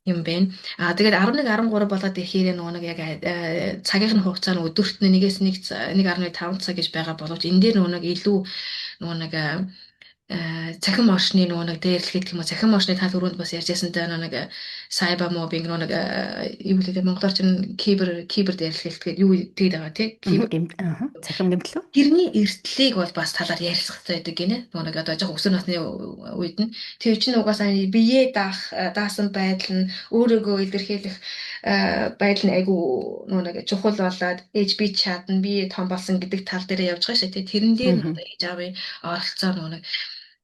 юм байна. Тэгээд 11 13 болоод ихээр нэг яг цагийн хугацаа нь өдөрт 1.5 цаг гэж байгаа боловч энэ дээр нэг илүү нэг цахим оршны нэг дээрлэхэд гэх юм уу цахим оршны тал өрөөнд бас ярьжсантай нэг сайбер мобинг нэг юу гэдэг монголоор чинь кибер дээрлэхэлт гэдэг юу тэгээд байгаа тий цахим гэмтэл тэрний эрсдлийг бол бас талаар ярилцах хэрэгтэй байдаг гинэ нэг одоо жоохон өсвөр насны үед нь тэр чинь угаасаа бие даасан байдал нь өөрийгөө илэрхийлэх байдал нь айгүй нэг чухал болоод ээж би чадна би том болсон гэдэг тал дээр явж байгаа шээ тий тэрэн дээр ээж аавын оролцоо нэг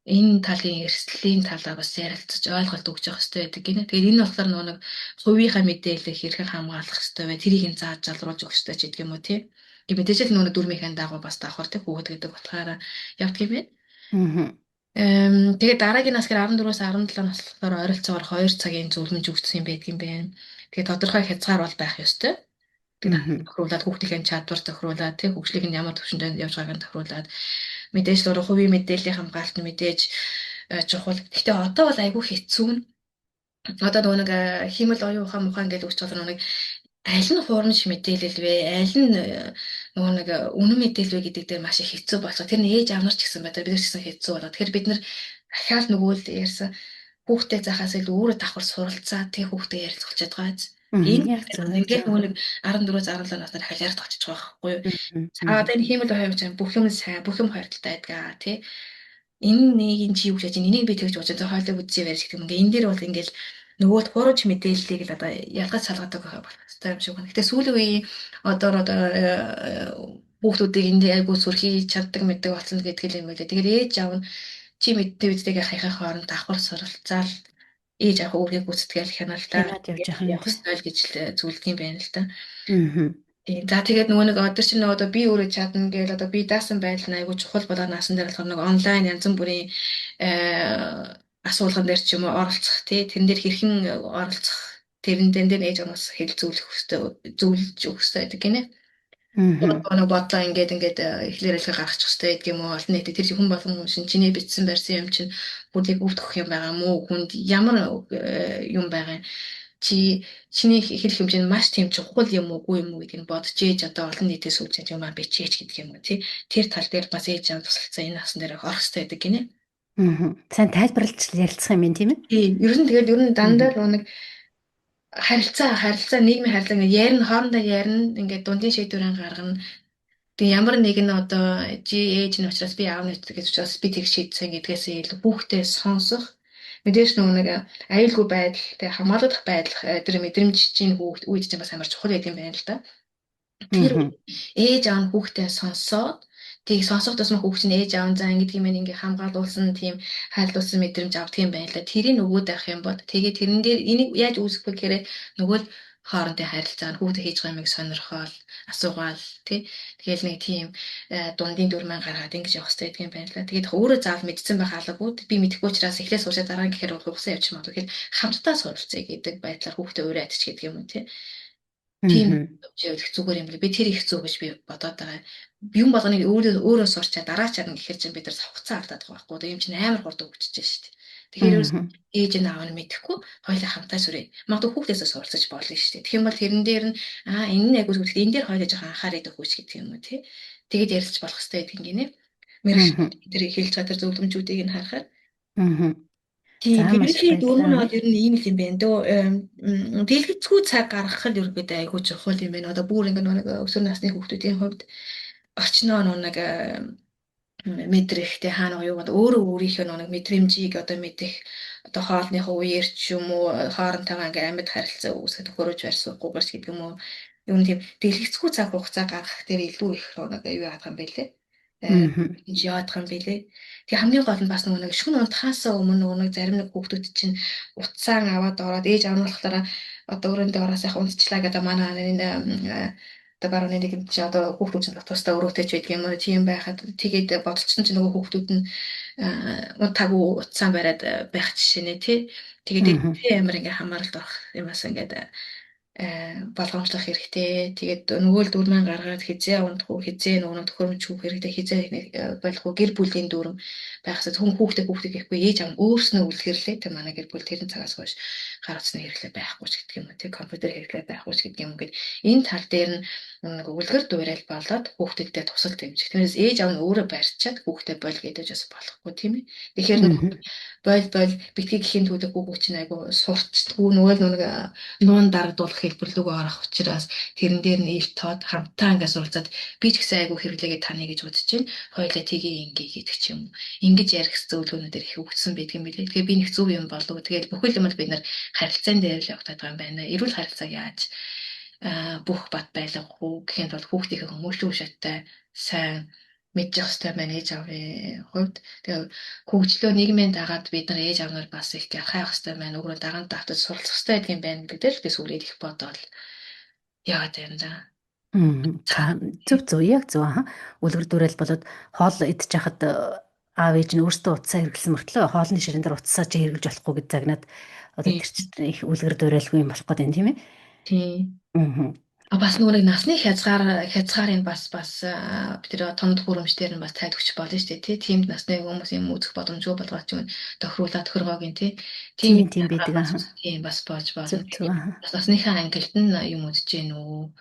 энэ талын эрсдлийн талаар бас ярилцаж ойлголт өгч явах хэрэгтэй байдаг гинэ. Тэгээд энэ болохоор нэг хувийнхаа мэдээлэл хэрхэн хамгаалах хэрэгтэй вэ? Тэрийг нь зааж залруулж өгөх хэрэгтэй ч гэдэг юм уу тий. Тэгээд мэдээж л нэг дүрмийнхэн дагуу бас давхар тий хүүхэд гэдэг утгаараа явдаг юм байна. Тэгээд дараагийн нас гэхээр 14-өөс 17 нас болохоор ойролцоогоор 2 цагийн зөвлөмж өгсөн юм байдаг юм байна. Тэгээд тодорхой хязгаар бол байх ёстой. Тэгээд тохируулаад хүүхдийн чадвар тохируулаад тэг хөгжлийг нь ямар төвшөнд явж байгааг нь тохируулаад мэдээж л хувийн мэдээллийн хамгаалалт нь мэдээж чухал. Гэхдээ одоо бол айгүй хэцүү нь одоо нэг хиймэл оюун ухаан мухаан гэж үгч байгаа нэг аль нь хуурмж мэдээлэл вэ? Аль нь нэг үнэн мэдээлэл вэ гэдэг дээр маш их хэцүү болчихо. Тэр нь ээж авнар ч гэсэн байдаг. Бид нар ч гэсэн хэцүү болоо. Тэгэхээр бид нар ахаал нөгөө л ярьсан хүүхдээ заахаас илүү өөрөө давхар суралцаа тэг хүүхдээ ярилцах чадж байгаа. Ингээд нөгөө нэг 14 17 наснаар дахиад ярьж очиж байгаа байхгүй юу? Одоо энэ хиймэл оюун ухаан бүх юм сайн, бүх юм хайртай байдгаа тий. Энэ нэг энэ чи юу гэж энийг би тэгж бодож байгаа хойлоо үзье ярьж гэдэг юм. Ингээ энэ дээр бол ингээл нөгөө хуурж мэдээллийг л одоо ялгаж салгадаг болох хэрэгтэй юм шиг байна. Гэтэ сүүлийн үеийн одоо хүүхдүүдийг энд айгуу сүрхий чаддаг мэддэг болсон гэдэг юм байлаа. Тэгэхээр ээж аав нь чи мэддэг үстэйгээ хаяхаа хооронд давхар суралцаал ээж аав өөрийн гүйцэтгэл хяналтаа явах ёстой л гэж зүйлдэг юм байна л та. За тэгээд нөгөө нэг одоо чинь одоо би өөрөө чадна гээл одоо би даасан байдал нь айгуу чухал болоод наасан дээр болохоор нэг онлайн янз бүрийн асуулган дээр ч юм уу оролцох тий тэрэн дээр хэрхэн оролцох тэрэн дээр ээж аваас хэл зөвлөх хөстэй зөвлөж өгөх хөстэй гэдэг гинэ. Нэг бодлоо ингээд эхлэр хэлхэ гаргачих хөстэй гэдэг юм уу олон нийтэд тэр хүн болгон хүн чиний бичсэн барьсан юм чинь бүгдийг өвдөх юм байгаа мó хүнд ямар юм байгаа чиний хэл хэмжээ нь маш тийм чухал юм уугүй юм уу гэдгийг бодож ээж одоо олон нийтээс үлжиж юм аа бичээч гэдэг юм уу тий тэр тал дээр бас ээж аав тусалцсан энэ насан дээр орох хэрэгтэй гэдэг гинэ. Сайн тайлбарлаж ярилцах юм байна тийм ээ. Тийм ер нь дандаа нэг харилцаа нийгмийн харилцаа ярина хоорондоо ярина ингээд дундын шийдвэрийн гаргана. Тэгээ ямар нэг нь одоо ээж нь учраас би аав нь гэж учраас би тэг шийдсэн гэдгээс илүү хүүхдээ сонсох мэдээж нэг аюулгүй байдал тэг хамгаалагдах байдал тэр мэдрэмжийн хүүхд үед ч бас амар чухал гэдэг юм байна л да. Тэр ээж аав нь хүүхдээ сонсоод тийг сонсох тусмаа хүүхд нь ээж аав заа ингэдэг юм ингээ хамгаалуулсан тийм хайлуулсан мэдрэмж авдаг юм байна л да. Тэрийг нөгөөд авах юм бол тэгээ тэрэн дээр энийг яаж үүсгэх вэ гэхээр нөгөө л хоорондын харилцаа хүүхдээ хийж байгаа юмыг сонирхоол асуугаал тий тэгэл нэг тийм дундын дүрмэн гаргаад ингэж явах хэрэгтэй гэдэг юм байна л да. Тэгээд өөрөө заавал мэдсэн байх алгагүй би мэдэхгүй учраас эхлээс уушаа дараа гэхээр хугацаа явчих магадгүй. Тэгэхээр хамтдаа суралцъя гэдэг байдлаар хүүхдээ өөрөө адчих гэдэг юм уу тий. Тийм их зүгээр юм л би тэр их зүг гэж би бодоод байгаа. Юм болгоныг өөрөө сурчаа дараа чарна гэхээр чинь бид нар хугацаа алдаад байгаа байхгүй. Одоо юм чинь амар хурд өгчөж шүү дээ. Тэгэхээр ээж нь аав нь мэдэхгүй хоёулаа хамтаа сүрээ. Магадгүй хүүхдээсээ суралцаж болно шүү дээ. Тэгэх юм бол тэрэн дээр нь энэ нэг үзүүлэлт энэ дээр хоёулаа жоохон анхаарал өгөх гэдэг юм уу тий. Тэгэд ярилцж болох хэрэгтэй гэдэг гинэ. Мэргэш тэр хэлж байгаа тэр зөвлөмжүүдийг нь харахаар. Тийм бидний дөрөв нь ер нь ийм л юм байна. Дэлгэцгүй цаг гаргах нь ерөөдөө айгүй чухал юм байна. Одоо бүр ингэ нэг өсвөр насны хүүхдүүдийн хувьд орчноо нэг мэдрэх тэ хаана юу гэдэг өөрөө өөрийнхөө нэг мэдрэмжийг одоо мэдэх одоо хоолныхоо үеэр ч юм уу хоорондоо ингээ амьд харилцаа үүсгэж төхөрөж барьсгүйгээр ч гэдэг юм уу юм тийм дэлгэцгүй цаг хугацаа гаргах дээр илүү их нэг юу яах юм бэ лээ. Яадах юм бэлээ. Тэгээ хамгийн гол нь бас нэг шүн унтахаасаа өмнө нэг зарим нэг хүүхдүүд чинь утсаан аваад ороод ээж авнуулахтараа одоо өрөөндөө ороо сайхан унтчлаа гэдэг манай энэ одоо барууны нэг юм чи одоо хүүхдүүд чинь тусдаа өрөөтэй ч байдаг юм уу тийм байхад тэгээд бодчихсон чинь нөгөө хүүхдүүд нь унтаагүй утсаан бариад байх жишээ нэ тий. Тэгээд амар ингээ хамааралд орох юмас ингээд болгоомжлох хэрэгтэй. Тэгээд нөгөө л дүрмэн гаргаад хизээ унтах уу, хизээ нөгөө төхөөрөмж хүүх хэрэгтэй, хизээ болох уу, гэр бүлийн дүрм байхсад хүн хүүхдээ гэхгүй ээж аав өөрснөө үлгэрлээ. Тэг манай гэр бүл тэрэн цагаас хойш гар утасны хэрэглээ байхгүй ч гэдэг юм уу, тэг компьютер хэрэглээ байхгүй ч гэдэг юм гээд энэ тал дээр нь нэг үлгэр дуурайл болоод хүүхдэдтэй тусал дэмжих. Тэрнээс ээж аав нь өөрөө барьчаад хүүхдээ бол гэдэг бас болохгүй тийм ээ. Тэгэхээр бол битгий гэхийн төлөв хүүхд чинь айгу сурчдаггүй нөгөө нэг нуун дарагдуулах хэлбэрлүүгөө орох учраас тэрэн дээр нь ил тоод хамтаа ингээд суралцаад би ч гэсэн айгу хэрэглээгээ таны гэж бодож байна. Хоёулаа тгий ингээ гэдэг ч юм. Ингэж ярих зөвлөгөөнүүдээр их өгсөн байдаг юм билээ. Тэгээ би нэг зөв юм болов. Тэгээд бүхэл юм бид нар харилцаан дээр л явагдаад байгаа юм байна. Эрүүл харилцааг яаж бүх бат байлгах уу гэхэд бол хүүхдийнхээ хүмүүжлүү шаттай сайн мэдчих хэвээр байна ээж аавын хувьд. Тэгээ хөгжлөө нийгмийн дагаад бид нар ээж аав нар бас их гярхах хэвээр байна. Өөрөө дагаанд давтаж суралцах хэвээр байдаг юм байна гэдэг л би сүлээд их бодоод яваад байна да. Зөв яг зөв үлгэр дуурайл болоод хоол идчих хахад аав ээж нь өөртөө утсаа хэрэглэсэн мөртлөө хоолны ширээн дээр утсаа чи хэрэглэж болохгүй гэж загнаад одоо тэр чинь их үлгэр дуурайлгүй юм болох гэдэг юм тийм ээ. Тийм. Бас нөгөө насны хязгаарын бас бид тэр томд хүрэмжтэр нь бас тайлж өгч болно шүү дээ тий. Тиймд насны хүмүүс юм үзэх боломжгүй болгоод ч юм тохируулаад тохиргоогийн тий. Тийм Тийм хязгаар байдаг бас аа. тийм бас болж болно. Зөв зөв аа. Бас насныхаа ангилд нь юм үзэж гин үү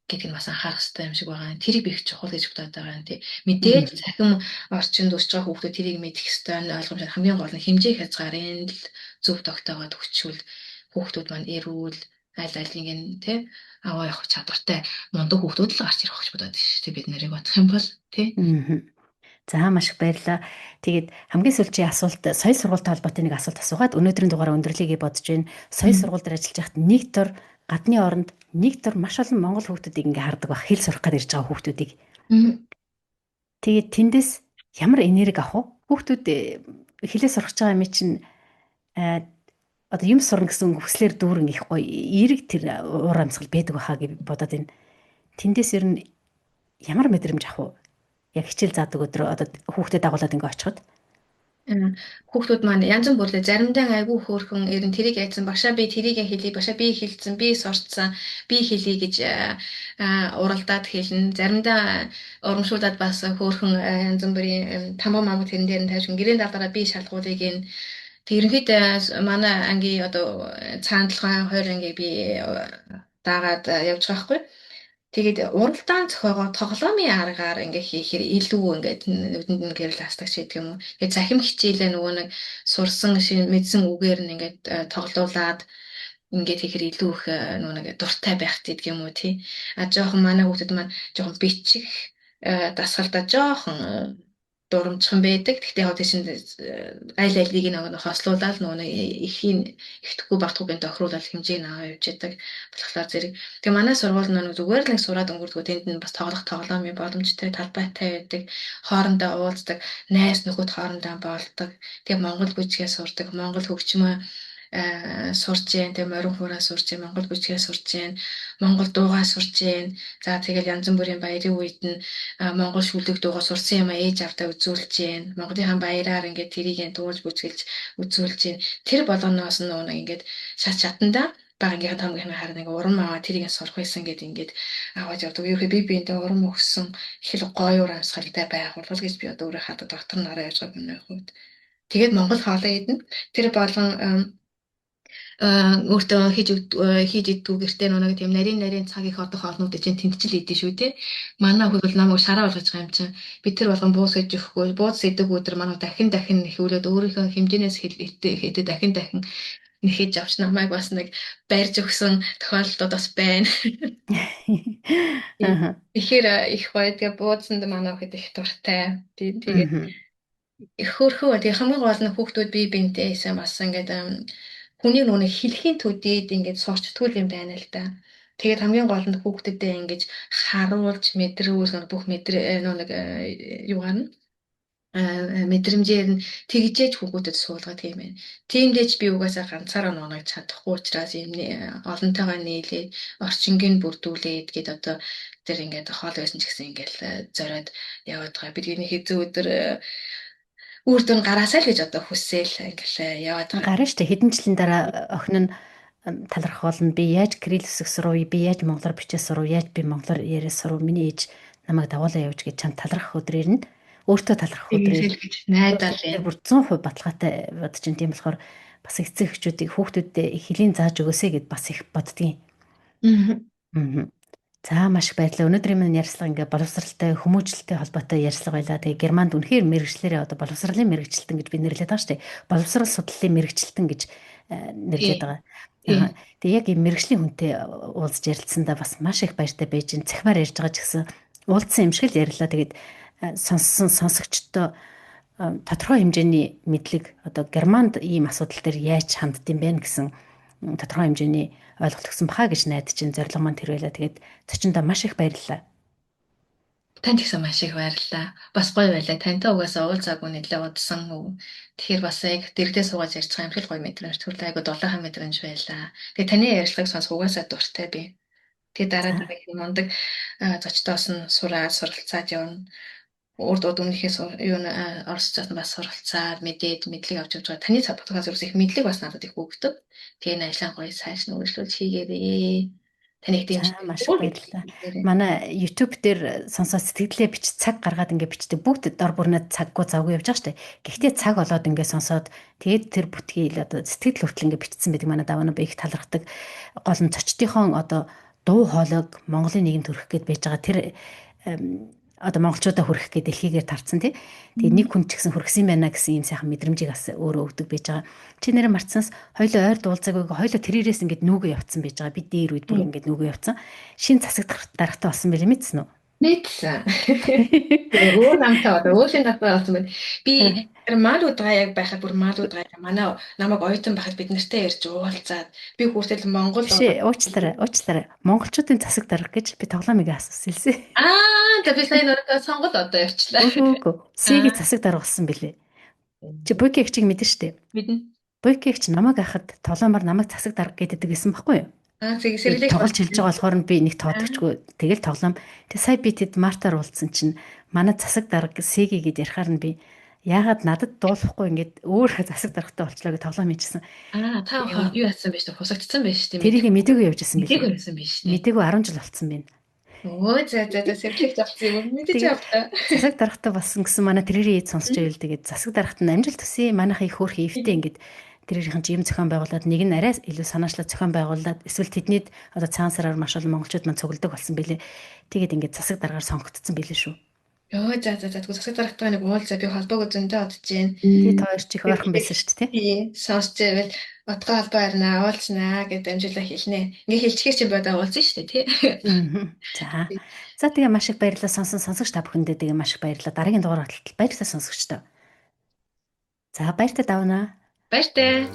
гэдгийг бас анхаарах хэрэгтэй юм шиг байгаа. Тэрийг би их чухал гэж бодоод байгаа юм тий. Мэдээж Мгм. цахим орчинд өсч байгаа хүүхдүүд тэрийг мэдэх ёстой нь ойлгомжтой. Хамгийн гол нь хэмжээ хязгаарын л зөв тогтоогоод өгчвөл хүүхдүүд маань эрүүл аль алийг нь тий аваа явах чадвартай мундаг хүүхдүүд л гарч ирэх гэж бодоод шүү дээ бид нарыг бодох юм бол тий. Мгм. За маш их баярлалаа. Тэгээд хамгийн сүүлчийн асуулт соёл сургуультай холбоотой нэг асуулт асуугаад өнөөдрийн дугаараа өндөрлөе гэж бодож байна. Соёл сургууль дээр ажиллаж байхад нэг төр гадны оронд нэг төр маш олон монгол хүүхдүүдийг ингээ хардаг баг. Хэл сурах гэж ирж байгаа хүүхдүүдийг. Мгм. Тэгээд тэндээс ямар энерги авах вэ? Хүүхдүүд хэлээ сурах гэж байгаа юм чинь э, одоо юм сурна гэсэн хүслээр дүүрэн их гоё эерэг тэр уур амьсгал байдаг баха гэж бодоод байна. Тэндээс ер нь ямар мэдрэмж авах вэ? Яг хичээл заадаг өдрөө одоо хүүхдэд дагуулад ингээ очиход. Хүүхдүүд маань янз бүрlээ заримдаа айгүй хөөрхөн ерэн тэрийг айдсан багшаа би тэрийг хэлье багшаа би хэлсэн би сурцсан би хэлье гэж уралдаад хэлнэ. Заримдаа урамшуулад бас хөөрхөн янз бүрийн тамга мамаг тэрэн дээр нь тавьж гэрээний дараараа би шалгуулъя гин. Тэг ерөнхийд манай ангийн одоо цаана толгойн 20 ангийг би даагаад явж байгаа хгүй. Тэгээд уралдаан зохиогоо тоглоомын аргаар ингээ хийхээр илүү ингээд нүдэнд нь гэрэл хастагч гэдэг юм уу. Тэгээд захим хичээлээ нөгөө нэг сурсан мэдсэн үгээр нь ингээд тоглоулаад ингээд хийхээр илүү их нөгөө нэг дуртай байх гэдэг юм уу тий. Жоохон манай хүүхдүүд маань жоохон бичих дасгалда жоохон дурамжхан байдаг. Гэхдээ яг тийш аль алийг нэг хослуулаад нөгөө нэг ихэхгүй багтгүйгийн тохируулаад хэмжээг нь аваа явж яадаг. Болохоор зэрэг тэгээ манай сургууль нэг зүгээр л нэг сураад өнгөрдгөө тэнд нь бас тоглох тоглоомын боломжтой талбайтай байдаг. Хоорондоо уулздаг, найз нөхөд хоорондоо болдог. Тэгээ монгол бүжгээ сурдаг, монгол хөгжмөө сурж जैन тэгээ морин хураа сурж जैन монгол бүжгээ сурж जैन монгол дуугаа сурж जैन за тэгэл янз бүрийн баярын үед нь монгол шүлэг дуугаа сурсан юм ээж авдаа үзүүлж जैन монголынхаа баяраар ингээд тэрийг дуулж бүжгэлж үзүүлж जैन тэр болгоноос нь нэг ингээд шат шатандаа багийнхаа тамгийнхаа хараа нэг урам аваа тэрийг сурах байсан гэдэг ингээд аваад явдаг. Юу гэхээр би биэндээ урам өгсөн их л гоё ур амьсгалтай байгуулвал гэж би одоо өөрөө хадад доктор нараа яаж байгаа юм хувьд. Тэгээд Монгол хоолоо идэнэ. Тэр болгон өөртөө хийж иддэг гэртээ нэг тийм нарийн цаг их одох хоолнууд чинь тэнцэл идэв шүү те. Манай хөл намайг шараа болгож байгаа юм чинь. Би тэр болгон буус гэж өгөхгүй. Бууз идэг өдөр манай дахин нэхүүлээд өөрийнхөө хэмжээнээс хэлээд дахин нэхэж авч намайг бас нэг барьж өгсөн тохиолдлууд бас байна. Аа. Тэгэхээр их гоё тэгээ бууцанд манай хэд их дуртай. Тэгээд Мгм. их хөөрхөө тэгээ хамгийн гол нь хүүхдүүд бие биентэйсэн бас ингээд хүний нүг хэлхийн төдийд ингээд сурчтгүй юм байна л да. Тэгээд хамгийн гол нь хүүхдэдээ ингэж харуулж мэдрүүлж бүх нэг юугаар нь мэдрэмжээр нь тэгжээж хүүхдэд суулгаад тийм байна. Тиймдээч би угаасаа ганцаараа нуунаж чадахгүй учраас юм олонтойгоо нийлээд орчингийн бүрдүүлээд гээд одоо тэр ингээд хоол байсан ч гэсэн ингээд зориод яваад байгаа. Бид энэ хэзээ өдөр үр дүн гараасай л гэж одоо хүсээл ингээд яваад байгаа. Гарна штэ хэдэн жилийн дараа охин нь талархах болно. Би яаж кирилл үсэг сурав, би яаж монголоор бичиж сурав, яаж би монголоор яриа сурав. Миний ээж намайг дагуулаа явж гэж чам талархах өдрээр нь өөртөө талархах өдрээр Тэгээл гэж найдаад тэр байна. бүр 100% баталгаатай бодож ин тийм болохоор бас эцэг эхчүүдийг хүүхдүүдэд хэлийн зааж өгөөсэй гэд бас их боддгийн. Мгм. Мгм. За маш их баярлалаа. Өнөөдрийн минь ярилцлага ингээ боловсралтай, хүмүүжлэлтэй холбоотой ярилцлага байлаа. Тэгээ Германд үнэхээр мэрэгчлэрээ одоо боловсролын мэрэгчлэлтэн гэж би нэрлэдэг байгаа шүү дээ. Боловсрал судлалын мэрэгчлэлтэн гэж нэрлэдэг Тий. байгаа. Тий. Тэгээ яг юм мэрэгжлийн хүнтэй уулзж ярилцсандаа бас маш их баяртай байж ин цахимаар ярьж байгаа ч гэсэн уулзсан юм шиг л ярьлаа. Тэгээд сонссон сонсогчдоо тодорхой хэмжээний мэдлэг одоо Германд ийм асуудал дээр яаж ханддсан бэ гэсэн тодорхой хэмжээний ойлголт өгсөн бахаа гэж найдаж чинь зорилго маань тэр байлаа. Тэгээд зочиндоо маш их баярлалаа. Танд ихсэн маш их баярлалаа. Бас гоё байлаа. Тантай угаасаа уулзаагүй нэлээ удсан. Тэгэхээр бас яг дэрдээ суугаад ярьж байгаа юм шиг гоё мэдрэмж төрөлөө айгу дулаахан мэдрэмж байлаа. Тэгээ таны ярилцлагыг сонсох угаасаа дуртай би. Тэгээ За дараагийн мундаг зочдоос нь суралцаад явна. Урд өмнөхөөс юу н оролцоод бас суралцаад мэдлэг авч явж байгаа. Таны подкаст ерөөс их мэдлэг бас надад их өгдөг. Тэгээ найлан гоё сайш нүгэлжлүүлж хийгээрээ. таныг За дэмждэг. маш их баярлалаа. Манай YouTube дээр сонсоод сэтгэлдээ бич цаг гаргаад ингээ бичдэг бүгд дор бүрнээ цаггүй завгүй явж байгаа штэ. Гэхдээ цаг олоод ингээ сонсоод тэгээд тэр бүтгийг одоо сэтгэл хүртэл ингээ бичсэн байдаг манай даваа их талархдаг. Гол нь зочдынхон одоо дуу хоолойг Монголын нийгэмд хүргэх гээд байж байгаа тэр одоо монголчуудаа хүргэх гээд дэлхийгээр тарцсан тий. Тэгээд нэг хүн ч гэсэн хүргэсэн байна гэсэн юм сайхан мэдрэмжийг бас өөрөө өгдөг байж байгаа. Чи нэрээ марцсанс хоёлоо ойр дуулцаагүй хоёлоо тэрээрээс ингээд нүгөө явцсан байж байгаа. Би дээр үед бүр ингээд нүгөө явцсан. Шин засаг дарахтаа болсон байл мэдсэн үү? Мэдсэн. Өөр намтаа одоо өөр шин татвар болсон байна. Би мал удаа яг байхад бүр мал удаа манай намайг оюутан байхад бид нартай ярьж уулзаад би хүртэл Монгол уучлаарай. Монголчуудын засаг дарах гэж би тоглоомыг асуусан хэлсэн. За би сайн өөртөө сонгол одоо явчлаа. Үгүй. Сиги засаг дарах болсон бэлээ. Чи Буйкегчийг мэдэн штэ. Мэднэ. Буйкегч намайг ахад тоглоомоор намайг засаг дарах гэдэг гэсэн байхгүй юу? Сэргэлэг тоглож хэлж байгаа болохоор би нэг тоодогчгүй. Тэгэл тоглоом. Тэг сая би тэд Мартаар уулзсан чинь манай засаг дарга Сиги гэд ярихаар нь би яагаад надад дуулахгүй ингээд өөр засаг даргатай болчлоо гэж тоглоом хийчихсэн. Та юу яасан бэ шүү? Хусагдсан байж шүү. Тэрийг мэдээгүй явж исэн Мэдээгүй байсан биш үү? Мэдээгүй 10 жил болцсон байна. За сэргэлэг авсан юм мэдээж авлаа. Засаг даргатай болсон гэсэн манай тэрийн ид сонсч байл тэгээд засаг даргат нь амжилт төсөө манайх их хөөрх ивтэй ингээд тэрийнхэн жим зохион байгуулад нэг нь арай илүү санаачлаад зохион байгуулад эсвэл тэднийд одоо цагаан сараар маш олон монголчууд маань цугладаг болсон бэлээ. Тэгээд ингээд засаг даргаар сонгогдсон бэлээ шүү. За засаг даргатай нэг уулзаа би холбоог зөндөө одож जैन. Тэгээд хоёр чих ойрхон байсан шүү дээ. Тий. Сонсч байвал утга холбоо харнаа уулзнаа гэдэг амжилтаа хэлнэ. Ингээ хэлчихэр чинь бодоо уулзсан шүү дээ тий. За тэгээ маш их баярлалаа сонсогч та бүхэндээ тэгээ маш их баярлалаа. Дараагийн дугаар хүртэл баярлалаа сонсогчдоо. За баяртай давна. Баяртай.